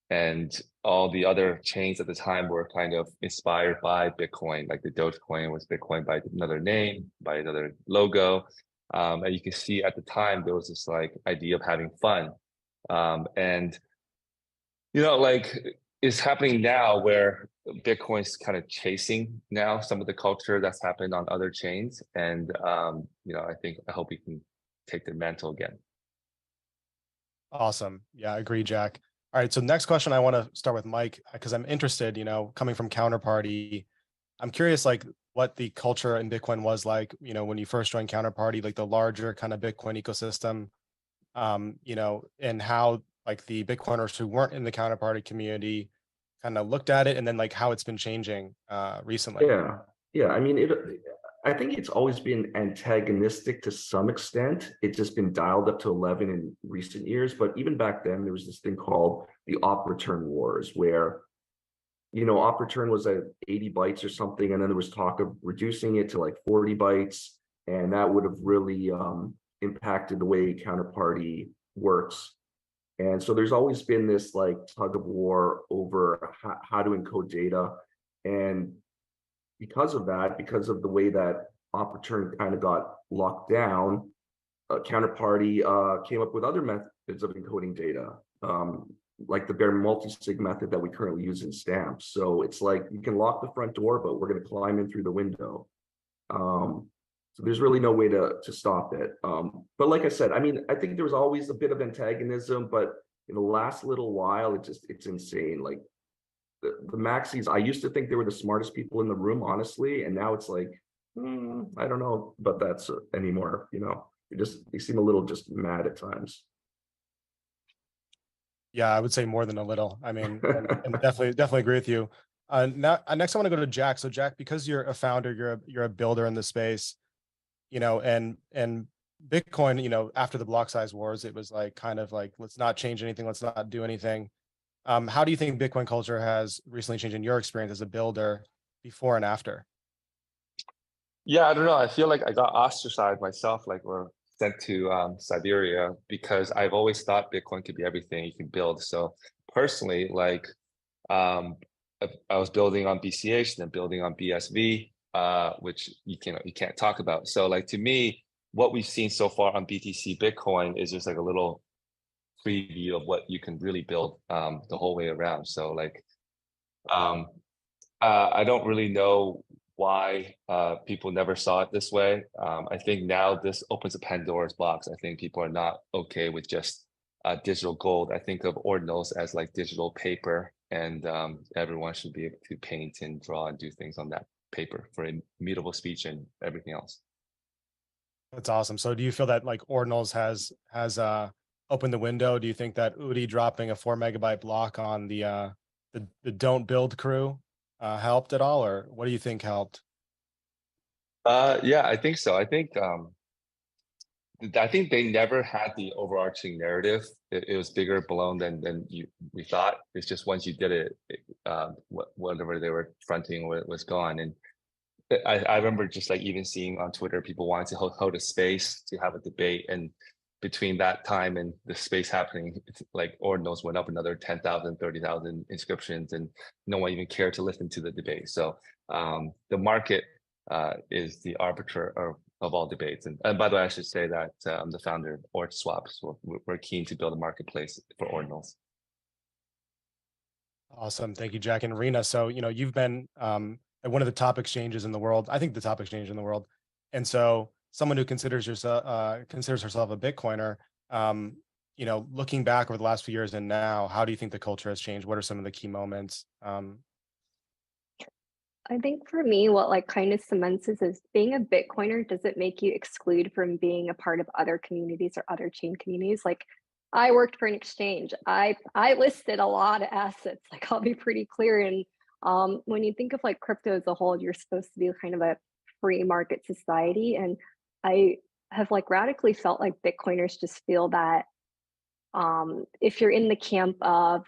And all the other chains at the time were kind of inspired by Bitcoin, like the Dogecoin was Bitcoin by another name, by another logo. And you can see at the time, there was this like idea of having fun. And, you know, like it's happening now where Bitcoin's kind of chasing now some of the culture that's happened on other chains. And, you know, I hope we can take the mantle again. Awesome. Yeah, I agree, Jack. All right. So next question, I want to start with Mike, because I'm interested, you know, coming from Counterparty, I'm curious, like what the culture in Bitcoin was like, you know, when you first joined Counterparty, like the larger kind of Bitcoin ecosystem, you know, and how like the Bitcoiners who weren't in the Counterparty community kind of looked at it, and then like how it's been changing recently. Yeah. I mean, I think it's always been antagonistic to some extent. It's just been dialed up to 11 in recent years. But even back then, there was this thing called the op return wars, where, you know, op return was at 80 bytes or something, and then there was talk of reducing it to like 40 bytes, and that would have really impacted the way Counterparty works. And so there's always been this like tug of war over how to encode data. And because of that, because of the way that op return kind of got locked down, Counterparty came up with other methods of encoding data, like the bare multisig method that we currently use in stamps. So it's like you can lock the front door, but we're going to climb in through the window. So there's really no way to stop it. But like I said, I mean, I think there was always a bit of antagonism, but in the last little while, it's insane. Like the maxis, I used to think they were the smartest people in the room, honestly, and now it's like, I don't know about that anymore. You know, they seem a little just mad at times. Yeah, I would say more than a little. I mean, and definitely agree with you. Now, next I want to go to Jack. So Jack, because you're a founder, you're a builder in the space, you know, and Bitcoin, you know, after the block size wars, it was like kind of like, let's not change anything, let's not do anything. How do you think Bitcoin culture has recently changed in your experience as a builder before and after? Yeah, I don't know. I feel like I got ostracized myself, like we're sent to Siberia, because I've always thought Bitcoin could be everything you can build. So personally, like I was building on BCH, then building on BSV, which you can't talk about. So like to me, what we've seen so far on BTC Bitcoin is just like a little preview of what you can really build the whole way around. So like I don't really know why people never saw it this way. I think now this opens a Pandora's box. I think people are not okay with just digital gold. I think of ordinals as like digital paper, and everyone should be able to paint and draw and do things on that paper for immutable speech and everything else. That's awesome. So do you feel that like ordinals has opened the window? Do you think that Udi dropping a 4 megabyte block on the don't build crew helped at all, or what do you think helped? Yeah, I think so. I think they never had the overarching narrative. It was bigger blown than we thought. It's just once you did it, whatever they were fronting was gone. And I remember just like even seeing on Twitter, people wanted to hold a space to have a debate. And between that time and the space happening, it's like ordinals went up another 10,000, 30,000 inscriptions, and no one even cared to listen to the debate. So the market is the arbiter of all debates. And by the way, I should say that I'm the founder of Ordswap, so we're keen to build a marketplace for ordinals. Awesome. Thank you, Jack and Rena. So, you know, you've been at one of the top exchanges in the world, I think the top exchange in the world. And so someone who considers herself a Bitcoiner, you know, looking back over the last few years and now, how do you think the culture has changed? What are some of the key moments? I think for me, what like kind of cements is being a Bitcoiner doesn't make you exclude from being a part of other communities or other chain communities. Like I worked for an exchange. I listed a lot of assets. Like I'll be pretty clear. And when you think of like crypto as a whole, you're supposed to be kind of a free market society. And I have like radically felt like Bitcoiners just feel that if you're in the camp of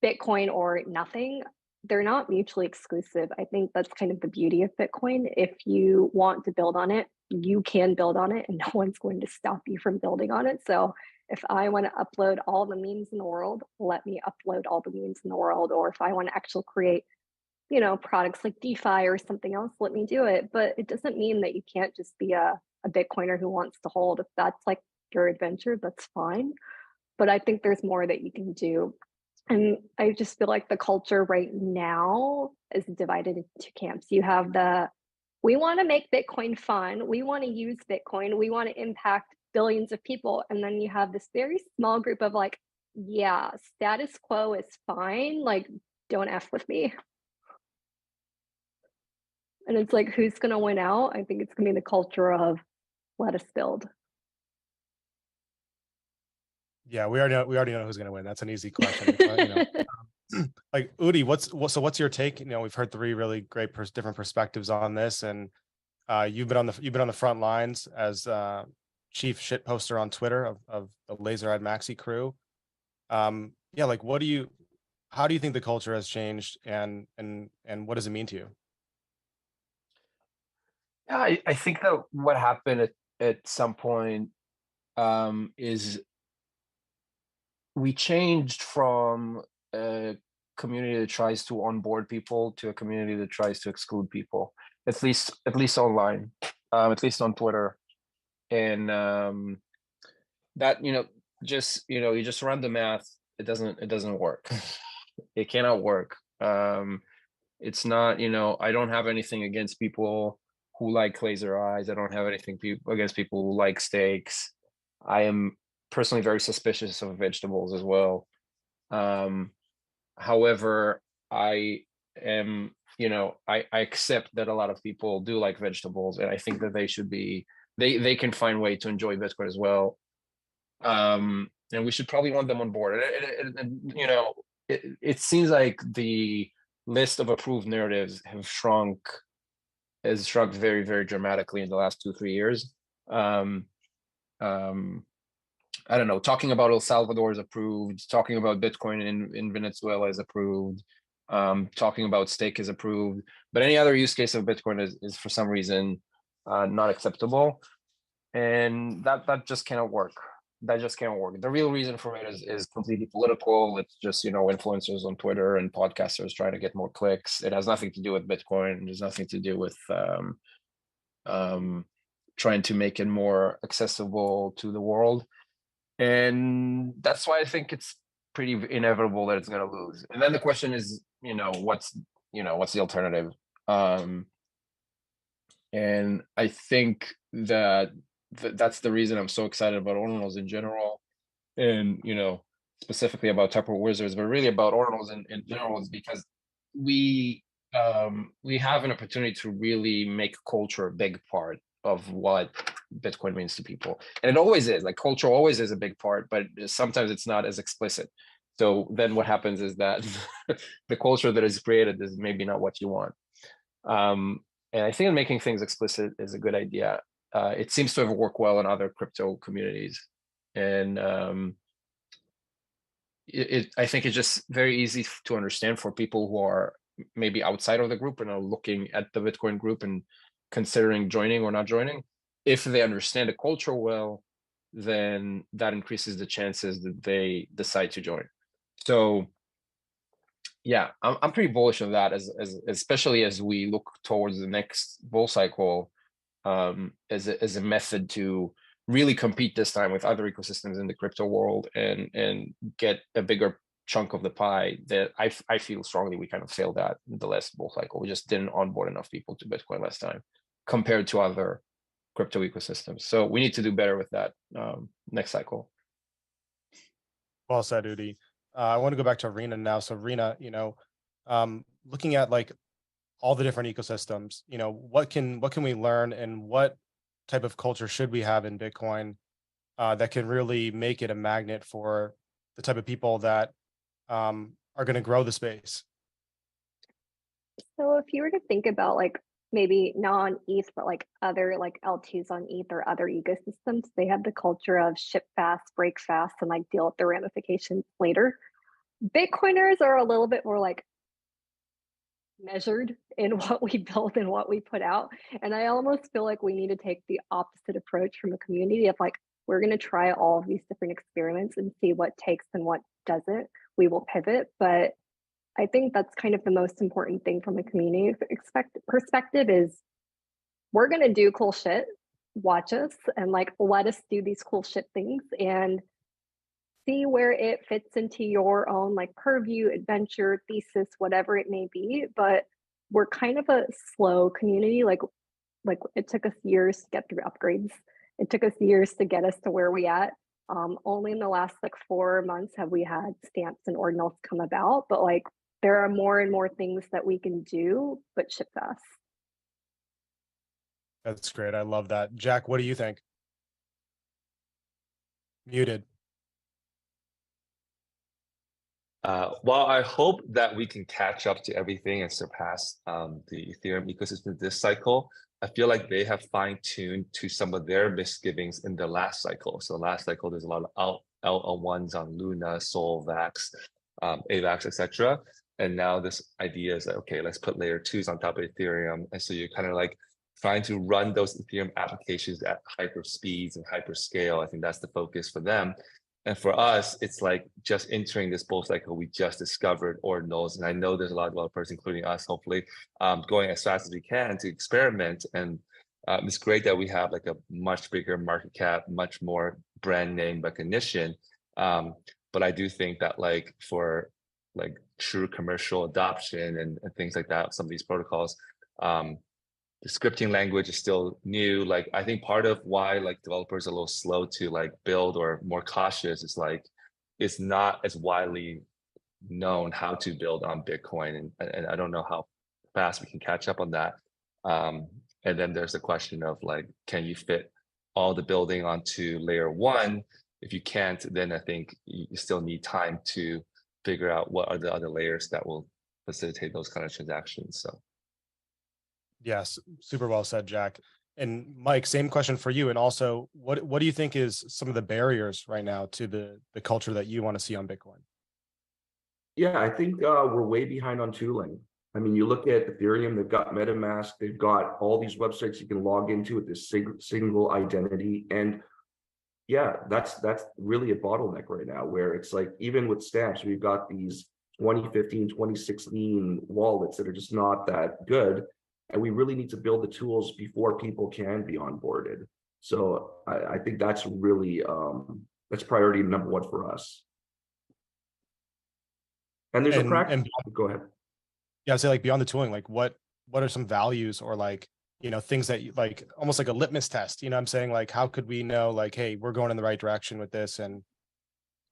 Bitcoin or nothing, they're not mutually exclusive. I think that's kind of the beauty of Bitcoin. If you want to build on it, you can build on it and no one's going to stop you from building on it. So if I want to upload all the memes in the world, let me upload all the memes in the world. Or if I want to actually create, you know, products like DeFi or something else, let me do it. But it doesn't mean that you can't just be a Bitcoiner who wants to hold. If that's like your adventure, that's fine. But I think there's more that you can do. And I just feel like the culture right now is divided into camps. You have we want to make Bitcoin fun. We want to use Bitcoin. We want to impact billions of people. And then you have this very small group of like, yeah, status quo is fine. Like, don't F with me. And it's like, who's going to win out? I think it's going to be the culture of let us build. Yeah, we already know who's going to win. That's an easy question. You know, like Udi, what's your take? You know, we've heard three really great different perspectives on this, and you've been on the front lines as chief shit poster on Twitter of the Laser-Eyed Maxi crew. Yeah, like how do you think the culture has changed, and what does it mean to you? Yeah, I think that what happened at some point is we changed from a community that tries to onboard people to a community that tries to exclude people, at least online, at least on Twitter. And that, you know, just, you just run the math. It doesn't work. It cannot work. It's not, I don't have anything against people who like laser eyes. I don't have anything against people who like steaks. I am personally very suspicious of vegetables as well. However, I am, I accept that a lot of people do like vegetables, and I think that they should be, they can find a way to enjoy Bitcoin as well. And we should probably want them on board. It seems like the list of approved narratives has shrunk very, very dramatically in the last 2-3 years. I don't know, talking about El Salvador is approved, talking about Bitcoin in Venezuela is approved, talking about stake is approved, but any other use case of Bitcoin is for some reason not acceptable. And that just cannot work. That just can't work. The real reason for it is completely political. It's just, influencers on Twitter and podcasters trying to get more clicks. It has nothing to do with Bitcoin. There's nothing to do with trying to make it more accessible to the world. And that's why I think it's pretty inevitable that it's going to lose. And then the question is, what's the alternative? And I think that's the reason I'm so excited about ordinals in general, and specifically about Taproot Wizards, but really about ordinals in general, is because we have an opportunity to really make culture a big part of what Bitcoin means to people. And it always is, like, culture always is a big part, but sometimes it's not as explicit. So then what happens is that the culture that is created is maybe not what you want. And I think making things explicit is a good idea. It seems to have worked well in other crypto communities. And I think it's just very easy to understand for people who are maybe outside of the group and are looking at the Bitcoin group and considering joining or not joining. If they understand the culture well, then that increases the chances that they decide to join. So yeah, I'm pretty bullish on that, especially as we look towards the next bull cycle, as a method to really compete this time with other ecosystems in the crypto world and get a bigger chunk of the pie that I feel strongly we kind of failed at in the last bull cycle. We just didn't onboard enough people to Bitcoin last time compared to other crypto ecosystems. So we need to do better with that next cycle. Well said, Udi. I want to go back to Rena now. So Rena, looking at like all the different ecosystems, what can we learn, and what type of culture should we have in Bitcoin that can really make it a magnet for the type of people that are going to grow the space? So if you were to think about like maybe not on ETH, but like other like LTs on ETH or other ecosystems, they have the culture of ship fast, break fast, and like deal with the ramifications later. Bitcoiners are a little bit more like measured in what we build and what we put out. And I almost feel like we need to take the opposite approach from a community of like, we're going to try all of these different experiments and see what takes and what doesn't. We will pivot, but I think that's kind of the most important thing from a community perspective is we're going to do cool shit, watch us, and like let us do these cool shit things and see where it fits into your own like purview, adventure, thesis, whatever it may be. But we're kind of a slow community. Like it took us years to get through upgrades. It took us years to get us to where we at. Only in the last like 4 months have we had stamps and ordinals come about, but like there are more and more things that we can do, but ship fast. That's great. I love that. Jack, what do you think? Muted. Well, I hope that we can catch up to everything and surpass the Ethereum ecosystem this cycle. I feel like they have fine-tuned to some of their misgivings in the last cycle. So last cycle, there's a lot of L1s on Luna, Solvax, AVAX, etc. And now this idea is that, okay, let's put layer 2s on top of Ethereum. And so you're kind of like trying to run those Ethereum applications at hyper speeds and hyper scale. I think that's the focus for them. And for us, it's like just entering this bull cycle, we just discovered ordinals. And I know there's a lot of developers, including us, hopefully, going as fast as we can to experiment. And it's great that we have like a much bigger market cap, much more brand name recognition. But I do think that like for like true commercial adoption and things like that, some of these protocols, the scripting language is still new. Like I think part of why like developers are a little slow to like build or more cautious is like it's not as widely known how to build on Bitcoin, and I don't know how fast we can catch up on that. And then there's the question of like, can you fit all the building onto layer one? If you can't, then I think you still need time to figure out what are the other layers that will facilitate those kind of transactions. So yes, super well said, Jack. And Mike, same question for you. And also, what do you think is some of the barriers right now to the culture that you want to see on Bitcoin? Yeah, I think we're way behind on tooling. I mean, you look at Ethereum, they've got MetaMask, they've got all these websites you can log into with this single identity. And yeah, that's really a bottleneck right now, where it's like, even with stamps, we've got these 2015, 2016 wallets that are just not that good. And we really need to build the tools before people can be onboarded. So I think that's really, that's priority number one for us. And there's a practice. Go ahead. Yeah, I'd say like beyond the tooling, like what are some values or like, you know, things that you like, almost like a litmus test, you know what I'm saying? Like, how could we know like, hey, we're going in the right direction with this and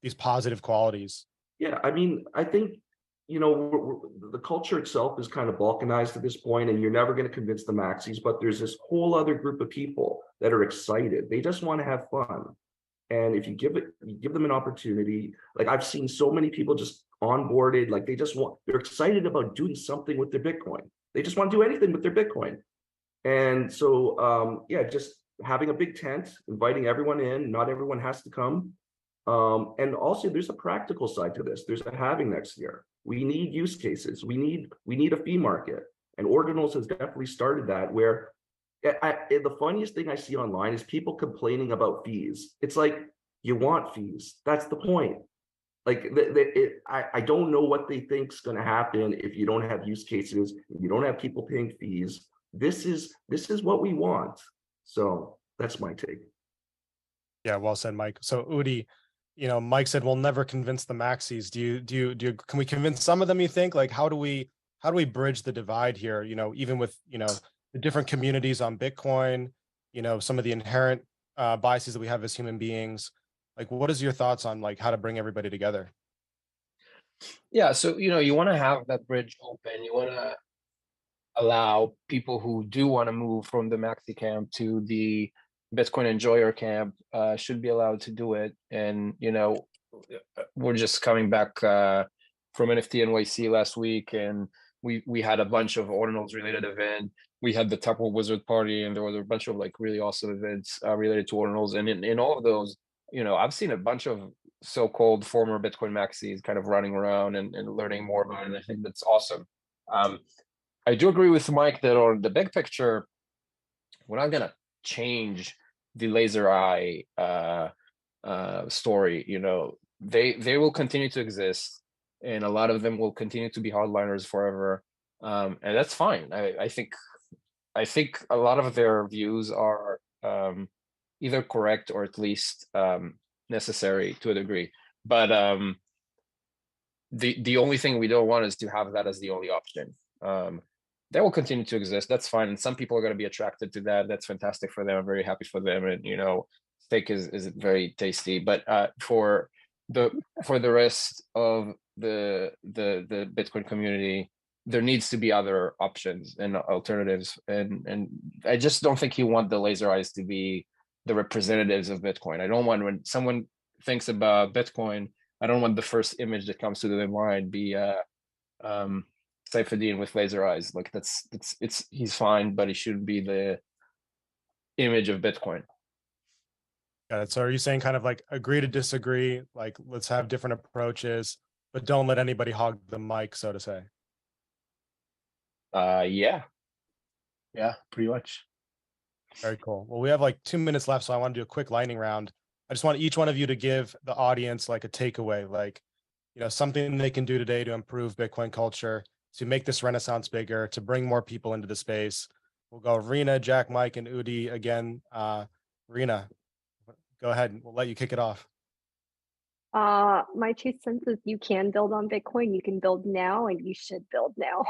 these positive qualities? Yeah, I mean, I think, you know, the culture itself is kind of balkanized at this point, and you're never going to convince the maxis, but there's this whole other group of people that are excited. They just want to have fun. And if you give them an opportunity, like I've seen so many people just onboarded, like they're excited about doing something with their Bitcoin. They just want to do anything with their Bitcoin. And so, yeah, just having a big tent, inviting everyone in, not everyone has to come. And also there's a practical side to this. There's a halving next year. We need use cases. We need a fee market. And Ordinals has definitely started that, where the funniest thing I see online is people complaining about fees. It's like, you want fees. That's the point. Like, I don't know what they think is going to happen if you don't have use cases, if you don't have people paying fees. This is what we want. So that's my take. Yeah, well said, Mike. So Udi, you know, Mike said we'll never convince the maxis. Can we convince some of them, you think? Like, how do we bridge the divide here? You know, even with, you know, the different communities on Bitcoin, you know, some of the inherent biases that we have as human beings. Like, what is your thoughts on like how to bring everybody together? Yeah, so you know, you want to have that bridge open. You want to allow people who do want to move from the maxi camp to the Bitcoin enjoyer camp should be allowed to do it. And you know, we're just coming back from NFT NYC last week, and we had a bunch of ordinals related event. We had the Taproot Wizard Party, and there was a bunch of like really awesome events related to ordinals. And in all of those, you know, I've seen a bunch of so-called former Bitcoin maxis kind of running around and learning more about it. And I think that's awesome. I do agree with Mike that on the big picture, we're not gonna change the laser eye story. You know, they will continue to exist, and a lot of them will continue to be hardliners forever, and that's fine. I think a lot of their views are either correct or at least necessary to a degree. But the only thing we don't want is to have that as the only option. They will continue to exist. That's fine. And some people are going to be attracted to that. That's fantastic for them. I'm very happy for them. And, you know, steak is very tasty. But for the rest of the Bitcoin community, there needs to be other options and alternatives. And I just don't think you want the laser eyes to be the representatives of Bitcoin. I don't want, when someone thinks about Bitcoin, I don't want the first image that comes to their mind be Saifuddin with laser eyes. Like he's fine, but he shouldn't be the image of Bitcoin. Got it. So are you saying kind of like agree to disagree? Like, let's have different approaches, but don't let anybody hog the mic, so to say. Yeah, pretty much. Very cool. Well, we have like 2 minutes left, so I want to do a quick lightning round. I just want each one of you to give the audience like a takeaway, like, you know, something they can do today to improve Bitcoin culture, to make this renaissance bigger, to bring more people into the space. We'll go Rena, Jack, Mike, and Udi again. Rena, go ahead. We'll let you kick it off. My 2 cents is you can build on Bitcoin. You can build now, and you should build now.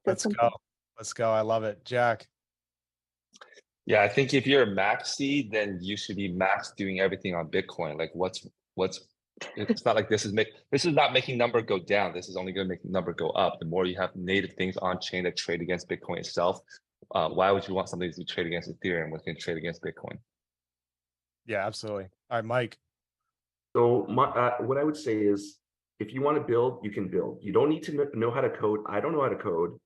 Let's go. Let's go. I love it. Jack. Yeah, I think if you're a maxi, then you should be max doing everything on Bitcoin. Like what's it's not like this is not making number go down. This is only going to make number go up. The more you have native things on chain that trade against Bitcoin itself, why would you want something to trade against Ethereum when it can trade against Bitcoin? Yeah, absolutely. All right, Mike. So what I would say is, if you want to build, you can build. You don't need to know how to code. I don't know how to code.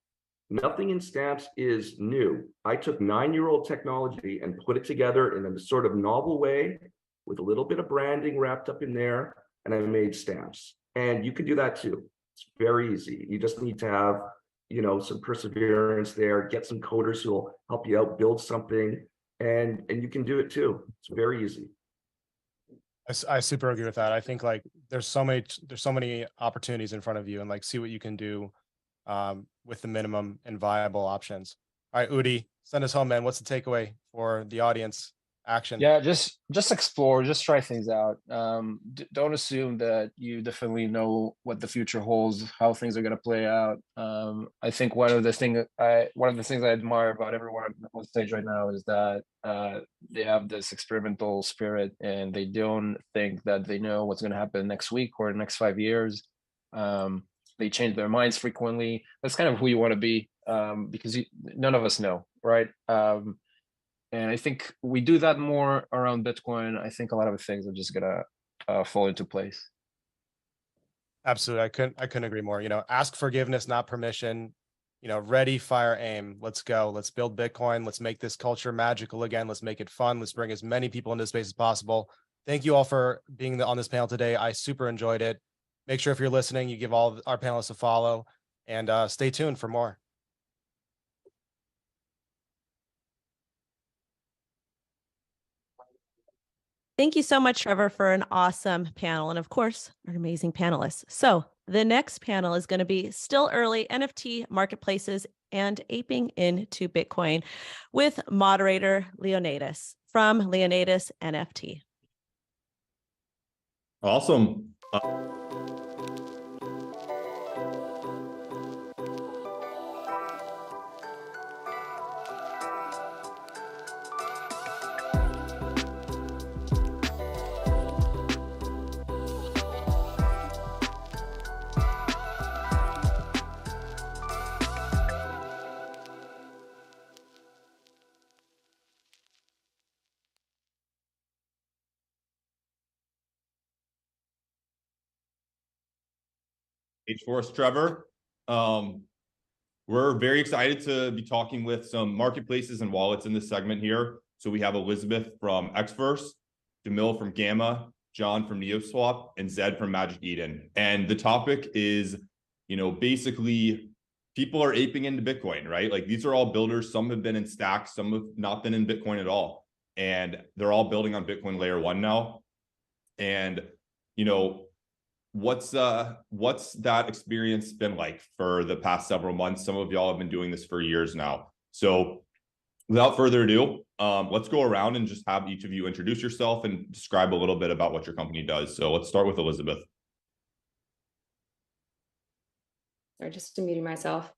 Nothing in stamps is new. I took 9-year-old technology and put it together in a sort of novel way with a little bit of branding wrapped up in there, and I made stamps. And you can do that too. It's very easy. You just need to have, some perseverance there, get some coders who will help you out, build something, and you can do it too. It's very easy. I super agree with that. I think like there's so many opportunities in front of you, and like see what you can do with the minimum and viable options. All right, Udi, send us home, man. What's the takeaway for the audience? Action. Yeah, just explore, just try things out. Don't assume that you definitely know what the future holds, how things are going to play out. I think one of the things I admire about everyone on stage right now is that they have this experimental spirit, and they don't think that they know what's going to happen next week or the next 5 years. They change their minds frequently. That's kind of who you want to be, because none of us know, right? And I think we do that more around Bitcoin. I think a lot of things are just gonna fall into place. Absolutely, I couldn't agree more. Ask forgiveness, not permission. Ready, fire, aim. Let's go. Let's build Bitcoin. Let's make this culture magical again. Let's make it fun. Let's bring as many people into space as possible. Thank you all for being on this panel today. I super enjoyed it. Make sure if you're listening, you give all our panelists a follow, and stay tuned for more. Thank you so much, Trevor, for an awesome panel. And of course, an amazing panelist. So the next panel is going to be still early NFT marketplaces and aping into Bitcoin with moderator Leonidas from Leonidas NFT. Awesome. For us, Trevor. We're very excited to be talking with some marketplaces and wallets in this segment here. So we have Elizabeth from Xverse, Jamil from Gamma, John from NeoSwap, and Zed from Magic Eden. And the topic is, basically people are aping into Bitcoin, right? Like these are all builders. Some have been in stacks, some have not been in Bitcoin at all. And they're all building on Bitcoin layer 1 now. And, what's that experience been like for the past several months? Some of y'all have been doing this for years now. So without further ado, let's go around and just have each of you introduce yourself and describe a little bit about what your company does. So let's start with Elizabeth. Sorry, just muting myself.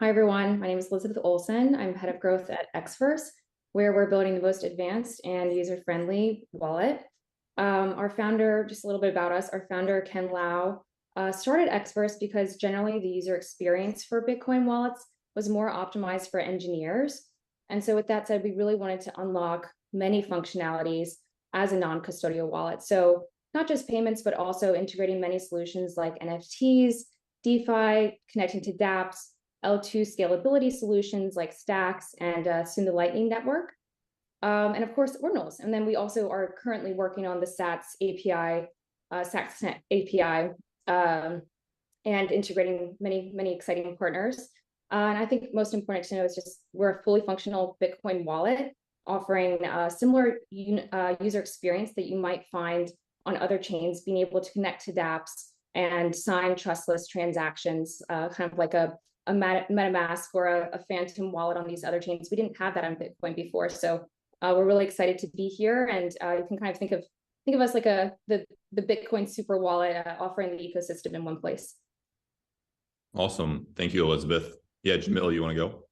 Hi, everyone. My name is Elizabeth Olson. I'm head of growth at Xverse, where we're building the most advanced and user-friendly wallet. Our founder, just a little bit about us, our founder, Ken Lau, started Xverse because generally the user experience for Bitcoin wallets was more optimized for engineers. And so with that said, we really wanted to unlock many functionalities as a non-custodial wallet. So not just payments, but also integrating many solutions like NFTs, DeFi, connecting to dApps, L2 scalability solutions like Stacks, and soon the Lightning Network. And of course, Ordinals. And then we also are currently working on the SATS API, and integrating many exciting partners. And I think most important to know is just we're a fully functional Bitcoin wallet offering similar user experience that you might find on other chains, being able to connect to dApps and sign trustless transactions, kind of like a MetaMask or a Phantom wallet on these other chains. We didn't have that on Bitcoin before. So we're really excited to be here, and you can kind of think of think of us like the Bitcoin super wallet, offering the ecosystem in one place. Awesome. Thank you, Elizabeth. Yeah, Jamil, you want to go?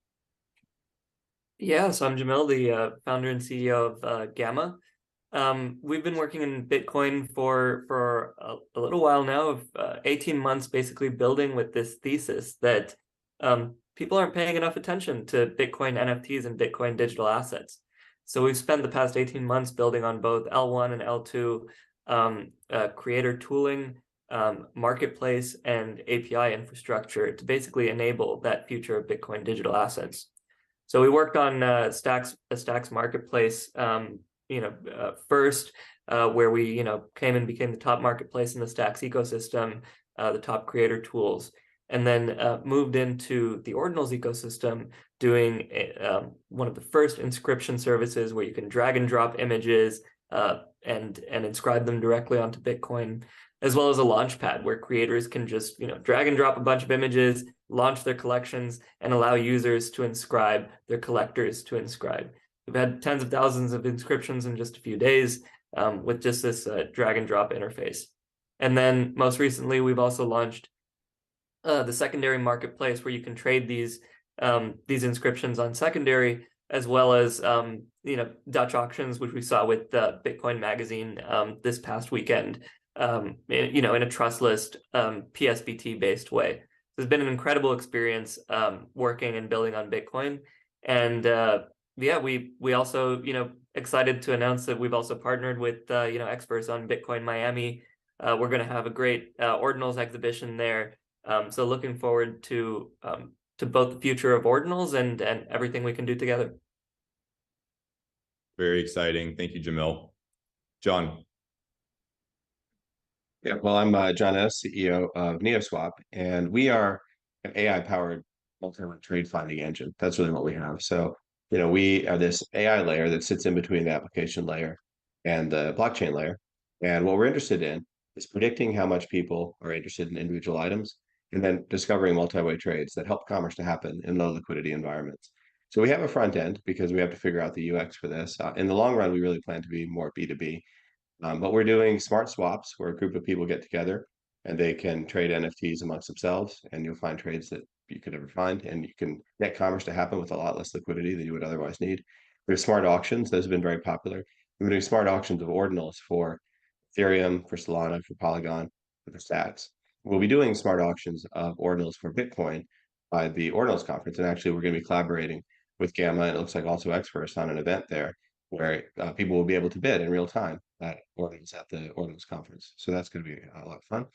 Yeah, so I'm Jamil, the founder and CEO of Gamma. We've been working in Bitcoin for a little while now, of 18 months, basically building with this thesis that people aren't paying enough attention to Bitcoin NFTs and Bitcoin digital assets. So we've spent the past 18 months building on both L1 and L2 creator tooling, marketplace, and API infrastructure to basically enable that future of Bitcoin digital assets. So we worked on a Stacks marketplace, first, where we, came and became the top marketplace in the Stacks ecosystem, the top creator tools, and then moved into the Ordinals ecosystem, doing one of the first inscription services where you can drag and drop images and inscribe them directly onto Bitcoin, as well as a launchpad where creators can just, drag and drop a bunch of images, launch their collections, and allow users to inscribe, their collectors to inscribe. We've had tens of thousands of inscriptions in just a few days with just this drag and drop interface. And then most recently, we've also launched the secondary marketplace where you can trade these inscriptions on secondary, as well as Dutch auctions, which we saw with Bitcoin Magazine this past weekend, in a trustless PSBT based way. So it's been an incredible experience working and building on Bitcoin. And we also excited to announce that we've also partnered with Xverse on Bitcoin Miami. We're going to have a great Ordinals exhibition there. So looking forward to both the future of Ordinals and everything we can do together. Very exciting. Thank you, Jamil. John. Yeah, well, I'm John S., CEO of NeoSwap, and we are an AI-powered multi-line trade finding engine. That's really what we have. So, we are this AI layer that sits in between the application layer and the blockchain layer. And what we're interested in is predicting how much people are interested in individual items, and then discovering multi-way trades that help commerce to happen in low liquidity environments. So we have a front end because we have to figure out the UX for this. In the long run, we really plan to be more B2B. But we're doing smart swaps where a group of people get together and they can trade NFTs amongst themselves, and you'll find trades that you could never find, and you can get commerce to happen with a lot less liquidity than you would otherwise need. There's smart auctions. Those have been very popular. We're doing smart auctions of ordinals for Ethereum, for Solana, for Polygon, for Stacks. We'll be doing smart auctions of ordinals for Bitcoin by the Ordinals conference, and actually we're going to be collaborating with Gamma, and it looks like also Xverse, on an event there where people will be able to bid in real time at Ordinals at the Ordinals conference. So that's going to be a lot of fun.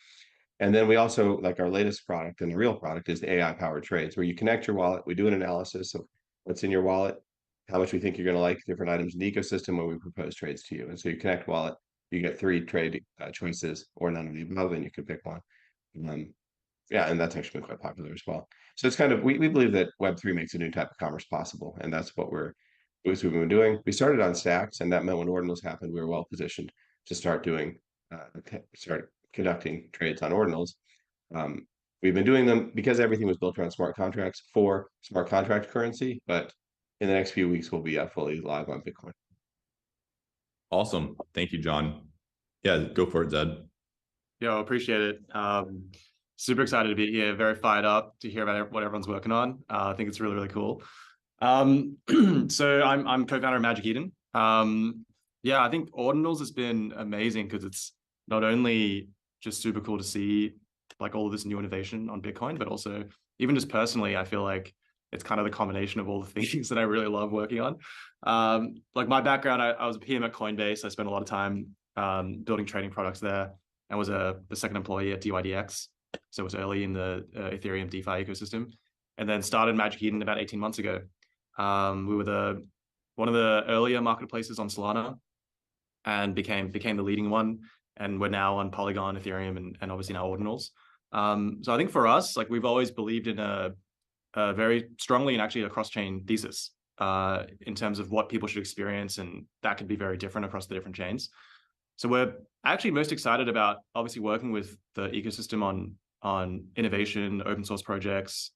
And then we also, like, our latest product and the real product is the AI-powered trades, where you connect your wallet. We do an analysis of what's in your wallet, how much we think you're going to like different items in the ecosystem when we propose trades to you. And so you connect wallet, you get 3 trade choices or none of the above, and you can pick one. And that's actually been quite popular as well. So it's kind of, we believe that Web3 makes a new type of commerce possible, and that's what we've been doing. We started on Stacks, and that meant when Ordinals happened, we were well positioned to start conducting trades on Ordinals. We've been doing them because everything was built around smart contracts for smart contract currency, but in the next few weeks, we'll be fully live on Bitcoin. Awesome. Thank you, John. Yeah, go for it, Zed. Yo, appreciate it. Super excited to be here. Very fired up to hear about what everyone's working on. I think it's really, really cool. So I'm co-founder of Magic Eden. I think Ordinals has been amazing because it's not only just super cool to see like all of this new innovation on Bitcoin, but also even just personally, I feel like it's kind of the combination of all the things that I really love working on. Like my background, I was a PM at Coinbase. I spent a lot of time building trading products there, and was the second employee at DYDX. So it was early in the Ethereum DeFi ecosystem, and then started Magic Eden about 18 months ago. We were one of the earlier marketplaces on Solana, and became the leading one. And we're now on Polygon, Ethereum, and obviously now Ordinals. So I think for us, like, we've always believed in a very strongly, and actually a cross-chain thesis in terms of what people should experience, and that could be very different across the different chains. So we're actually most excited about obviously working with the ecosystem on innovation, open source projects.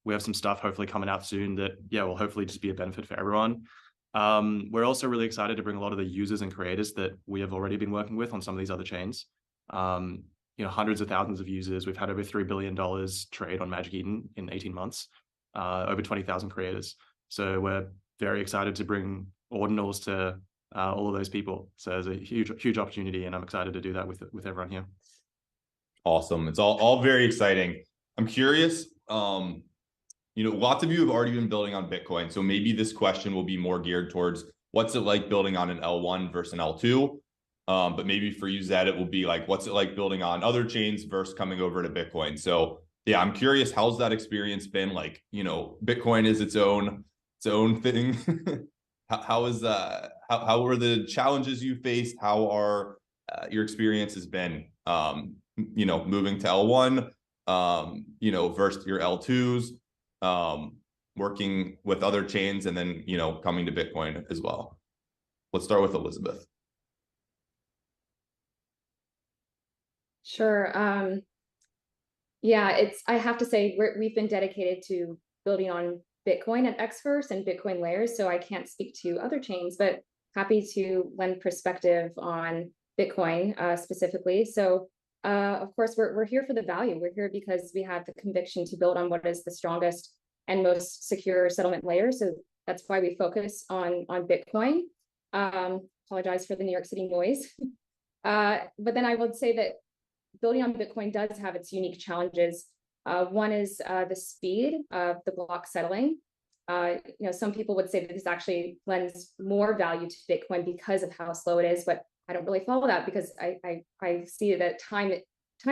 We have some stuff hopefully coming out soon that will hopefully just be a benefit for everyone. We're also really excited to bring a lot of the users and creators that we have already been working with on some of these other chains. Hundreds of thousands of users. We've had over $3 billion trade on Magic Eden in 18 months, over 20,000 creators. So we're very excited to bring ordinals to all of those people. So there's a huge opportunity, and I'm excited to do that with everyone here. Awesome. It's all very exciting. I'm curious, lots of you have already been building on Bitcoin. So maybe this question will be more geared towards what's it like building on an L1 versus an L2? But maybe for you, Zed, it will be like, what's it like building on other chains versus coming over to Bitcoin? So yeah, I'm curious, how's that experience been? Like, Bitcoin is its own thing. How were the challenges you faced? How are your experiences been? Moving to L1, versus your L2s, working with other chains, and then coming to Bitcoin as well. Let's start with Elizabeth. Sure. I have to say we've been dedicated to building on Bitcoin at Xverse and Bitcoin layers, so I can't speak to other chains, but happy to lend perspective on Bitcoin specifically. So of course, we're here for the value. We're here because we have the conviction to build on what is the strongest and most secure settlement layer. So that's why we focus on Bitcoin. Apologize for the New York City noise. But then I would say that building on Bitcoin does have its unique challenges. One is the speed of the block settling. Some people would say that this actually lends more value to Bitcoin because of how slow it is, but I don't really follow that because I see that time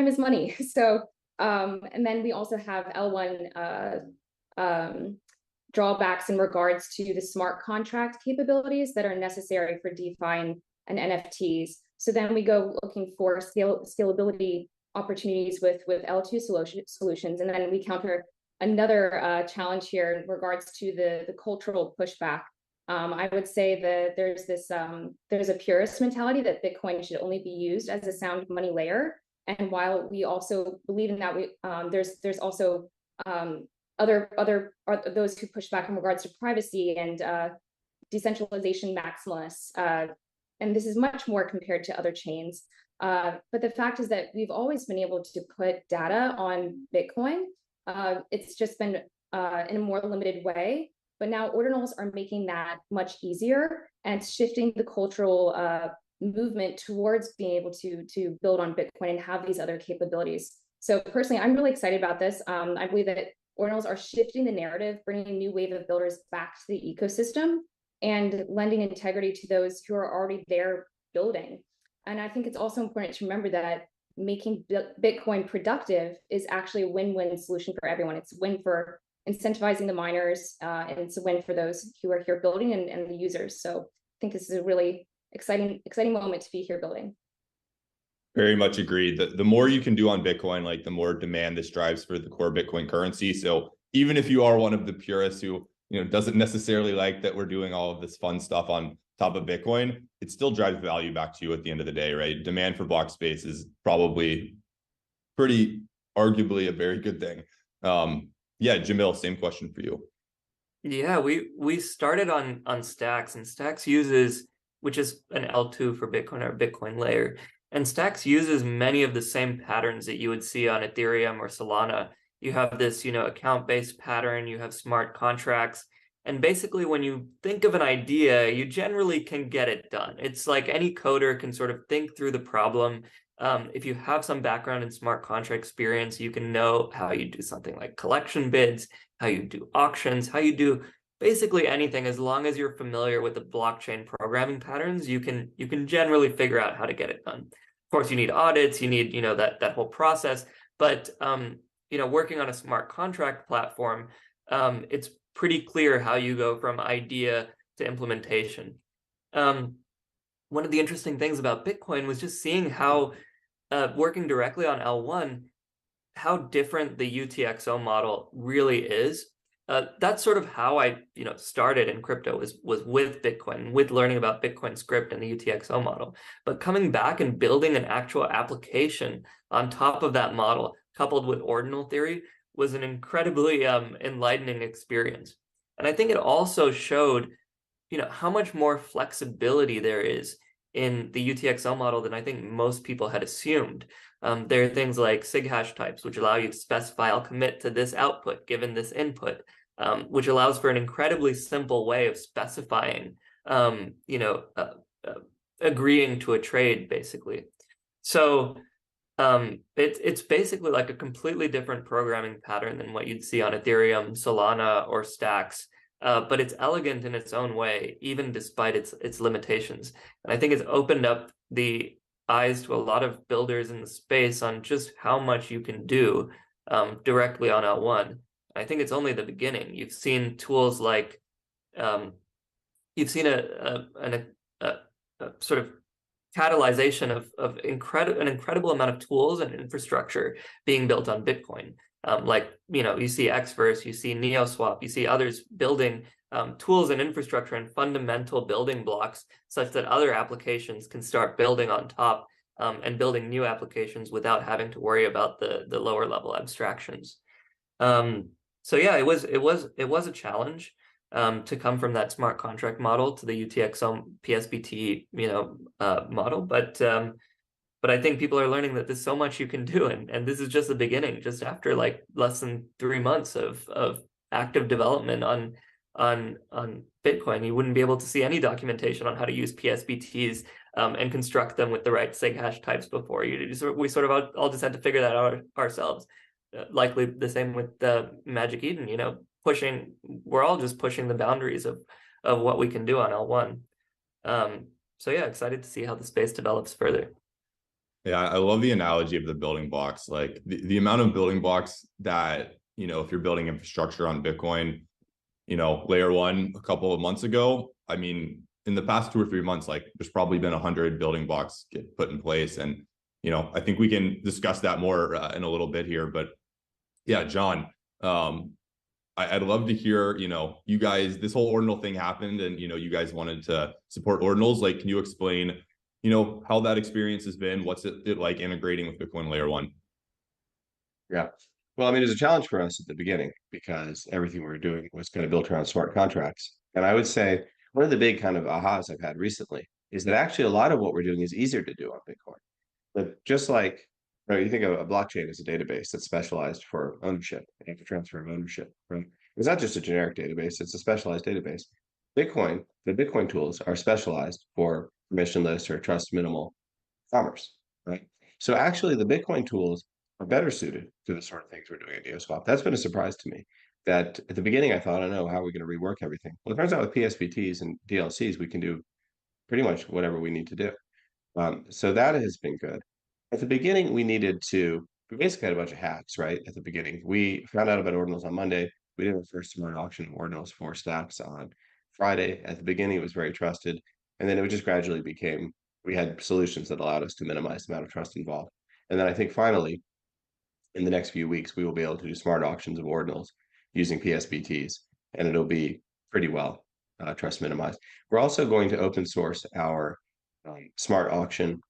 is money. So, and then we also have L1 drawbacks in regards to the smart contract capabilities that are necessary for DeFi and NFTs. So then we go looking for scalability opportunities with L2 solutions. And then we counter another challenge here in regards to the cultural pushback. I would say that there's a purist mentality that Bitcoin should only be used as a sound money layer. And while we also believe in that, there's also those who push back in regards to privacy and decentralization maximalists. And this is much more compared to other chains. But the fact is that we've always been able to put data on Bitcoin. It's just been in a more limited way. But now ordinals are making that much easier and shifting the cultural movement towards being able to build on Bitcoin and have these other capabilities. So personally, I'm really excited about this. I believe that ordinals are shifting the narrative, bringing a new wave of builders back to the ecosystem and lending integrity to those who are already there building. And I think it's also important to remember that making Bitcoin productive is actually a win-win solution for everyone. It's a win for incentivizing the miners, and it's a win for those who are here building and the users. So I think this is a really exciting moment to be here building. Very much agreed. The more you can do on Bitcoin, like the more demand this drives for the core Bitcoin currency. So even if you are one of the purists who doesn't necessarily like that we're doing all of this fun stuff on top of Bitcoin, it still drives value back to you at the end of the day, right? Demand for block space is probably pretty arguably a very good thing. Yeah, Jamil, same question for you. Yeah, we started on Stacks, and Stacks uses, which is an L2 for Bitcoin or Bitcoin layer. And Stacks uses many of the same patterns that you would see on Ethereum or Solana. You have this, account-based pattern, you have smart contracts. And basically, when you think of an idea, you generally can get it done. It's like any coder can sort of think through the problem. If you have some background in smart contract experience, you can know how you do something like collection bids, how you do auctions, how you do basically anything. As long as you're familiar with the blockchain programming patterns, you can generally figure out how to get it done. Of course, you need audits, you need that whole process. But working on a smart contract platform, it's pretty clear how you go from idea to implementation. One of the interesting things about Bitcoin was just seeing how working directly on L1, how different the UTXO model really is. That's sort of how I started in crypto was with Bitcoin, with learning about Bitcoin script and the UTXO model. But coming back and building an actual application on top of that model, coupled with ordinal theory, was an incredibly enlightening experience. And I think it also showed how much more flexibility there is in the UTXO model than I think most people had assumed. There are things like sig hash types, which allow you to specify, I'll commit to this output given this input, which allows for an incredibly simple way of specifying, agreeing to a trade, basically. So it's basically like a completely different programming pattern than what you'd see on Ethereum, Solana, or Stacks. But it's elegant in its own way, even despite its limitations. And I think it's opened up the eyes to a lot of builders in the space on just how much you can do directly on L1. I think it's only the beginning. You've seen tools like, you've seen a sort of catalyzation of an incredible amount of tools and infrastructure being built on Bitcoin. You see Xverse, you see NeoSwap, you see others building tools and infrastructure and fundamental building blocks such that other applications can start building on top and building new applications without having to worry about the lower level abstractions. So yeah, it was a challenge to come from that smart contract model to the UTXO PSBT model, but I think people are learning that there's so much you can do, and this is just the beginning. Just after like less than 3 months of active development on Bitcoin, you wouldn't be able to see any documentation on how to use PSBTs and construct them with the right sig hash types before. We sort of all just had to figure that out ourselves. Likely the same with Magic Eden. We're all just pushing the boundaries of what we can do on L1. So yeah, excited to see how the space develops further. Yeah, I love the analogy of the building blocks. Like the amount of building blocks that, if you're building infrastructure on Bitcoin, layer one a couple of months ago, I mean, in the past 2 or 3 months, like there's probably been 100 building blocks get put in place. And, I think we can discuss that more in a little bit here. But yeah, John, I'd love to hear, you guys, this whole ordinal thing happened and, you guys wanted to support ordinals. Like, can you explain how that experience has been? What's it like integrating with Bitcoin layer one? Yeah. Well, I mean, it was a challenge for us at the beginning because everything we were doing was kind of built around smart contracts. And I would say one of the big kind of ahas I've had recently is that actually a lot of what we're doing is easier to do on Bitcoin. But just like, you think of a blockchain as a database that's specialized for ownership and transfer of ownership, right? It's not just a generic database, it's a specialized database. Bitcoin, the Bitcoin tools are specialized for permissionless or trust minimal commerce, right? So actually the Bitcoin tools are better suited to the sort of things we're doing at NeoSwap. That's been a surprise to me that at the beginning I thought, I know, how are we going to rework everything? Well, it turns out with PSBTs and DLCs, we can do pretty much whatever we need to do. So that has been good. At the beginning, we basically had a bunch of hacks, right? At the beginning, we found out about ordinals on Monday. We did our first smart auction of ordinals for Stacks on Friday. At the beginning, it was very trusted. And then it just gradually became, we had solutions that allowed us to minimize the amount of trust involved. And then I think finally, in the next few weeks, we will be able to do smart auctions of ordinals using PSBTs, and it'll be pretty well trust minimized. We're also going to open source our smart auction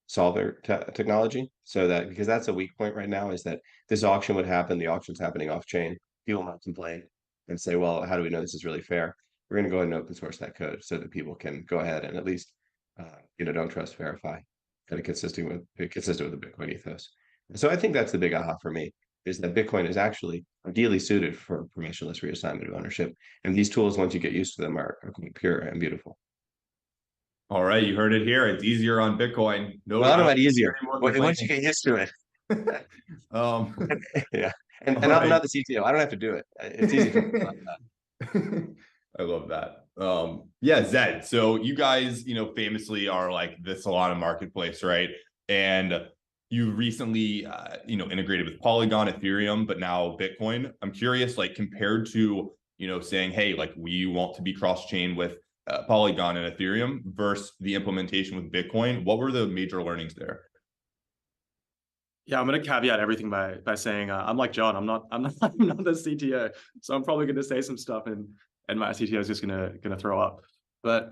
solver technology, so that, because that's a weak point right now, is that this auction would happen, the auction's happening off chain, people might complain and say, well, how do we know this is really fair? We're going to go ahead and open source that code so that people can go ahead and at least don't trust verify, kind of consistent with the Bitcoin ethos. So I think that's the big aha for me, is that Bitcoin is actually ideally suited for permissionless reassignment of ownership, and these tools, once you get used to them, are quite pure and beautiful. All right, you heard it here. It's easier on Bitcoin. Well, I don't know about easier. Once you get used to it. Yeah. And I'm not the CTO. I don't have to do it. It's easy for me to that. I love that. Yeah, Zed. So you guys, famously are like the Solana marketplace, right? And you recently, integrated with Polygon, Ethereum, but now Bitcoin. I'm curious, like compared to, saying, hey, like we want to be cross-chain with Polygon and Ethereum versus the implementation with Bitcoin, what were the major learnings there? Yeah, I'm going to caveat everything by saying I'm like John. I'm not the CTO, so I'm probably going to say some stuff, and my CTO is just going to throw up. But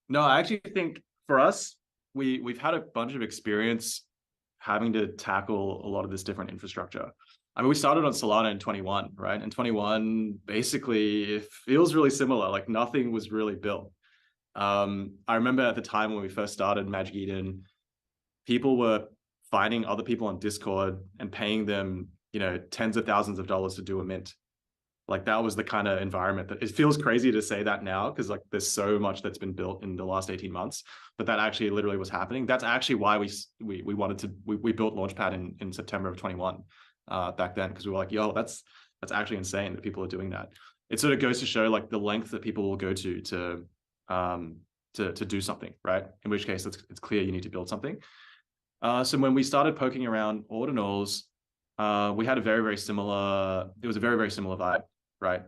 no, I actually think for us, we've had a bunch of experience having to tackle a lot of this different infrastructure. I mean, we started on Solana in 21, right? And 21, basically, it feels really similar. Like nothing was really built. I remember at the time when we first started Magic Eden, people were finding other people on Discord and paying them, you know, tens of thousands of dollars to do a mint. Like that was the kind of environment that it feels crazy to say that now, because like there's so much that's been built in the last 18 months, but that actually literally was happening. That's actually why we wanted to, we built Launchpad in September of 21 back then, because we were like, yo, that's actually insane that people are doing that. It sort of goes to show like the length that people will go to do something, right? In which case it's clear you need to build something. So when we started poking around ordinals, we had a very similar vibe, right?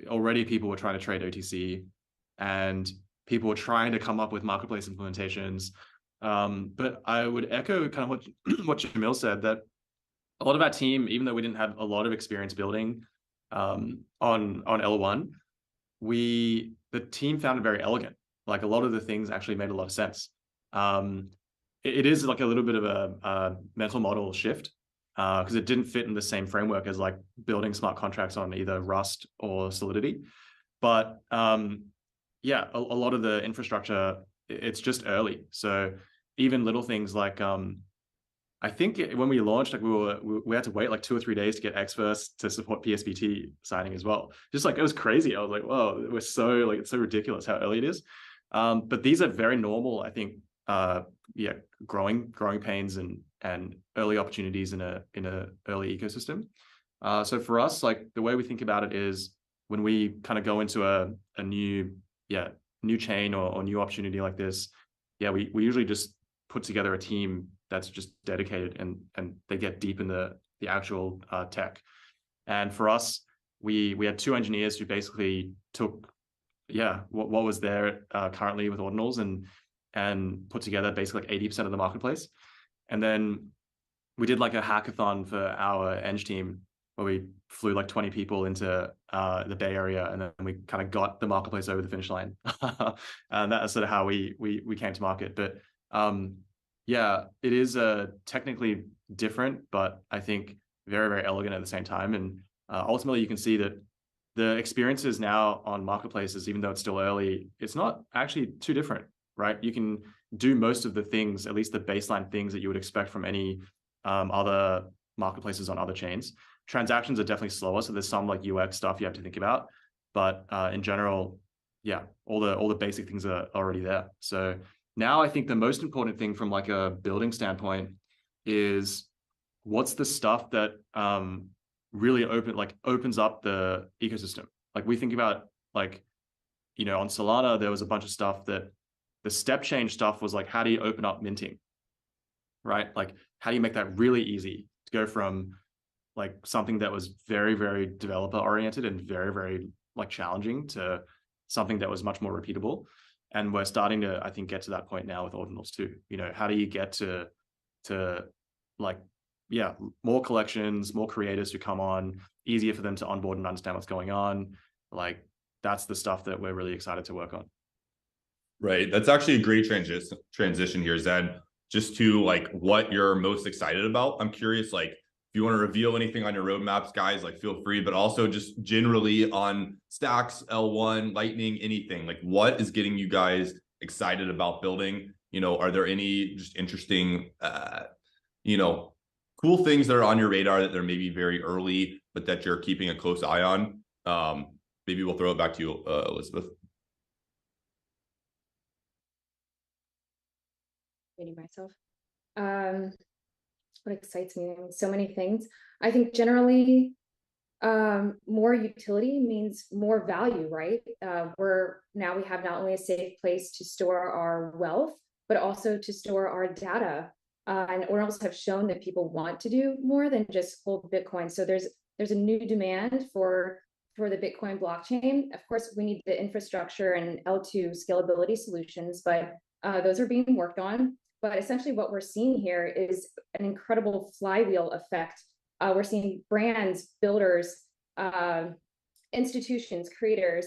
Already people were trying to trade OTC and people were trying to come up with marketplace implementations. But I would echo kind of what Jamil said, that a lot of our team, even though we didn't have a lot of experience building on L1, the team found it very elegant. Like a lot of the things actually made a lot of sense. It is like a little bit of a mental model shift, because it didn't fit in the same framework as like building smart contracts on either Rust or Solidity. But yeah, a lot of the infrastructure, it's just early. So even little things like, I think when we launched, like we had to wait like 2 or 3 days to get Xverse to support PSBT signing as well. Just like, it was crazy. I was like, whoa, it's so ridiculous how early it is. But these are very normal, I think, yeah, growing pains and early opportunities in a early ecosystem. So for us, like the way we think about it is when we kind of go into a new chain or new opportunity like this, yeah, we usually just put together a team that's just dedicated and they get deep in the actual tech. And for us, we had 2 engineers who basically took what was there currently with ordinals and put together basically like 80% of the marketplace. And then we did like a hackathon for our eng team where we flew like 20 people into the Bay Area, and then we kind of got the marketplace over the finish line. And that's sort of how we came to market. But yeah, it is technically different, but I think very elegant at the same time. And ultimately, you can see that the experiences now on marketplaces, even though it's still early, it's not actually too different, right? You can do most of the things, at least the baseline things that you would expect from any other marketplaces on other chains. Transactions are definitely slower, so there's some like UX stuff you have to think about. But in general, yeah, all the basic things are already there. So now I think the most important thing from like a building standpoint is what's the stuff that really opens up the ecosystem. Like we think about like, you know, on Solana, there was a bunch of stuff that the step change stuff was like, how do you open up minting, right? Like, how do you make that really easy to go from like something that was very developer oriented and very like challenging to something that was much more repeatable. And we're starting to, I think, get to that point now with ordinals too. You know, how do you get to like, yeah, more collections, more creators who come on, easier for them to onboard and understand what's going on. Like that's the stuff that we're really excited to work on. Right. That's actually a great transition here, Zed, just to like what you're most excited about. I'm curious, like, if you want to reveal anything on your roadmaps, guys, like feel free, but also just generally on stacks, L1, Lightning, anything, like what is getting you guys excited about building? You know, are there any just interesting, you know, cool things that are on your radar that they're maybe very early, but that you're keeping a close eye on? Maybe we'll throw it back to you, Elizabeth. Myself. What excites me? I mean, so many things. I think generally more utility means more value, right? We have not only a safe place to store our wealth, but also to store our data. And ordinals have shown that people want to do more than just hold Bitcoin. So there's a new demand for the Bitcoin blockchain. Of course, we need the infrastructure and L2 scalability solutions, but those are being worked on. But essentially what we're seeing here is an incredible flywheel effect. We're seeing brands, builders, institutions, creators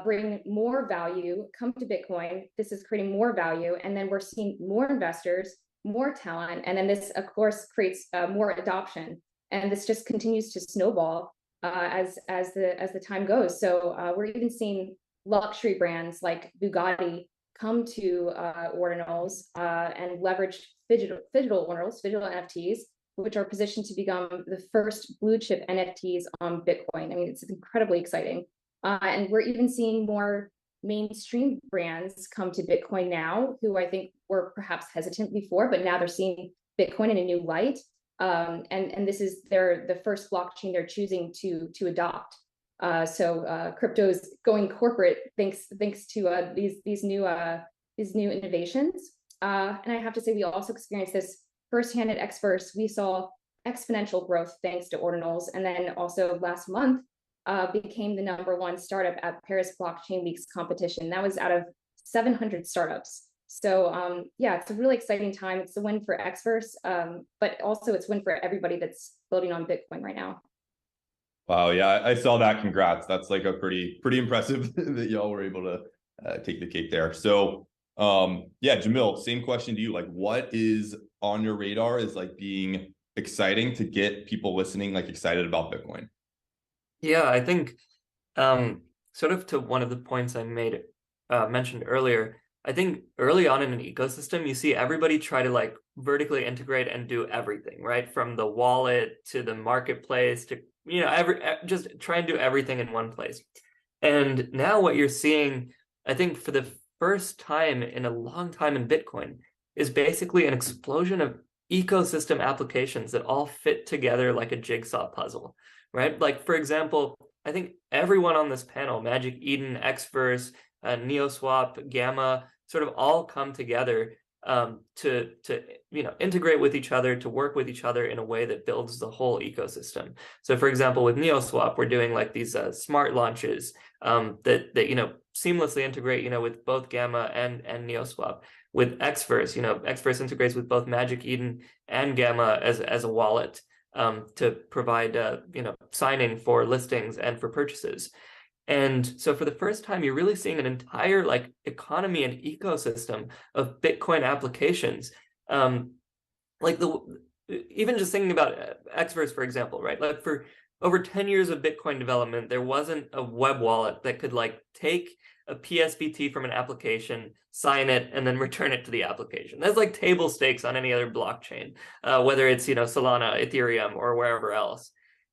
bring more value, come to Bitcoin. This is creating more value. And then we're seeing more investors, more talent. And then this, of course, creates more adoption. And this just continues to snowball as the time goes. So we're even seeing luxury brands like Bugatti come to ordinals and leverage digital ordinals, digital NFTs, which are positioned to become the first blue chip NFTs on Bitcoin. I mean, it's incredibly exciting. And we're even seeing more mainstream brands come to Bitcoin now, who I think were perhaps hesitant before, but now they're seeing Bitcoin in a new light. And this is the first blockchain they're choosing to adopt. So crypto is going corporate thanks to these new innovations. And I have to say, we also experienced this firsthand at Xverse. We saw exponential growth thanks to ordinals, and then also last month became the #1 startup at Paris Blockchain Week's competition. That was out of 700 startups. So yeah, it's a really exciting time. It's a win for Xverse, but also it's a win for everybody that's building on Bitcoin right now. Wow, yeah, I saw that. Congrats. That's like a pretty impressive that y'all were able to take the cake there. So yeah, Jamil, same question to you. Like, what is on your radar is like being exciting to get people listening like excited about Bitcoin? Yeah, I think sort of to one of the points I mentioned earlier, I think early on in an ecosystem, you see everybody try to like vertically integrate and do everything, right? From the wallet to the marketplace to, just try and do everything in one place. And now what you're seeing, I think for the first time in a long time in Bitcoin, is basically an explosion of ecosystem applications that all fit together like a jigsaw puzzle, right? Like, for example, I think everyone on this panel, Magic Eden, Xverse, NeoSwap, Gamma, sort of all come together to integrate with each other, to work with each other in a way that builds the whole ecosystem. So, for example, with NeoSwap, we're doing like these smart launches that seamlessly integrate, with both Gamma and NeoSwap. With Xverse, Xverse integrates with both Magic Eden and Gamma as a wallet to provide signing for listings and for purchases. And so for the first time, you're really seeing an entire like economy and ecosystem of Bitcoin applications. Like even just thinking about Xverse, for example, right? Like for over 10 years of Bitcoin development, there wasn't a web wallet that could like take a PSBT from an application, sign it, and then return it to the application. That's like table stakes on any other blockchain, whether it's, Solana, Ethereum, or wherever else.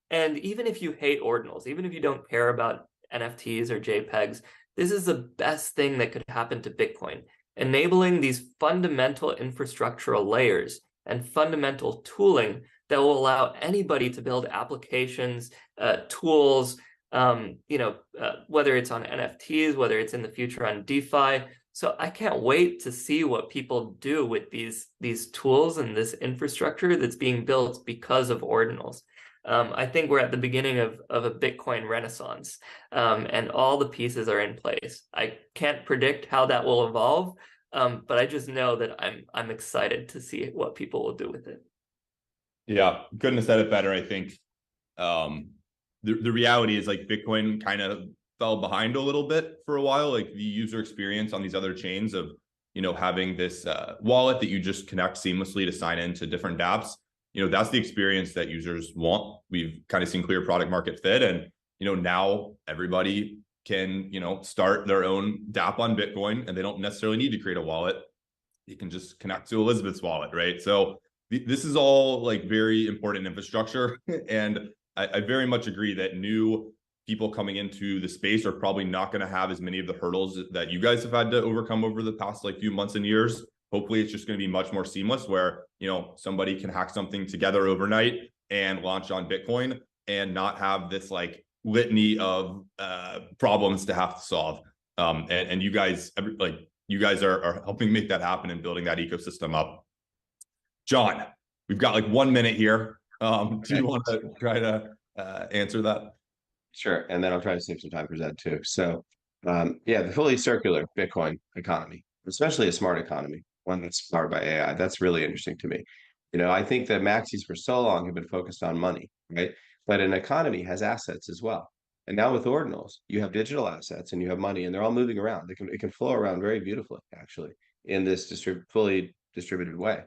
And even if you hate ordinals, even if you don't care about NFTs or JPEGs, this is the best thing that could happen to Bitcoin, enabling these fundamental infrastructural layers and fundamental tooling that will allow anybody to build applications, tools, whether it's on NFTs, whether it's in the future on DeFi. So I can't wait to see what people do with these tools and this infrastructure that's being built because of ordinals. I think we're at the beginning of a Bitcoin renaissance, and all the pieces are in place. I can't predict how that will evolve, but I just know that I'm excited to see what people will do with it. Yeah, couldn't have said it better. I think the reality is like Bitcoin kind of fell behind a little bit for a while. Like the user experience on these other chains of having this wallet that you just connect seamlessly to sign into different dApps. That's the experience that users want. We've kind of seen clear product market fit, and now everybody can start their own dApp on Bitcoin, and they don't necessarily need to create a wallet. You can just connect to Elizabeth's wallet, right? So this is all like very important infrastructure, and I very much agree that new people coming into the space are probably not going to have as many of the hurdles that you guys have had to overcome over the past like few months and years. Hopefully it's just going to be much more seamless where, somebody can hack something together overnight and launch on Bitcoin and not have this like litany of problems to have to solve. And you guys, are helping make that happen and building that ecosystem up. John, we've got like 1 minute here. Do you want to try to answer that? Sure. And then I'll try to save some time for Zed too. So yeah, the fully circular Bitcoin economy, especially a smart economy, one that's powered by AI, that's really interesting to me. I think that maxis for so long have been focused on money, right? But an economy has assets as well. And now with ordinals, you have digital assets and you have money, and they're all moving around. It can flow around very beautifully, actually, in this fully distributed way.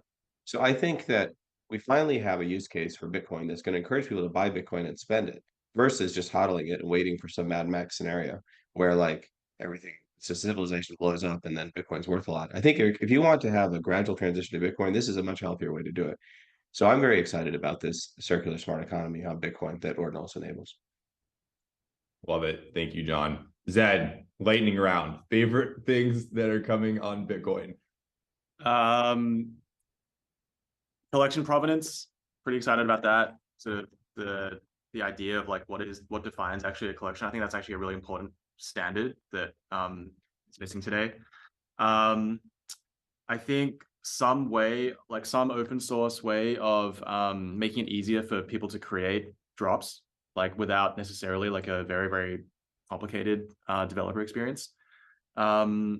So I think that we finally have a use case for Bitcoin that's going to encourage people to buy Bitcoin and spend it versus just hodling it and waiting for some Mad Max scenario where like everything so civilization blows up and then Bitcoin's worth a lot. I think if you want to have a gradual transition to Bitcoin, this is a much healthier way to do it. So I'm very excited about this circular smart economy on Bitcoin that Ordinals enables. Love it. Thank you, John. Zed, lightning round. Favorite things that are coming on Bitcoin? Collection provenance. Pretty excited about that. So the idea of like what defines actually a collection. I think that's actually a really important standard that is missing today. I think some open source way of making it easier for people to create drops, like without necessarily like a very, very complicated developer experience. I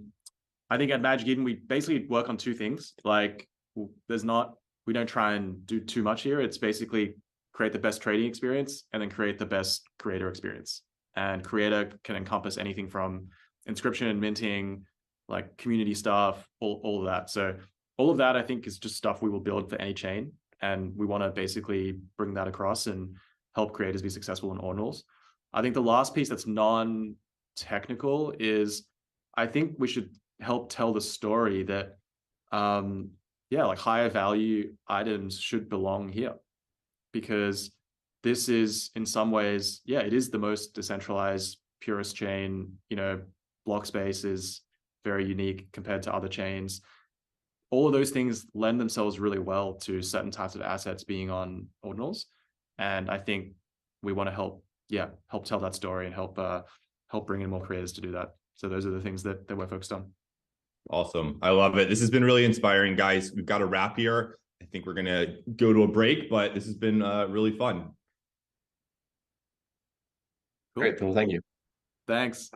think at Magic Eden, we basically work on two things. Like we don't try and do too much here. It's basically create the best trading experience and then create the best creator experience. And creator can encompass anything from inscription and minting, like community stuff, all of that. So all of that, I think, is just stuff we will build for any chain. And we want to basically bring that across and help creators be successful in ordinals. I think the last piece that's non-technical is I think we should help tell the story that, like higher value items should belong here. Because this is in some ways, it is the most decentralized, purest chain. Block space is very unique compared to other chains. All of those things lend themselves really well to certain types of assets being on ordinals. And I think we want to help tell that story and help bring in more creators to do that. So those are the things that we're focused on. Awesome. I love it. This has been really inspiring, guys. We've got a wrap here. I think we're going to go to a break, but this has been really fun. Cool. Great. Well, thank you. Thanks.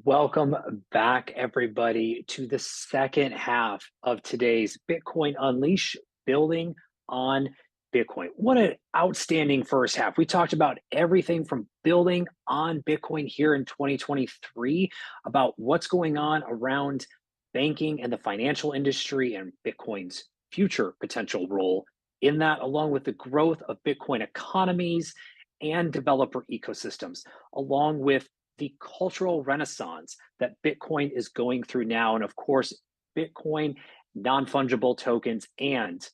Welcome back, everybody, to the second half of today's Bitcoin Unleash, building on Bitcoin. What an outstanding first half. We talked about everything from building on Bitcoin here in 2023, about what's going on around banking and the financial industry and Bitcoin's future potential role in that, along with the growth of Bitcoin economies and developer ecosystems, along with the cultural renaissance that Bitcoin is going through now. And of course, Bitcoin, non-fungible tokens, and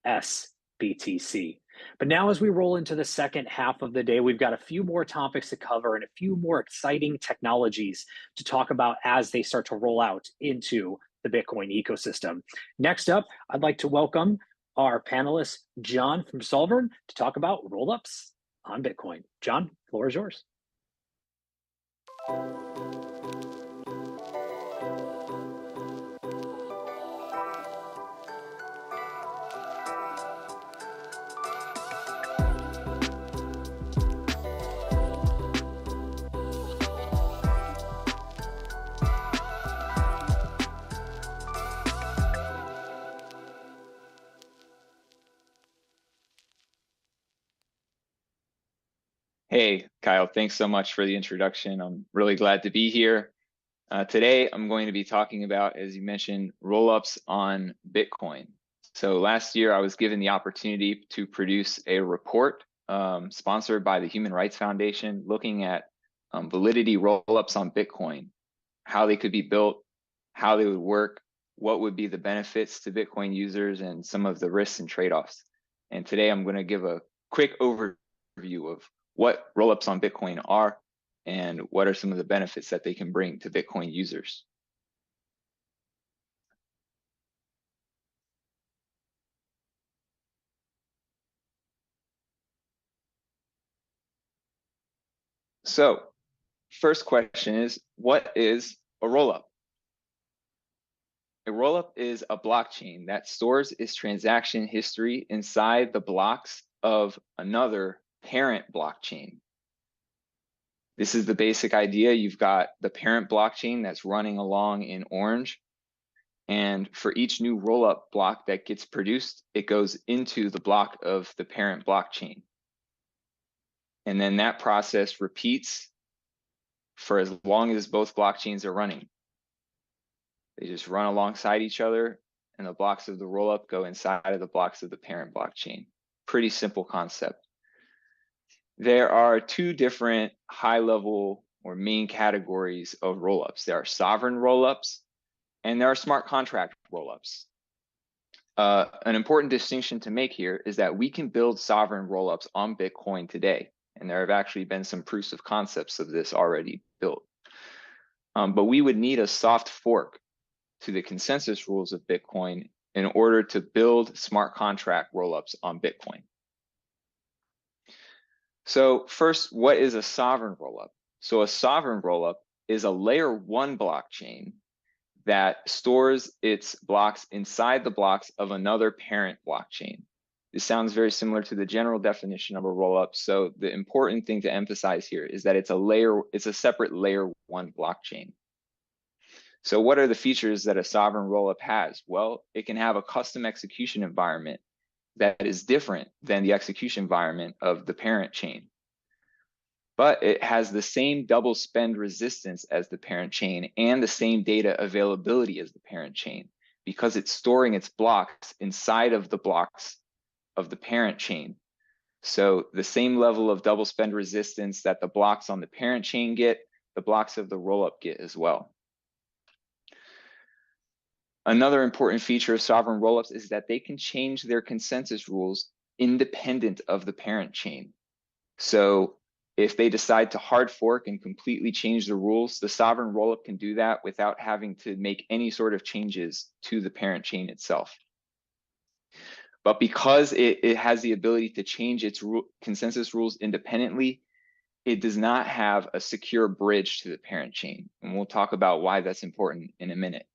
sBTC. But now as we roll into the second half of the day, we've got a few more topics to cover and a few more exciting technologies to talk about as they start to roll out into the Bitcoin ecosystem. Next up, I'd like to welcome our panelist, John from Solvern, to talk about rollups on Bitcoin. John, floor is yours. Hey, Kyle, thanks so much for the introduction. I'm really glad to be here. Today, I'm going to be talking about, as you mentioned, rollups on Bitcoin. So last year, I was given the opportunity to produce a report sponsored by the Human Rights Foundation looking at validity rollups on Bitcoin, how they could be built, how they would work, what would be the benefits to Bitcoin users, and some of the risks and trade-offs. And today, I'm going to give a quick overview of what rollups on Bitcoin are and what are some of the benefits that they can bring to Bitcoin users. So, first question is, what is a rollup? A rollup is a blockchain that stores its transaction history inside the blocks of another parent blockchain. This is the basic idea. You've got the parent blockchain that's running along in orange. And for each new rollup block that gets produced, it goes into the block of the parent blockchain. And then that process repeats for as long as both blockchains are running. They just run alongside each other, and the blocks of the rollup go inside of the blocks of the parent blockchain. Pretty simple concept. There are two different high-level or main categories of rollups. There are sovereign rollups, and there are smart contract rollups. An important distinction to make here is that we can build sovereign rollups on Bitcoin today, and there have actually been some proofs of concepts of this already built. But we would need a soft fork to the consensus rules of Bitcoin in order to build smart contract rollups on Bitcoin. So first, what is a sovereign rollup? So a sovereign rollup is a layer 1 blockchain that stores its blocks inside the blocks of another parent blockchain. This sounds very similar to the general definition of a rollup. So the important thing to emphasize here is that it's a separate layer 1 blockchain. So what are the features that a sovereign rollup has? Well, it can have a custom execution environment that is different than the execution environment of the parent chain. But it has the same double spend resistance as the parent chain and the same data availability as the parent chain because it's storing its blocks inside of the blocks of the parent chain. So the same level of double spend resistance that the blocks on the parent chain get, the blocks of the rollup get as well. Another important feature of sovereign rollups is that they can change their consensus rules independent of the parent chain. So If they decide to hard fork and completely change the rules, the sovereign rollup can do that without having to make any sort of changes to the parent chain itself. But because it has the ability to change its consensus rules independently, it does not have a secure bridge to the parent chain. And we'll talk about why that's important in a minute.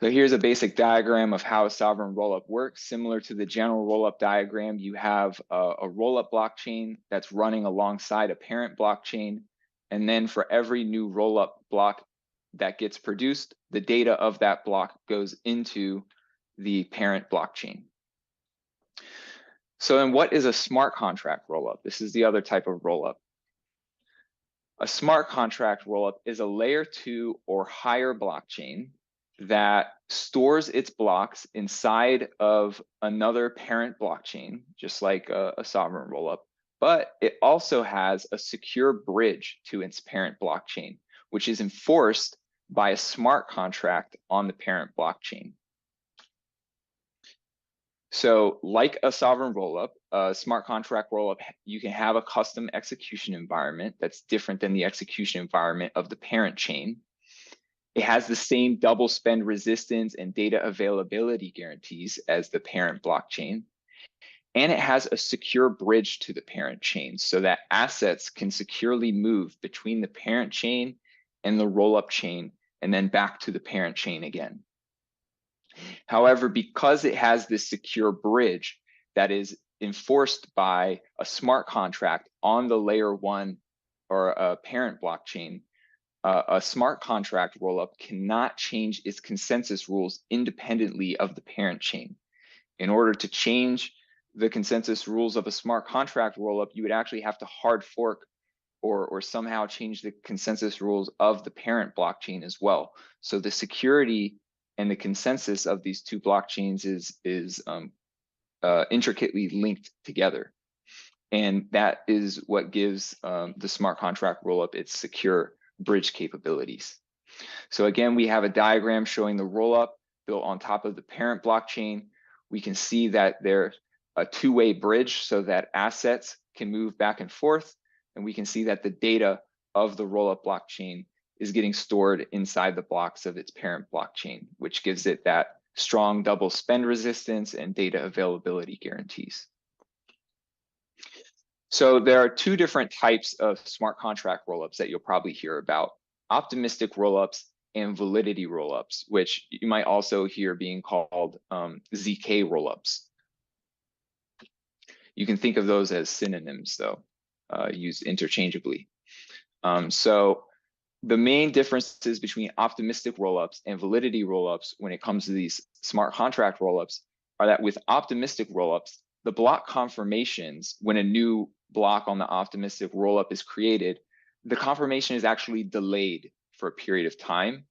So here's a basic diagram of how a sovereign rollup works. Similar to the general rollup diagram, you have a rollup blockchain that's running alongside a parent blockchain. And then for every new rollup block that gets produced, the data of that block goes into the parent blockchain. So then what is a smart contract rollup? This is the other type of rollup. A smart contract rollup is a layer 2 or higher blockchain that stores its blocks inside of another parent blockchain, just like a sovereign rollup, but it also has a secure bridge to its parent blockchain, which is enforced by a smart contract on the parent blockchain. So like a sovereign rollup, a smart contract rollup, you can have a custom execution environment that's different than the execution environment of the parent chain. It has the same double spend resistance and data availability guarantees as the parent blockchain. And it has a secure bridge to the parent chain so that assets can securely move between the parent chain and the rollup chain and then back to the parent chain again. However, because it has this secure bridge that is enforced by a smart contract on the layer 1 or a parent blockchain, a smart contract rollup cannot change its consensus rules independently of the parent chain. In order to change the consensus rules of a smart contract rollup, you would actually have to hard fork or somehow change the consensus rules of the parent blockchain as well. So the security and the consensus of these two blockchains is intricately linked together. And that is what gives the smart contract rollup its secure bridge capabilities. So again, we have a diagram showing the rollup built on top of the parent blockchain. We can see that there's a two-way bridge so that assets can move back and forth. And we can see that the data of the rollup blockchain is getting stored inside the blocks of its parent blockchain, which gives it that strong double spend resistance and data availability guarantees. So there are two different types of smart contract rollups that you'll probably hear about: optimistic rollups and validity rollups, which you might also hear being called ZK rollups. You can think of those as synonyms, though, used interchangeably. So the main differences between optimistic rollups and validity rollups when it comes to these smart contract rollups are that with optimistic rollups, the block confirmations, when a new block on the optimistic rollup is created, the confirmation is actually delayed for a period of time.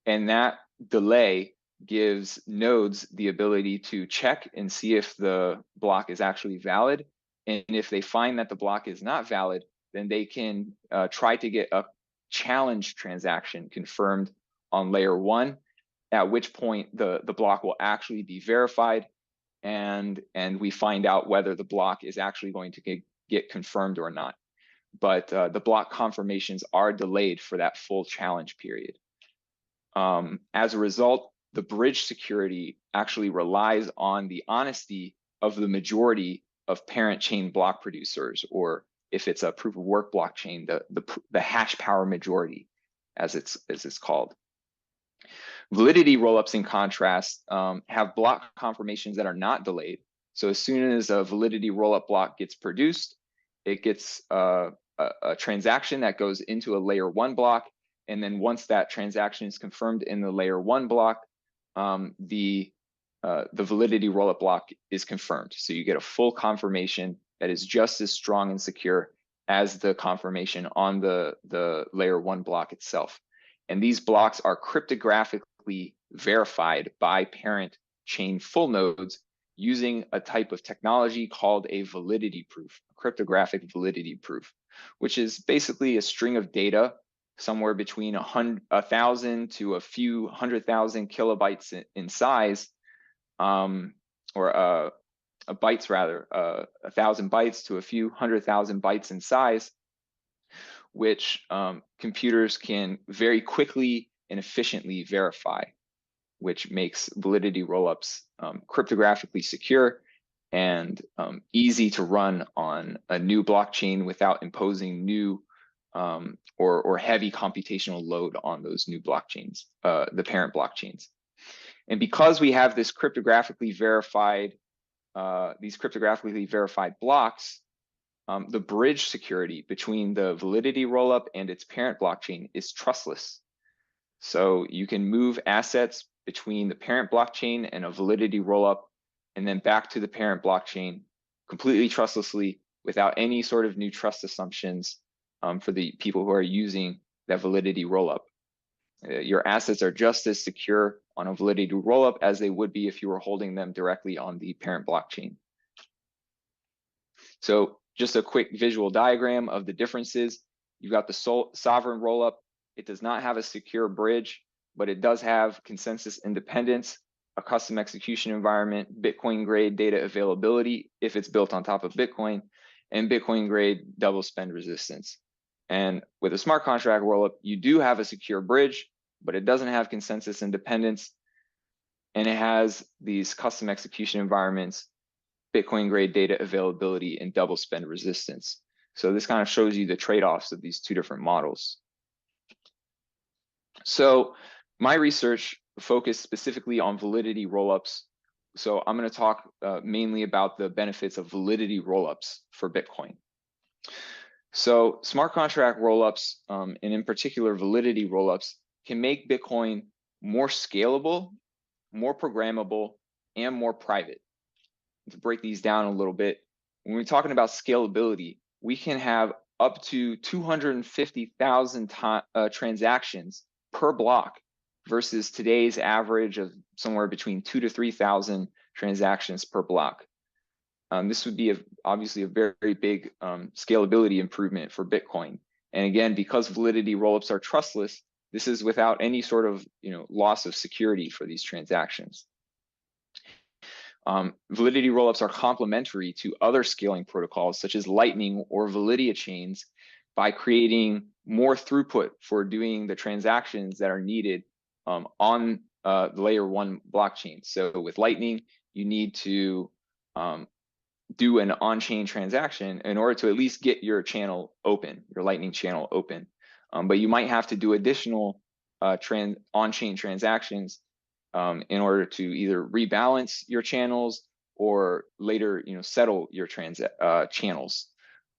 And that delay gives nodes the ability to check and see if the block is actually valid. And if they find that the block is not valid, then they can try to get a challenge transaction confirmed on layer 1, at which point the block will actually be verified, and we find out whether the block is actually going to get confirmed or not. But the block confirmations are delayed for that full challenge period. As a result, the bridge security actually relies on the honesty of the majority of parent chain block producers, or if it's a proof of work blockchain, the hash power majority, as it's called. Validity rollups, in contrast, have block confirmations that are not delayed. So as soon as a validity rollup block gets produced, it gets a transaction that goes into a layer 1 block. And then once that transaction is confirmed in the layer 1 block, the validity rollup block is confirmed. So you get a full confirmation that is just as strong and secure as the confirmation on the layer 1 block itself. And these blocks are cryptographically verified by parent chain full nodes using a type of technology called a validity proof, a cryptographic validity proof, which is basically a string of data somewhere between 1,000 to a few 100,000 kilobytes in size, or bytes rather, 1,000 bytes to a few 100,000 bytes in size, which computers can very quickly and efficiently verify, which makes validity rollups cryptographically secure and easy to run on a new blockchain without imposing new or heavy computational load on those new blockchains, the parent blockchains. And because we have this cryptographically verified, these cryptographically verified blocks, the bridge security between the validity rollup and its parent blockchain is trustless. So you can move assets between the parent blockchain and a validity rollup, and then back to the parent blockchain completely trustlessly without any sort of new trust assumptions for the people who are using that validity rollup. Your assets are just as secure on a validity rollup as they would be if you were holding them directly on the parent blockchain. So just a quick visual diagram of the differences. You've got the sovereign rollup. It does not have a secure bridge, but it does have consensus independence, a custom execution environment, Bitcoin grade data availability if it's built on top of Bitcoin, and Bitcoin grade double spend resistance. And with a smart contract rollup, you do have a secure bridge, but it doesn't have consensus independence, and it has these custom execution environments, Bitcoin grade data availability, and double spend resistance. So this kind of shows you the trade-offs of these two different models. So my research focused specifically on validity rollups. So I'm going to talk mainly about the benefits of validity rollups for Bitcoin. So smart contract rollups, and in particular validity rollups, can make Bitcoin more scalable, more programmable, and more private. To break these down a little bit, when we're talking about scalability, we can have up to 250,000 transactions per block versus today's average of somewhere between 2,000 to 3,000 transactions per block. This would be obviously a very big scalability improvement for Bitcoin. And again, because validity rollups are trustless, this is without any sort of loss of security for these transactions. Validity rollups are complementary to other scaling protocols such as Lightning or Validia chains by creating more throughput for doing the transactions that are needed on the layer 1 blockchain. So with Lightning, you need to do an on-chain transaction in order to at least get your channel open, your Lightning channel open. But you might have to do additional on-chain transactions in order to either rebalance your channels or later settle your channels.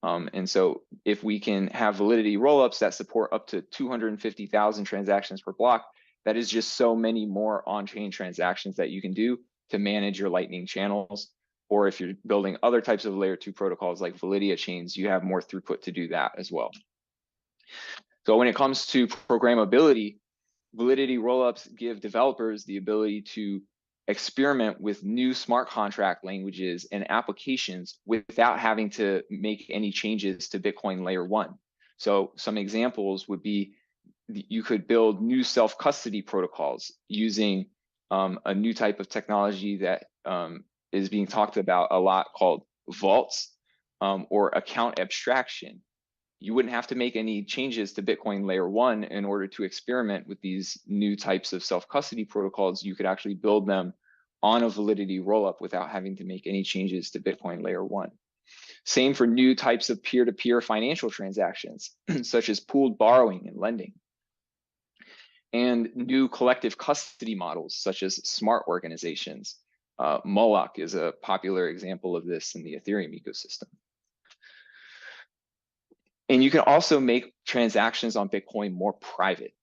And so if we can have validity rollups that support up to 250,000 transactions per block, that is just so many more on-chain transactions that you can do to manage your Lightning channels. Or if you're building other types of layer 2 protocols like Validia chains, you have more throughput to do that as well. So when it comes to programmability, validity rollups give developers the ability to experiment with new smart contract languages and applications without having to make any changes to Bitcoin layer 1. So some examples would be you could build new self-custody protocols using a new type of technology that is being talked about a lot called vaults or account abstraction. You wouldn't have to make any changes to Bitcoin layer 1 in order to experiment with these new types of self-custody protocols. You could actually build them on a validity rollup without having to make any changes to Bitcoin layer 1. Same for new types of peer-to-peer financial transactions, such as pooled borrowing and lending. And new collective custody models, such as smart organizations. Moloch is a popular example of this in the Ethereum ecosystem. And you can also make transactions on Bitcoin more private.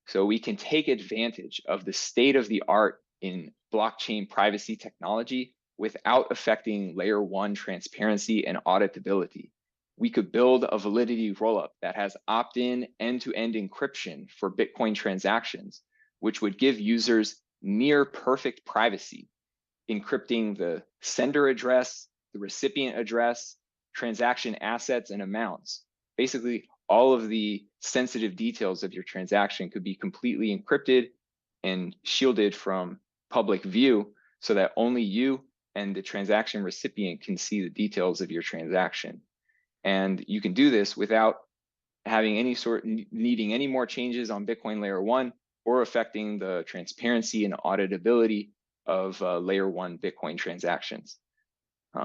So we can take advantage of the state of the art in blockchain privacy technology without affecting layer 1 transparency and auditability. We could build a validity rollup that has opt-in end-to-end encryption for Bitcoin transactions, which would give users near perfect privacy, encrypting the sender address, the recipient address, transaction assets and amounts. Basically, all of the sensitive details of your transaction could be completely encrypted and shielded from public view so that only you and the transaction recipient can see the details of your transaction. And you can do this without having needing any more changes on Bitcoin layer 1 or affecting the transparency and auditability of layer 1 Bitcoin transactions.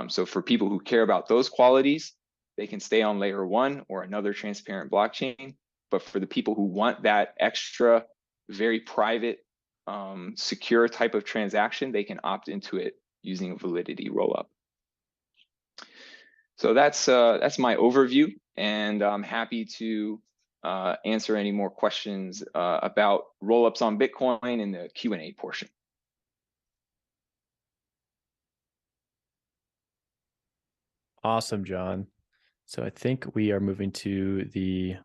So for people who care about those qualities, they can stay on layer 1 or another transparent blockchain. But for the people who want that extra, very private, secure type of transaction, they can opt into it using a validity rollup. So that's my overview, and I'm happy to answer any more questions about rollups on Bitcoin in the Q&A portion. Awesome, John. So I think we are moving to the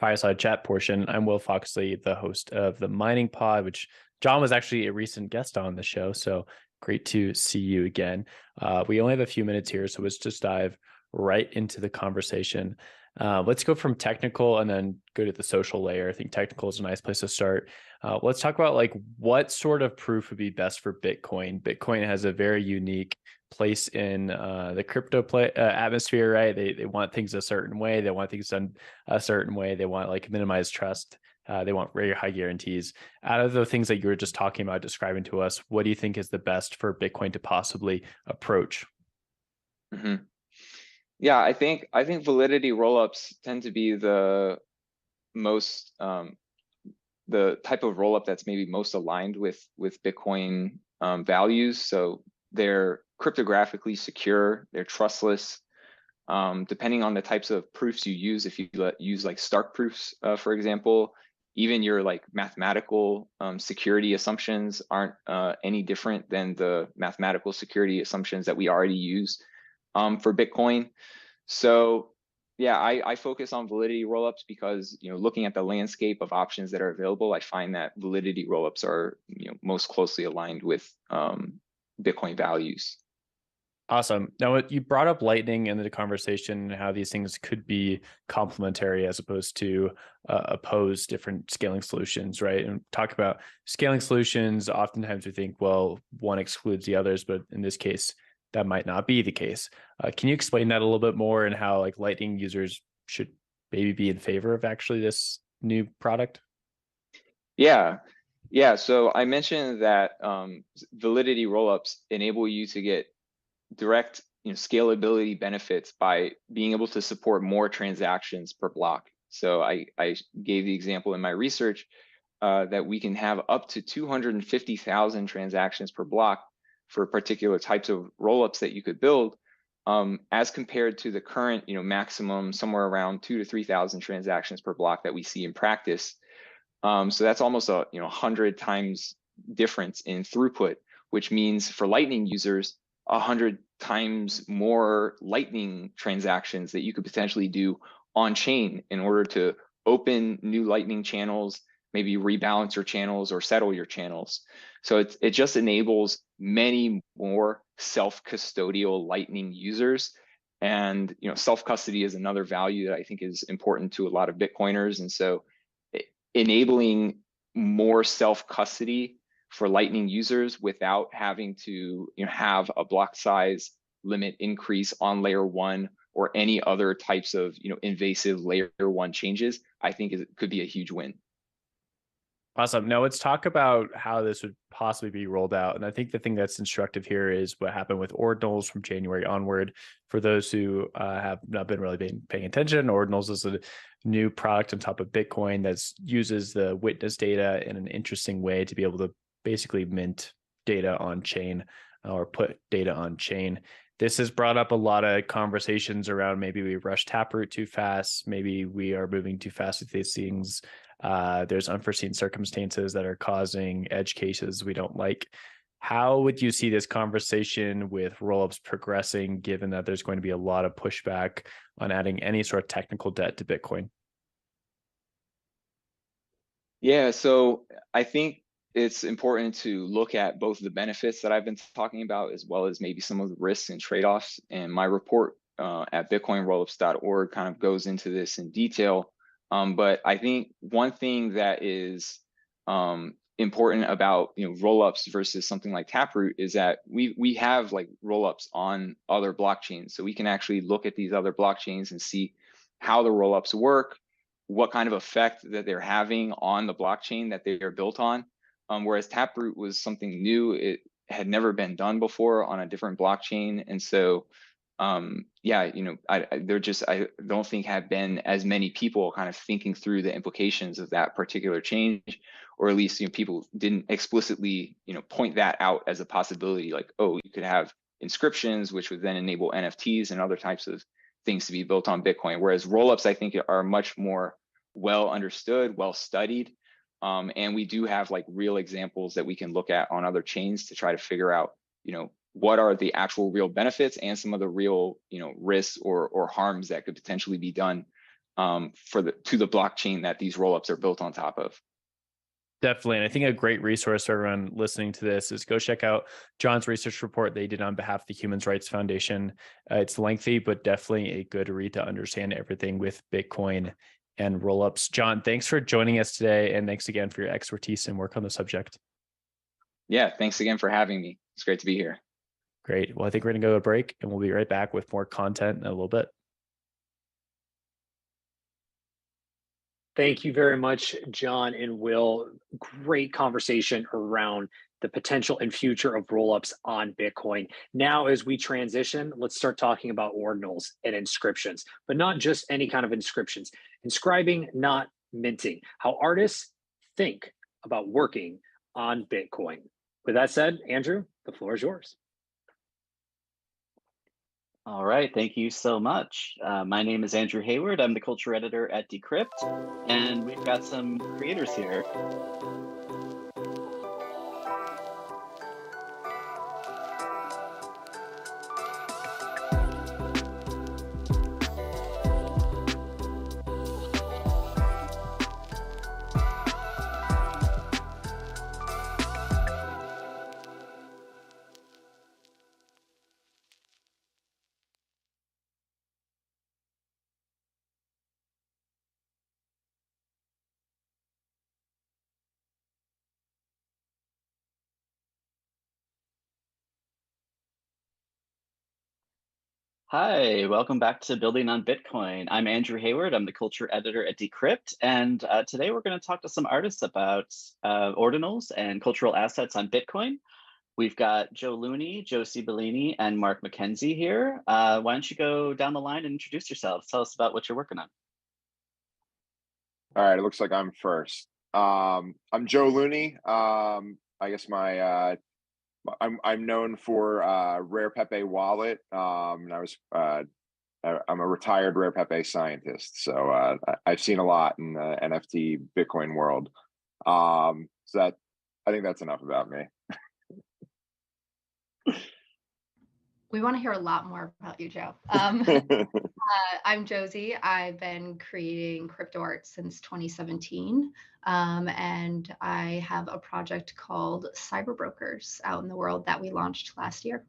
fireside chat portion. I'm Will Foxley, the host of the Mining Pod, which John was actually a recent guest on the show. So great to see you again. We only have a few minutes here, so let's just dive right into the conversation. Let's go from technical and then go to the social layer. I think technical is a nice place to start. Let's talk about like what sort of proof would be best for Bitcoin. Bitcoin has a very unique place in the crypto atmosphere, right? They want things a certain way. They want things done a certain way. They want like minimized trust. They want very high guarantees. Out of the things that you were just talking about, describing to us, what do you think is the best for Bitcoin to possibly approach? Mm-hmm. Yeah, I think validity rollups tend to be the most the type of rollup that's maybe most aligned with Bitcoin values. So they're cryptographically secure, they're trustless. Depending on the types of proofs you use, if you use like Stark proofs, for example, even your like mathematical security assumptions aren't any different than the mathematical security assumptions that we already use for Bitcoin. So yeah, I focus on validity rollups because, you know, looking at the landscape of options that are available, I find that validity rollups are, you know, most closely aligned with Bitcoin values. Awesome. Now, you brought up Lightning in the conversation and how these things could be complementary as opposed to oppose different scaling solutions, right? And talk about scaling solutions. Oftentimes we think, well, one excludes the others, but in this case, that might not be the case. Can you explain that a little bit more and how like Lightning users should maybe be in favor of actually this new product? Yeah. So I mentioned that validity rollups enable you to get direct, you know, scalability benefits by being able to support more transactions per block. So I gave the example in my research that we can have up to 250,000 transactions per block for particular types of rollups that you could build, as compared to the current, you know, maximum somewhere around 2,000 to 3,000 transactions per block that we see in practice. So that's almost a 100 times difference in throughput, which means for Lightning users, 100 times more Lightning transactions that you could potentially do on chain in order to open new Lightning channels, maybe rebalance your channels or settle your channels. So it just enables many more self-custodial Lightning users. And, you know, self-custody is another value that I think is important to a lot of Bitcoiners. And so enabling more self-custody for Lightning users without having to, you know, have a block size limit increase on layer 1 or any other types of, you know, invasive layer 1 changes, I think could be a huge win. Awesome. Now let's talk about how this would possibly be rolled out. And I think the thing that's instructive here is what happened with Ordinals from January onward. For those who have not been really paying attention, Ordinals is a new product on top of Bitcoin that uses the witness data in an interesting way to be able to basically mint data on chain or put data on chain. This has brought up a lot of conversations around maybe we rush Taproot too fast, maybe we are moving too fast with these things. There's unforeseen circumstances that are causing edge cases we don't like. How would you see this conversation with rollups progressing, given that there's going to be a lot of pushback on adding any sort of technical debt to Bitcoin? Yeah, so I think it's important to look at both the benefits that I've been talking about, as well as maybe some of the risks and trade-offs. And my report at bitcoinrollups.org kind of goes into this in detail. But I think one thing that is important about rollups versus something like Taproot is that we have like rollups on other blockchains, so we can actually look at these other blockchains and see how the rollups work, what kind of effect that they're having on the blockchain that they are built on. Whereas Taproot was something new; it had never been done before on a different blockchain, and so yeah, I don't think have been as many people kind of thinking through the implications of that particular change, or at least people didn't explicitly point that out as a possibility, like, oh, you could have inscriptions which would then enable NFTs and other types of things to be built on Bitcoin, whereas rollups I think are much more well understood, well studied, and we do have like real examples that we can look at on other chains to try to figure out what are the actual real benefits and some of the real risks or harms that could potentially be done to the blockchain that these rollups are built on top of. Definitely. And I think a great resource for everyone listening to this is go check out John's research report they did on behalf of the Human Rights Foundation. It's lengthy, but definitely a good read to understand everything with Bitcoin and rollups. John, thanks for joining us today. And thanks again for your expertise and work on the subject. Yeah, thanks again for having me. It's great to be here. Great. Well, I think we're going to go to a break and we'll be right back with more content in a little bit. Thank you very much, John and Will. Great conversation around the potential and future of rollups on Bitcoin. Now, as we transition, let's start talking about ordinals and inscriptions, but not just any kind of inscriptions. Inscribing, not minting. How artists think about working on Bitcoin. With that said, Andrew, the floor is yours. All right, thank you so much. My name is Andrew Hayward. I'm the culture editor at Decrypt, and we've got some creators here. Hi, welcome back to Building on Bitcoin. I'm Andrew Hayward. I'm the culture editor at Decrypt, and today we're going to talk to some artists about ordinals and cultural assets on Bitcoin. We've got Joe Looney, Joe Cipollini, and Mark McKenzie here. Why don't you go down the line and introduce yourselves? Tell us about what you're working on. All right, it looks like I'm first. I'm Joe Looney. I guess I'm known for Rare Pepe Wallet, and I'm a retired Rare Pepe scientist, so I've seen a lot in the NFT Bitcoin world. So I think that's enough about me. We want to hear a lot more about you, Joe. I'm Josie. I've been creating crypto art since 2017, and I have a project called Cyber Brokers out in the world that we launched last year.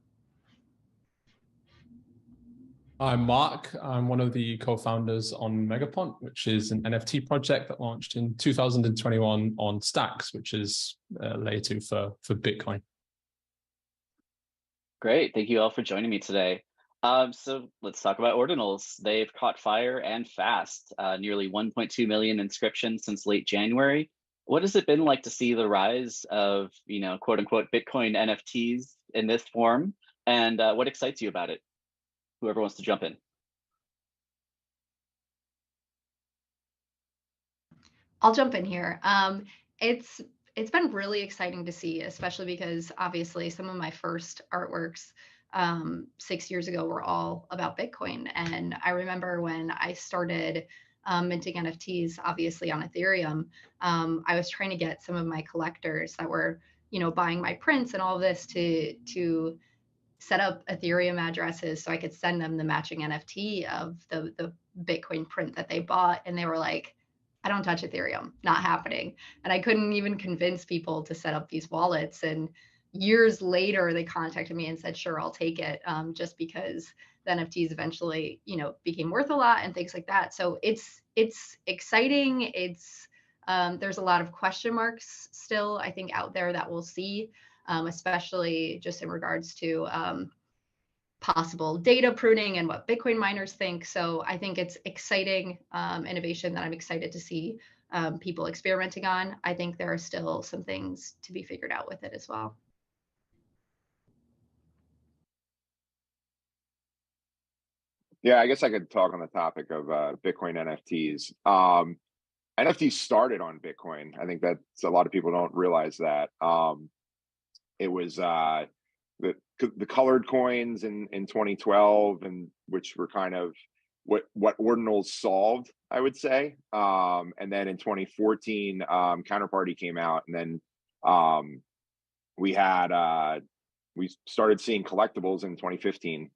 I'm Mark. I'm one of the co-founders on Megapont, which is an NFT project that launched in 2021 on Stacks, which is layer 2 for Bitcoin. Great. Thank you all for joining me today. So let's talk about ordinals. They've caught fire and fast. Nearly 1.2 million inscriptions since late January. What has it been like to see the rise of, quote unquote, Bitcoin NFTs in this form? And what excites you about it? Whoever wants to jump in. I'll jump in here. It's been really exciting to see, especially because obviously some of my first artworks 6 years ago were all about Bitcoin. And I remember when I started minting NFTs, obviously on Ethereum, I was trying to get some of my collectors that were, buying my prints and all of this to set up Ethereum addresses so I could send them the matching NFT of the Bitcoin print that they bought. And they were like, I don't touch Ethereum, not happening. And I couldn't even convince people to set up these wallets. And years later, they contacted me and said, sure, I'll take it, just because the NFTs eventually, became worth a lot and things like that. So it's exciting. It's There's a lot of question marks still, I think, out there that we'll see, especially just in regards to possible data pruning and what Bitcoin miners think. So I think it's exciting innovation that I'm excited to see people experimenting on. I think there are still some things to be figured out with it as well. Yeah, I guess I could talk on the topic of Bitcoin NFTs. NFTs started on Bitcoin. I think that a lot of people don't realize that. It was the colored coins in 2012, and which were kind of what ordinals solved, I would say. And then in 2014, Counterparty came out, and then we started seeing collectibles in 2015.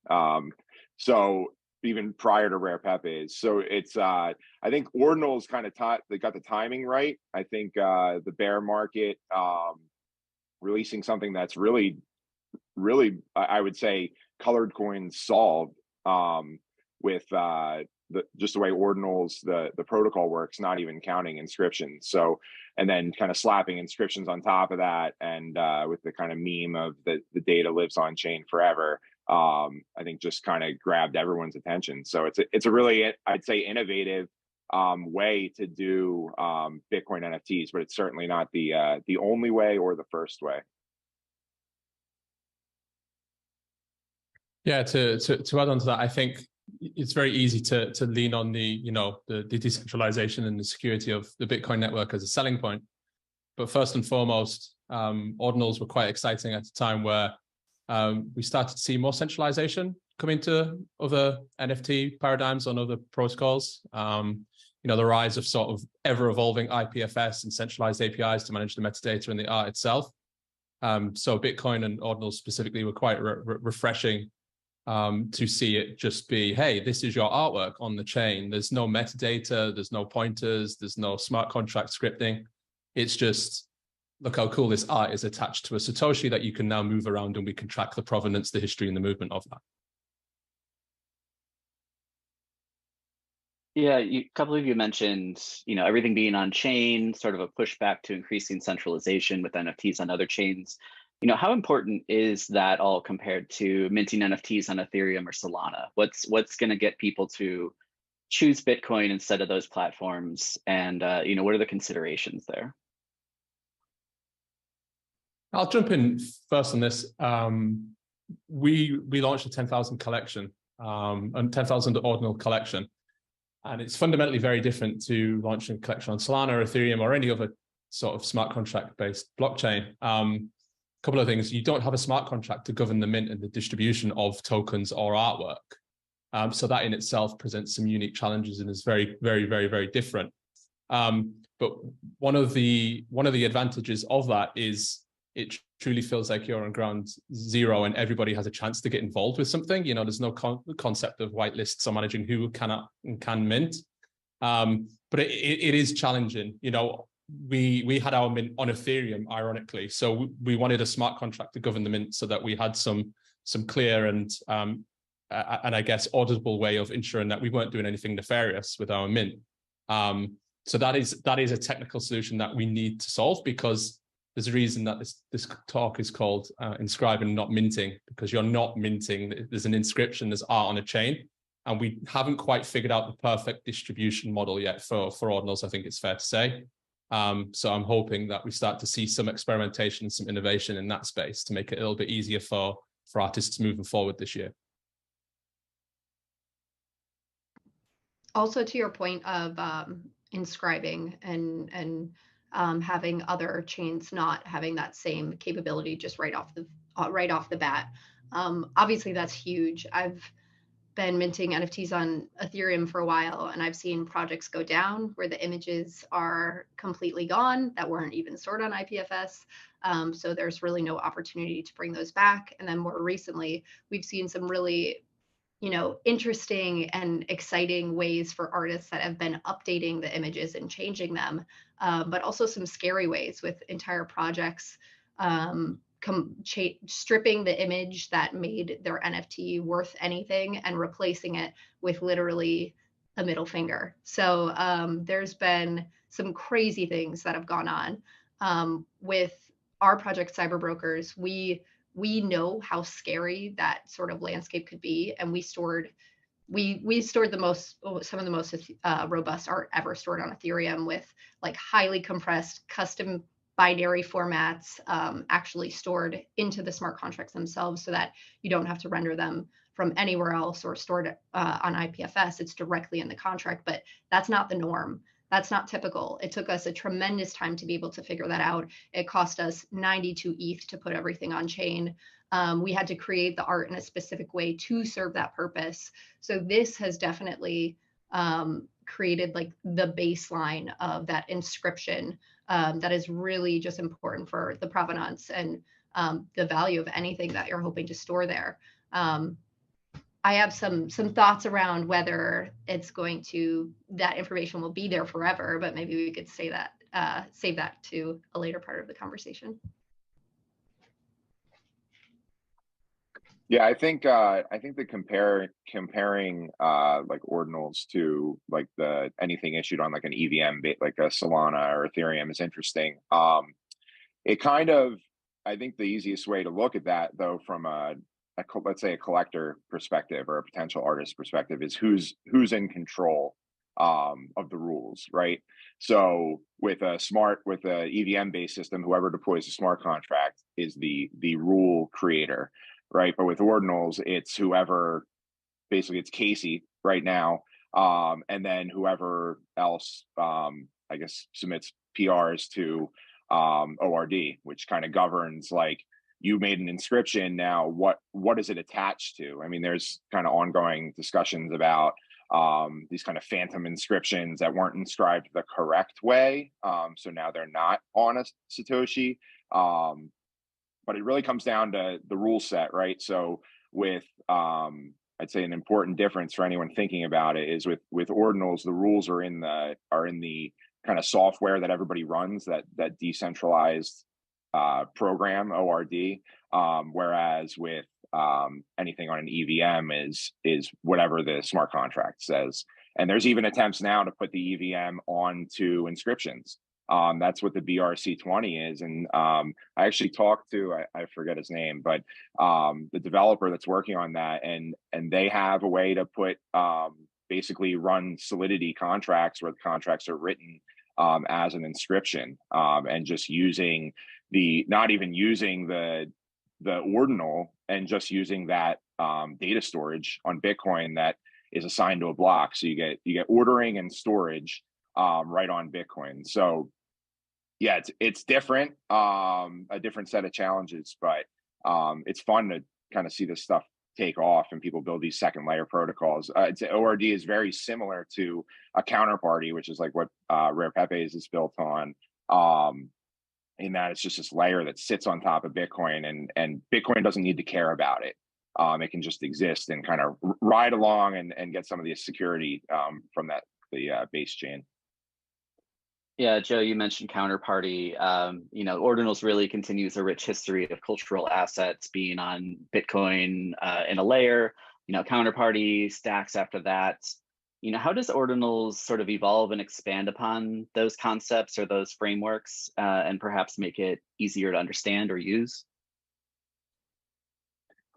So even prior to Rare Pepes. So it's I think ordinals kind of they got the timing right. I think the bear market releasing something that's really I would say colored coins solved with just the way ordinals the protocol works, not even counting inscriptions. So and then kind of slapping inscriptions on top of that, and with the kind of meme of the data lives on chain forever. I think just kind of grabbed everyone's attention. So it's a really, I'd say, innovative way to do Bitcoin NFTs, but it's certainly not the only way or the first way. Yeah, to add on to that, I think it's very easy to lean on the decentralization and the security of the Bitcoin network as a selling point. But first and foremost, ordinals were quite exciting at a time where we started to see more centralization come into other NFT paradigms on other protocols. The rise of sort of ever-evolving IPFS and centralized APIs to manage the metadata and the art itself. So Bitcoin and ordinals specifically were quite refreshing to see it just be, hey, this is your artwork on the chain. There's no metadata, there's no pointers, there's no smart contract scripting. It's just, look how cool this art is attached to a Satoshi that you can now move around, and we can track the provenance, the history, and the movement of that. Yeah, a couple of you mentioned, everything being on chain, sort of a pushback to increasing centralization with NFTs on other chains. How important is that all compared to minting NFTs on Ethereum or Solana? What's going to get people to choose Bitcoin instead of those platforms? And, what are the considerations there? I'll jump in first on this. We launched a 10,000 collection, and 10,000 ordinal collection. And it's fundamentally very different to launching a collection on Solana or Ethereum or any other sort of smart contract-based blockchain. A couple of things. You don't have a smart contract to govern the mint and the distribution of tokens or artwork. So that in itself presents some unique challenges and is very, very, very, very different. But one of the advantages of that is it truly feels like you're on ground zero and everybody has a chance to get involved with something. There's no concept of whitelists or managing who cannot and can mint. But it is challenging. We had our mint on Ethereum, ironically. So we wanted a smart contract to govern the mint so that we had some clear and I guess auditable way of ensuring that we weren't doing anything nefarious with our mint. So that is a technical solution that we need to solve, because there's a reason that this talk is called inscribe and not minting, because you're not minting. There's an inscription, there's art on a chain, and we haven't quite figured out the perfect distribution model yet for ordinals, I think it's fair to say. So I'm hoping that we start to see some experimentation, some innovation in that space to make it a little bit easier for artists moving forward this year. Also, to your point of inscribing and having other chains not having that same capability just right off the bat, obviously that's huge. I've been minting NFTs on Ethereum for a while, and I've seen projects go down where the images are completely gone that weren't even stored on IPFS. So there's really no opportunity to bring those back. And then more recently, we've seen some really interesting and exciting ways for artists that have been updating the images and changing them, but also some scary ways with entire projects stripping the image that made their NFT worth anything and replacing it with literally a middle finger. So there's been some crazy things that have gone on with our project Cyber Brokers. We know how scary that sort of landscape could be, and we stored some of the most robust art ever stored on Ethereum with like highly compressed custom binary formats actually stored into the smart contracts themselves, so that you don't have to render them from anywhere else or stored on IPFS. It's directly in the contract, but that's not the norm. That's not typical. It took us a tremendous time to be able to figure that out. It cost us 92 ETH to put everything on chain. We had to create the art in a specific way to serve that purpose. So this has definitely created like the baseline of that inscription that is really just important for the provenance and the value of anything that you're hoping to store there. I have some thoughts around whether it's going to, that information will be there forever, but maybe we could say that, save that to a later part of the conversation. Yeah, I think the comparing like ordinals to like anything issued on like an EVM like a Solana or Ethereum is interesting. It kind of, I think the easiest way to look at that though from let's say a collector perspective or a potential artist perspective is who's in control of the rules, right? So with a EVM based system, whoever deploys a smart contract is the rule creator, right? But with ordinals, it's whoever, basically it's Casey right now, and then whoever else I guess submits PRs to ORD, which kind of governs like, you made an inscription, now what is it attached to? I mean, there's kind of ongoing discussions about these kind of phantom inscriptions that weren't inscribed the correct way. So now they're not on a Satoshi. But it really comes down to the rule set, right? So with I'd say an important difference for anyone thinking about it is with ordinals, the rules are in the kind of software that everybody runs, that decentralized program ORD, whereas with anything on an EVM is whatever the smart contract says. And there's even attempts now to put the EVM onto inscriptions. That's what the BRC20 is. And I actually talked to, I forget his name, but the developer that's working on that, and they have a way to put basically run Solidity contracts where the contracts are written as an inscription, and just using not even using the ordinal, and just using that data storage on Bitcoin that is assigned to a block. So you get ordering and storage right on Bitcoin. So yeah, it's different, a different set of challenges, but it's fun to kind of see this stuff take off and people build these second layer protocols. ORD is very similar to a counterparty, which is like what Rare Pepe's is built on. In that it's just this layer that sits on top of Bitcoin, and Bitcoin doesn't need to care about it. It can just exist and kind of ride along and get some of the security from the base chain. Yeah, Joe, you mentioned counterparty. Ordinals really continues a rich history of cultural assets being on Bitcoin in a layer. Counterparty stacks after that. How does ordinals sort of evolve and expand upon those concepts or those frameworks, and perhaps make it easier to understand or use?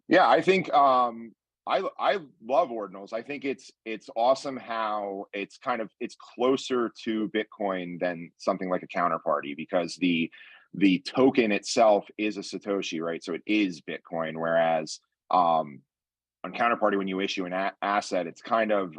Yeah, I think I love ordinals. I think it's awesome how it's closer to Bitcoin than something like a counterparty, because the token itself is a Satoshi, right? So it is Bitcoin, whereas on counterparty, when you issue an asset, it's kind of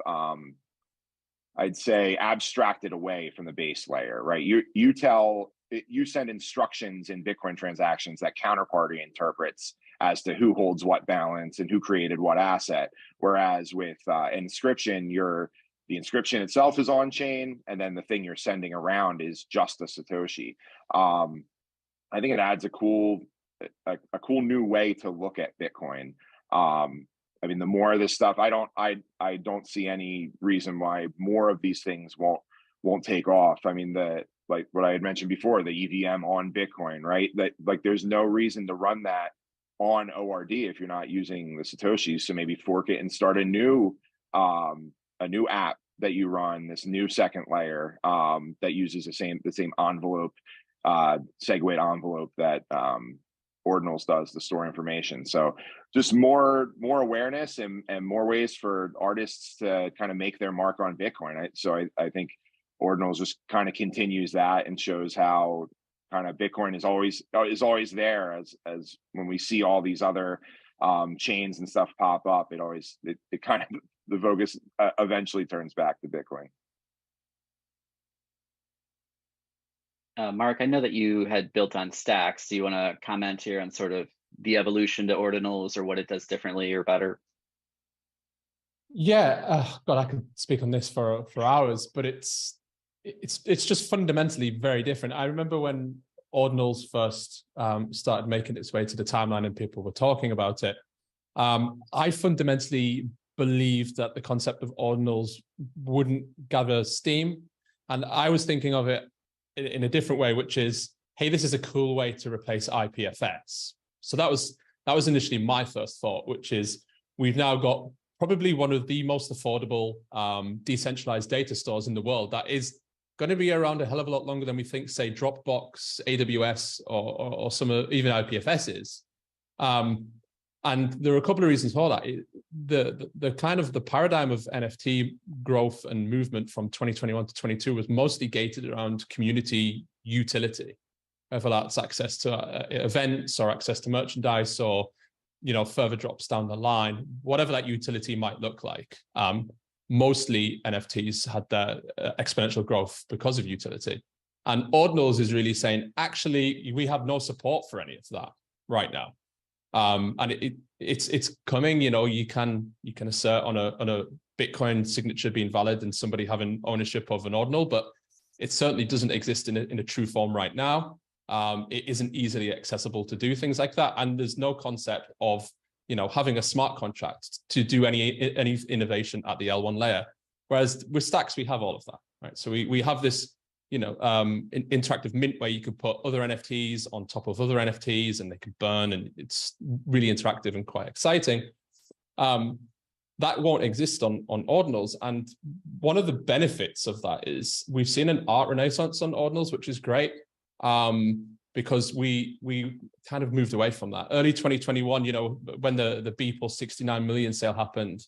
I'd say abstracted away from the base layer, right? You send instructions in Bitcoin transactions that counterparty interprets as to who holds what balance and who created what asset. Whereas with inscription, the inscription itself is on chain, and then the thing you're sending around is just a Satoshi. I think it adds a cool new way to look at Bitcoin. I mean, the more of this stuff, I don't see any reason why more of these things won't take off. I mean, like what I had mentioned before, the EVM on Bitcoin, right? That like there's no reason to run that on ORD if you're not using the Satoshis. So maybe fork it and start a new app that you run, this new second layer that uses the same envelope, SegWit envelope that Ordinals does to store information. So just more awareness and more ways for artists to kind of make their mark on Bitcoin. I think Ordinals just kind of continues that and shows how kind of Bitcoin is always there as when we see all these other chains and stuff pop up, it kind of the focus eventually turns back to Bitcoin. Mark, I know that you had built on Stacks. Do you want to comment here on sort of the evolution to Ordinals or what it does differently or better? Yeah, God, I could speak on this for hours, but it's just fundamentally very different. I remember when Ordinals first started making its way to the timeline and people were talking about it. I fundamentally believed that the concept of Ordinals wouldn't gather steam, and I was thinking of it in a different way, which is, hey, this is a cool way to replace IPFS. So that was initially my first thought, which is we've now got probably one of the most affordable decentralized data stores in the world that is going to be around a hell of a lot longer than we think, say, Dropbox, AWS, or some even IPFS is. And there are a couple of reasons for that. The kind of the paradigm of NFT growth and movement from 2021 to 22 was mostly gated around community utility, whether that's access to events or access to merchandise or, further drops down the line, whatever that utility might look like. Mostly NFTs had their exponential growth because of utility. And Ordinals is really saying, actually, we have no support for any of that right now. And it's coming. You can assert on a Bitcoin signature being valid and somebody having ownership of an ordinal, but it certainly doesn't exist in a true form right now. It isn't easily accessible to do things like that, and there's no concept of having a smart contract to do any innovation at the L1 layer. Whereas with Stacks, we have all of that, right? So we have this interactive mint where you can put other NFTs on top of other NFTs and they can burn, and it's really interactive and quite exciting. That won't exist on Ordinals. And one of the benefits of that is we've seen an art renaissance on Ordinals, which is great, because we kind of moved away from that. Early 2021, when the Beeple 69 million sale happened,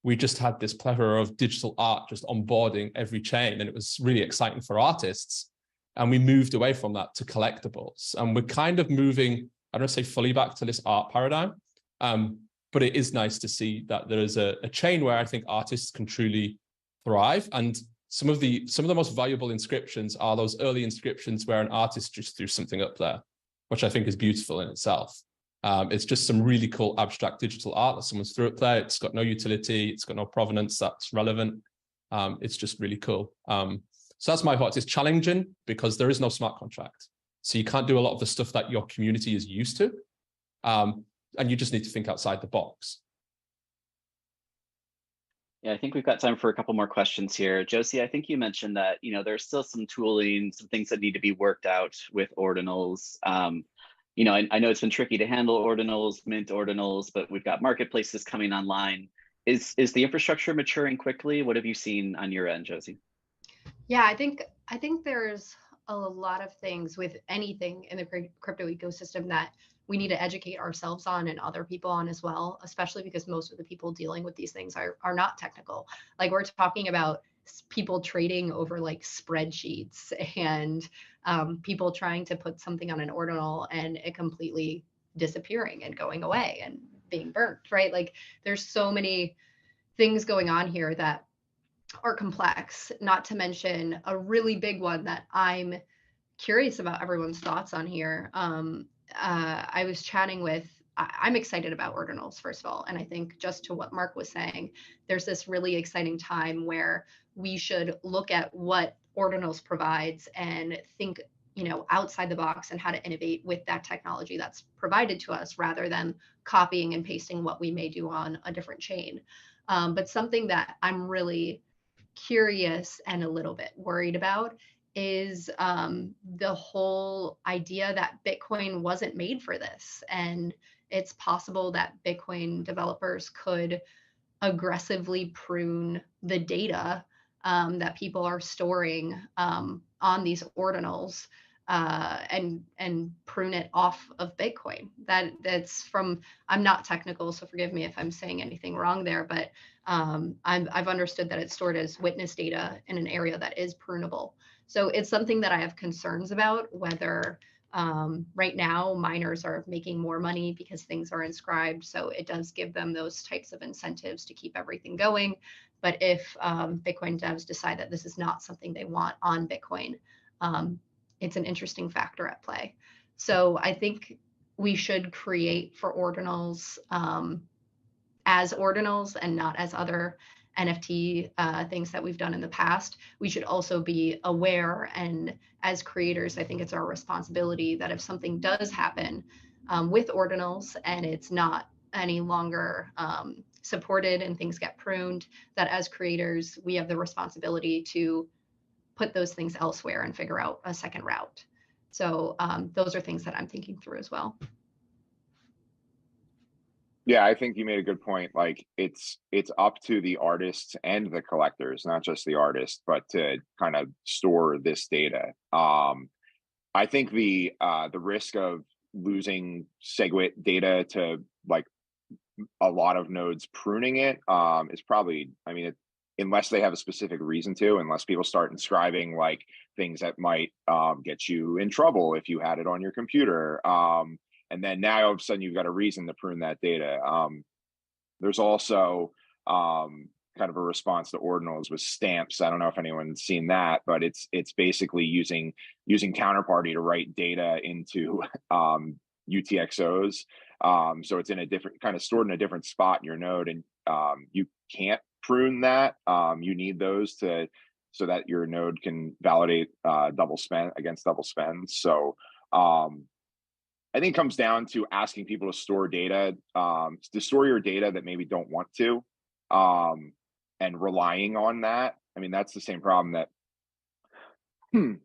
we just had this plethora of digital art just onboarding every chain, and it was really exciting for artists. And we moved away from that to collectibles. And we're kind of moving, I don't say fully back to this art paradigm, but it is nice to see that there is a chain where I think artists can truly thrive. And some of the most valuable inscriptions are those early inscriptions where an artist just threw something up there, which I think is beautiful in itself. It's just some really cool abstract digital art that someone's threw up there. It's got no utility. It's got no provenance that's relevant. It's just really cool. So that's my thoughts. It's challenging because there is no smart contract. So you can't do a lot of the stuff that your community is used to. And you just need to think outside the box. Yeah, I think we've got time for a couple more questions here. Josie, I think you mentioned that, there's still some tooling, some things that need to be worked out with Ordinals. I know it's been tricky to handle Ordinals, mint Ordinals, but we've got marketplaces coming online. Is the infrastructure maturing quickly? What have you seen on your end, Josie? Yeah, I think there's a lot of things with anything in the crypto ecosystem that we need to educate ourselves on and other people on as well, especially because most of the people dealing with these things are not technical. Like, we're talking about people trading over like spreadsheets and people trying to put something on an ordinal and it completely disappearing and going away and being burnt, right? Like, there's so many things going on here that are complex, not to mention a really big one that I'm curious about everyone's thoughts on here. I was chatting with, I'm excited about ordinals, first of all. And I think just to what Mark was saying, there's this really exciting time where we should look at what ordinals provides and think, outside the box and how to innovate with that technology that's provided to us rather than copying and pasting what we may do on a different chain. But something that I'm really curious and a little bit worried about is the whole idea that Bitcoin wasn't made for this. And it's possible that Bitcoin developers could aggressively prune the data that people are storing on these ordinals and prune it off of Bitcoin. That's from, I'm not technical, so forgive me if I'm saying anything wrong there, but I've understood that it's stored as witness data in an area that is prunable. So it's something that I have concerns about, whether right now miners are making more money because things are inscribed. So it does give them those types of incentives to keep everything going. But if Bitcoin devs decide that this is not something they want on Bitcoin, it's an interesting factor at play. So I think we should create for ordinals as ordinals and not as other NFT things that we've done in the past. We should also be aware, and as creators, I think it's our responsibility that if something does happen with ordinals and it's not any longer supported and things get pruned, that as creators, we have the responsibility to put those things elsewhere and figure out a second route. So those are things that I'm thinking through as well. Yeah, I think you made a good point. Like it's up to the artists and the collectors, not just the artists, but to kind of store this data. I think the risk of losing SegWit data to like a lot of nodes pruning it is probably, I mean, unless they have a specific reason to, unless people start inscribing like things that might get you in trouble if you had it on your computer. And then now all of a sudden you've got a reason to prune that data. There's also kind of a response to ordinals with stamps. I don't know if anyone's seen that, but it's basically using counterparty to write data into UTXOs. So it's in a different kind of stored in a different spot in your node, and you can't prune that. You need those so that your node can validate double spend against double spends. So I think it comes down to asking people to store data, to store your data that maybe don't want to, and relying on that. I mean, that's the same problem that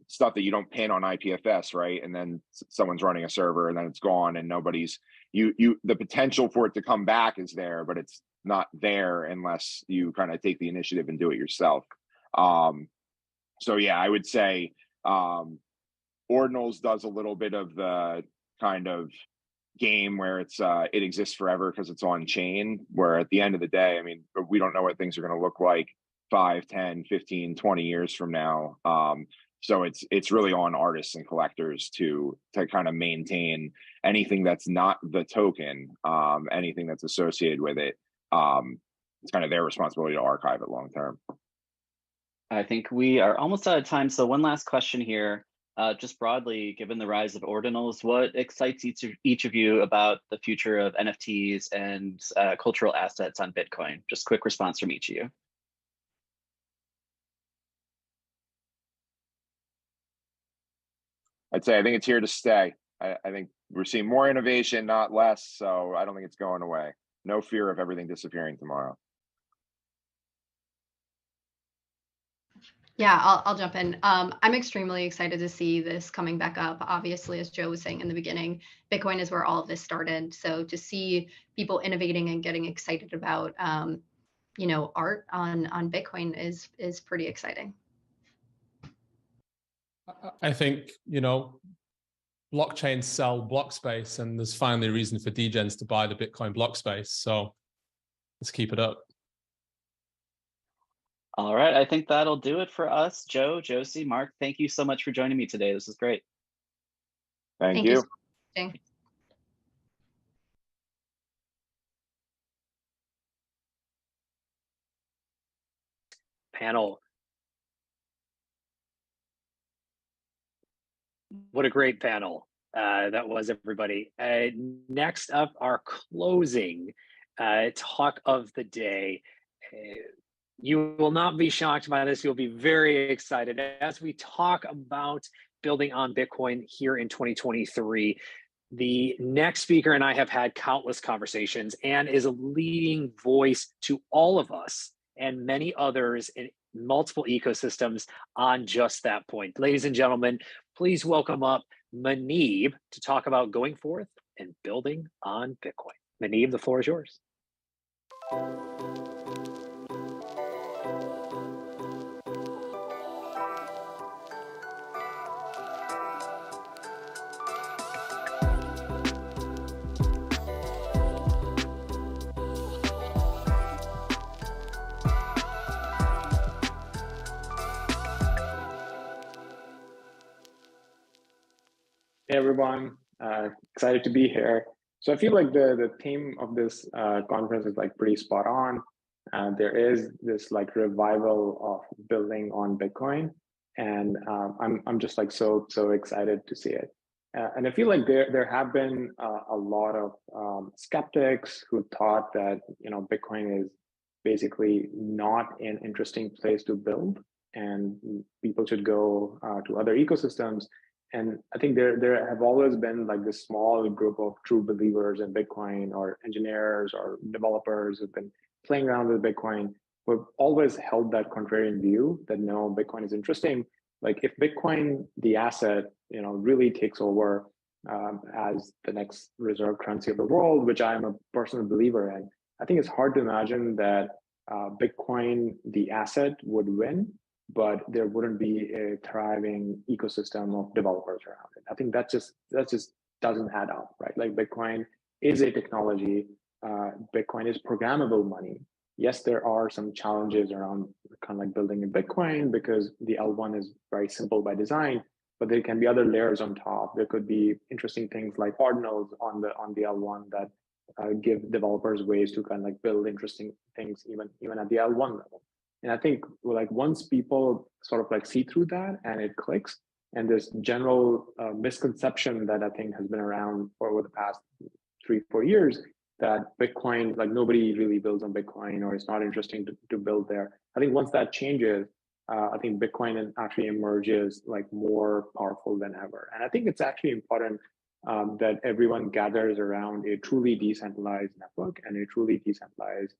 stuff that you don't pin on IPFS, right? And then someone's running a server and then it's gone and nobody's, the potential for it to come back is there, but it's not there unless you kind of take the initiative and do it yourself. So yeah, I would say Ordinals does a little bit of the kind of game where it's it exists forever because it's on chain, where at the end of the day, I mean, we don't know what things are going to look like 5, 10, 15, 20 years from now. So it's really on artists and collectors to kind of maintain anything that's not the token, anything that's associated with it. It's kind of their responsibility to archive it long term. I think we are almost out of time. So one last question here. Just broadly, given the rise of ordinals, what excites each of you about the future of NFTs and cultural assets on Bitcoin? Just quick response from each of you. I'd say I think it's here to stay. I think we're seeing more innovation, not less. So I don't think it's going away. No fear of everything disappearing tomorrow. Yeah, I'll jump in. I'm extremely excited to see this coming back up. Obviously, as Joe was saying in the beginning, Bitcoin is where all of this started. So to see people innovating and getting excited about, art on Bitcoin is pretty exciting. I think, blockchains sell block space, and there's finally a reason for degens to buy the Bitcoin block space. So let's keep it up. All right, I think that'll do it for us. Joe, Josie, Mark, thank you so much for joining me today. This is great. Thank you. So much. Panel. What a great panel that was, everybody. Next up, our closing talk of the day. You will not be shocked by this. You'll be very excited as we talk about building on Bitcoin here in 2023. The next speaker and I have had countless conversations and is a leading voice to all of us and many others in multiple ecosystems on just that point. Ladies and gentlemen, please welcome up Muneeb to talk about going forth and building on Bitcoin. Muneeb, the floor is yours. Hey everyone, excited to be here. So I feel like the theme of this conference is like pretty spot on. There is this like revival of building on Bitcoin, and I'm just like so excited to see it. And I feel like there have been a lot of skeptics who thought that Bitcoin is basically not an interesting place to build, and people should go to other ecosystems. And I think there have always been like this small group of true believers in Bitcoin, or engineers or developers who've been playing around with Bitcoin, who've always held that contrarian view that no, Bitcoin is interesting. Like if Bitcoin, the asset, really takes over as the next reserve currency of the world, which I am a personal believer in, I think it's hard to imagine that Bitcoin, the asset, would win, but there wouldn't be a thriving ecosystem of developers around it. I think that just doesn't add up, right? Like Bitcoin is a technology. Bitcoin is programmable money. Yes, there are some challenges around kind of like building a Bitcoin because the L1 is very simple by design, but there can be other layers on top. There could be interesting things like ordinals on the L1 that give developers ways to kind of like build interesting things even at the L1 level. And I think like once people sort of like see through that and it clicks, and this general misconception that I think has been around for over the past 3-4 years that Bitcoin, like nobody really builds on Bitcoin, or it's not interesting to build there. I think once that changes, I think Bitcoin actually emerges like more powerful than ever. And I think it's actually important that everyone gathers around a truly decentralized network and a truly decentralized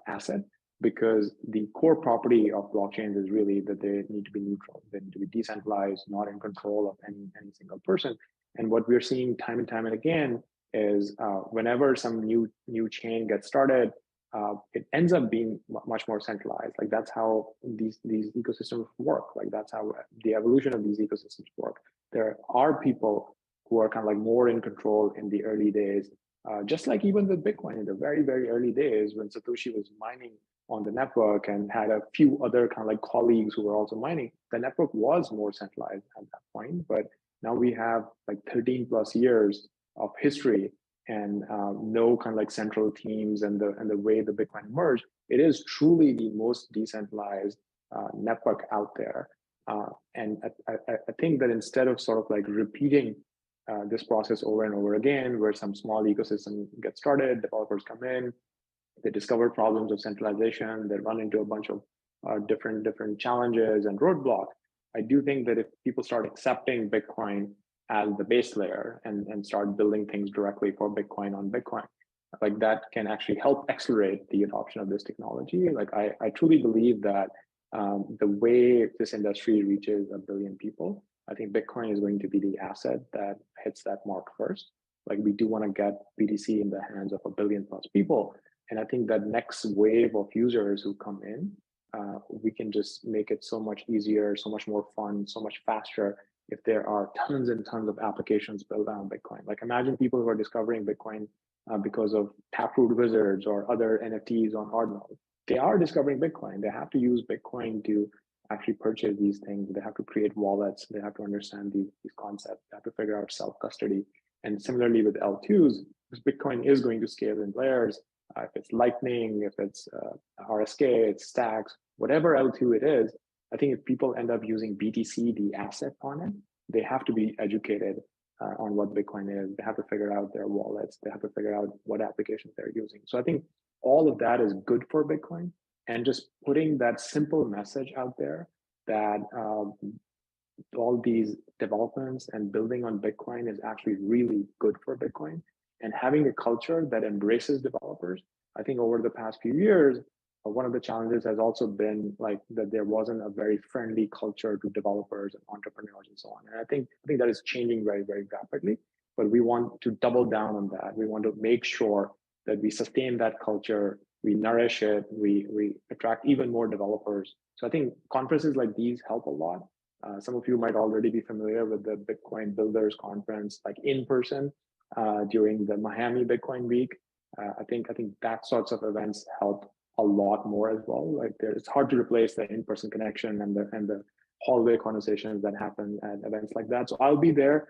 asset, because the core property of blockchains is really that they need to be neutral. They need to be decentralized, not in control of any single person. And what we're seeing time and time and again is whenever some new chain gets started, it ends up being much more centralized. Like that's how these ecosystems work. Like that's how the evolution of these ecosystems work. There are people who are kind of like more in control in the early days, just like even with Bitcoin in the very, very early days when Satoshi was mining on the network and had a few other kind of like colleagues who were also mining, the network was more centralized at that point. But now we have like 13 plus years of history and no kind of like central teams and the way the Bitcoin emerged. It is truly the most decentralized network out there. And I think that instead of sort of like repeating this process over and over again, where some small ecosystem gets started, developers come in, they discover problems of centralization, they run into a bunch of different challenges and roadblocks. I do think that if people start accepting Bitcoin as the base layer and start building things directly for Bitcoin on Bitcoin, like that can actually help accelerate the adoption of this technology. Like I truly believe that the way this industry reaches 1 billion people, I think Bitcoin is going to be the asset that hits that mark first. Like we do want to get BTC in the hands of 1 billion plus people. And I think that next wave of users who come in, we can just make it so much easier, so much more fun, so much faster if there are tons and tons of applications built on Bitcoin. Like imagine people who are discovering Bitcoin because of Taproot wizards or other NFTs on Ordinal. They are discovering Bitcoin. They have to use Bitcoin to actually purchase these things. They have to create wallets. They have to understand these concepts. They have to figure out self-custody. And similarly with L2s, because Bitcoin is going to scale in layers, if it's Lightning, if it's RSK, it's Stacks, whatever L2 it is, I think if people end up using BTC, the asset on it, they have to be educated on what Bitcoin is. They have to figure out their wallets. They have to figure out what applications they're using. So I think all of that is good for Bitcoin. And just putting that simple message out there that all these developments and building on Bitcoin is actually really good for Bitcoin. And having a culture that embraces developers. I think over the past few years, one of the challenges has also been like that there wasn't a very friendly culture to developers and entrepreneurs and so on. And I think that is changing very, very rapidly, but we want to double down on that. We want to make sure that we sustain that culture, we nourish it, we attract even more developers. So I think conferences like these help a lot. Some of you might already be familiar with the Bitcoin Builders Conference, like in person during the Miami Bitcoin Week. I think that sorts of events help a lot more as well. Like it's hard to replace the in-person connection and the hallway conversations that happen at events like that. So I'll be there.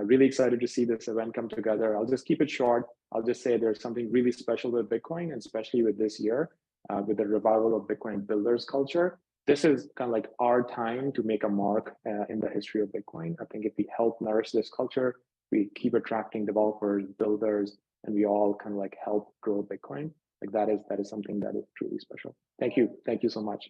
Really excited to see this event come together. I'll just keep it short. I'll just say there's something really special with Bitcoin, and especially with this year, with the revival of Bitcoin builders culture. This is kind of like our time to make a mark in the history of Bitcoin. I think if we help nourish this culture, we keep attracting developers, builders, and we all kind of like help grow Bitcoin. Like that is something that is truly special. Thank you. Thank you so much.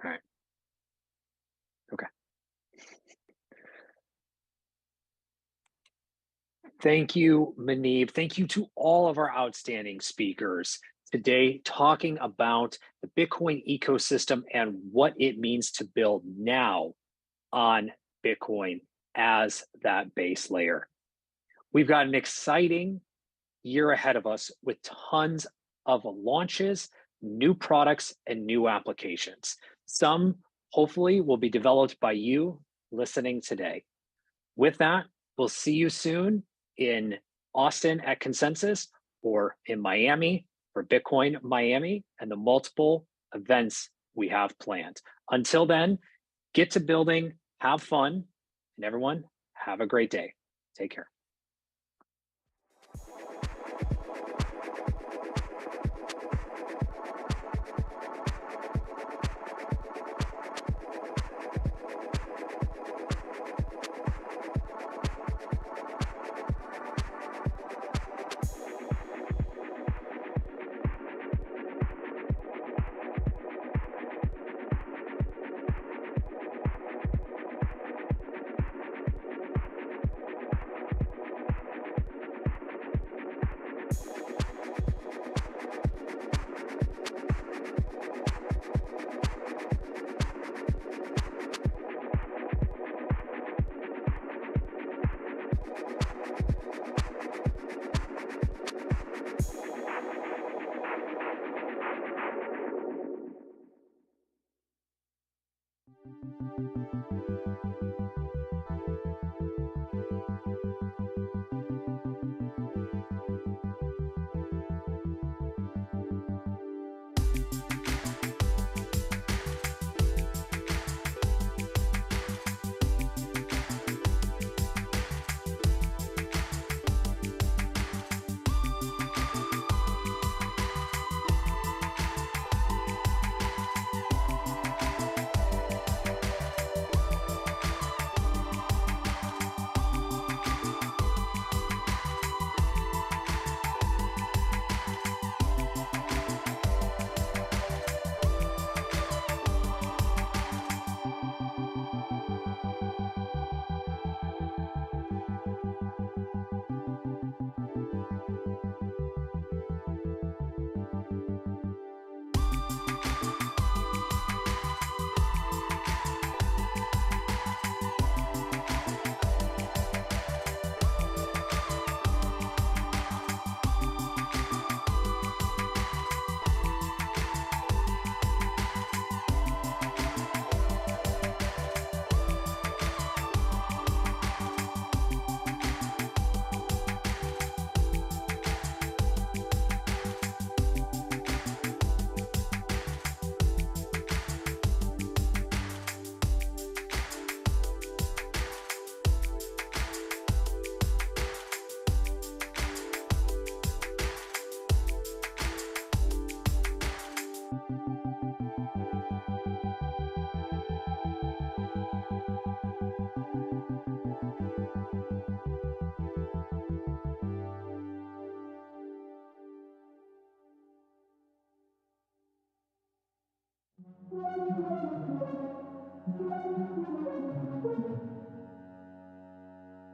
All right. Okay. Thank you, Muneeb. Thank you to all of our outstanding speakers today, talking about the Bitcoin ecosystem and what it means to build now on Bitcoin as that base layer. We've got an exciting year ahead of us with tons of launches, new products, and new applications. Some hopefully will be developed by you listening today. With that, we'll see you soon in Austin at Consensus or in Miami for Bitcoin Miami and the multiple events we have planned. Until then, get to building, have fun, and everyone, have a great day. Take care.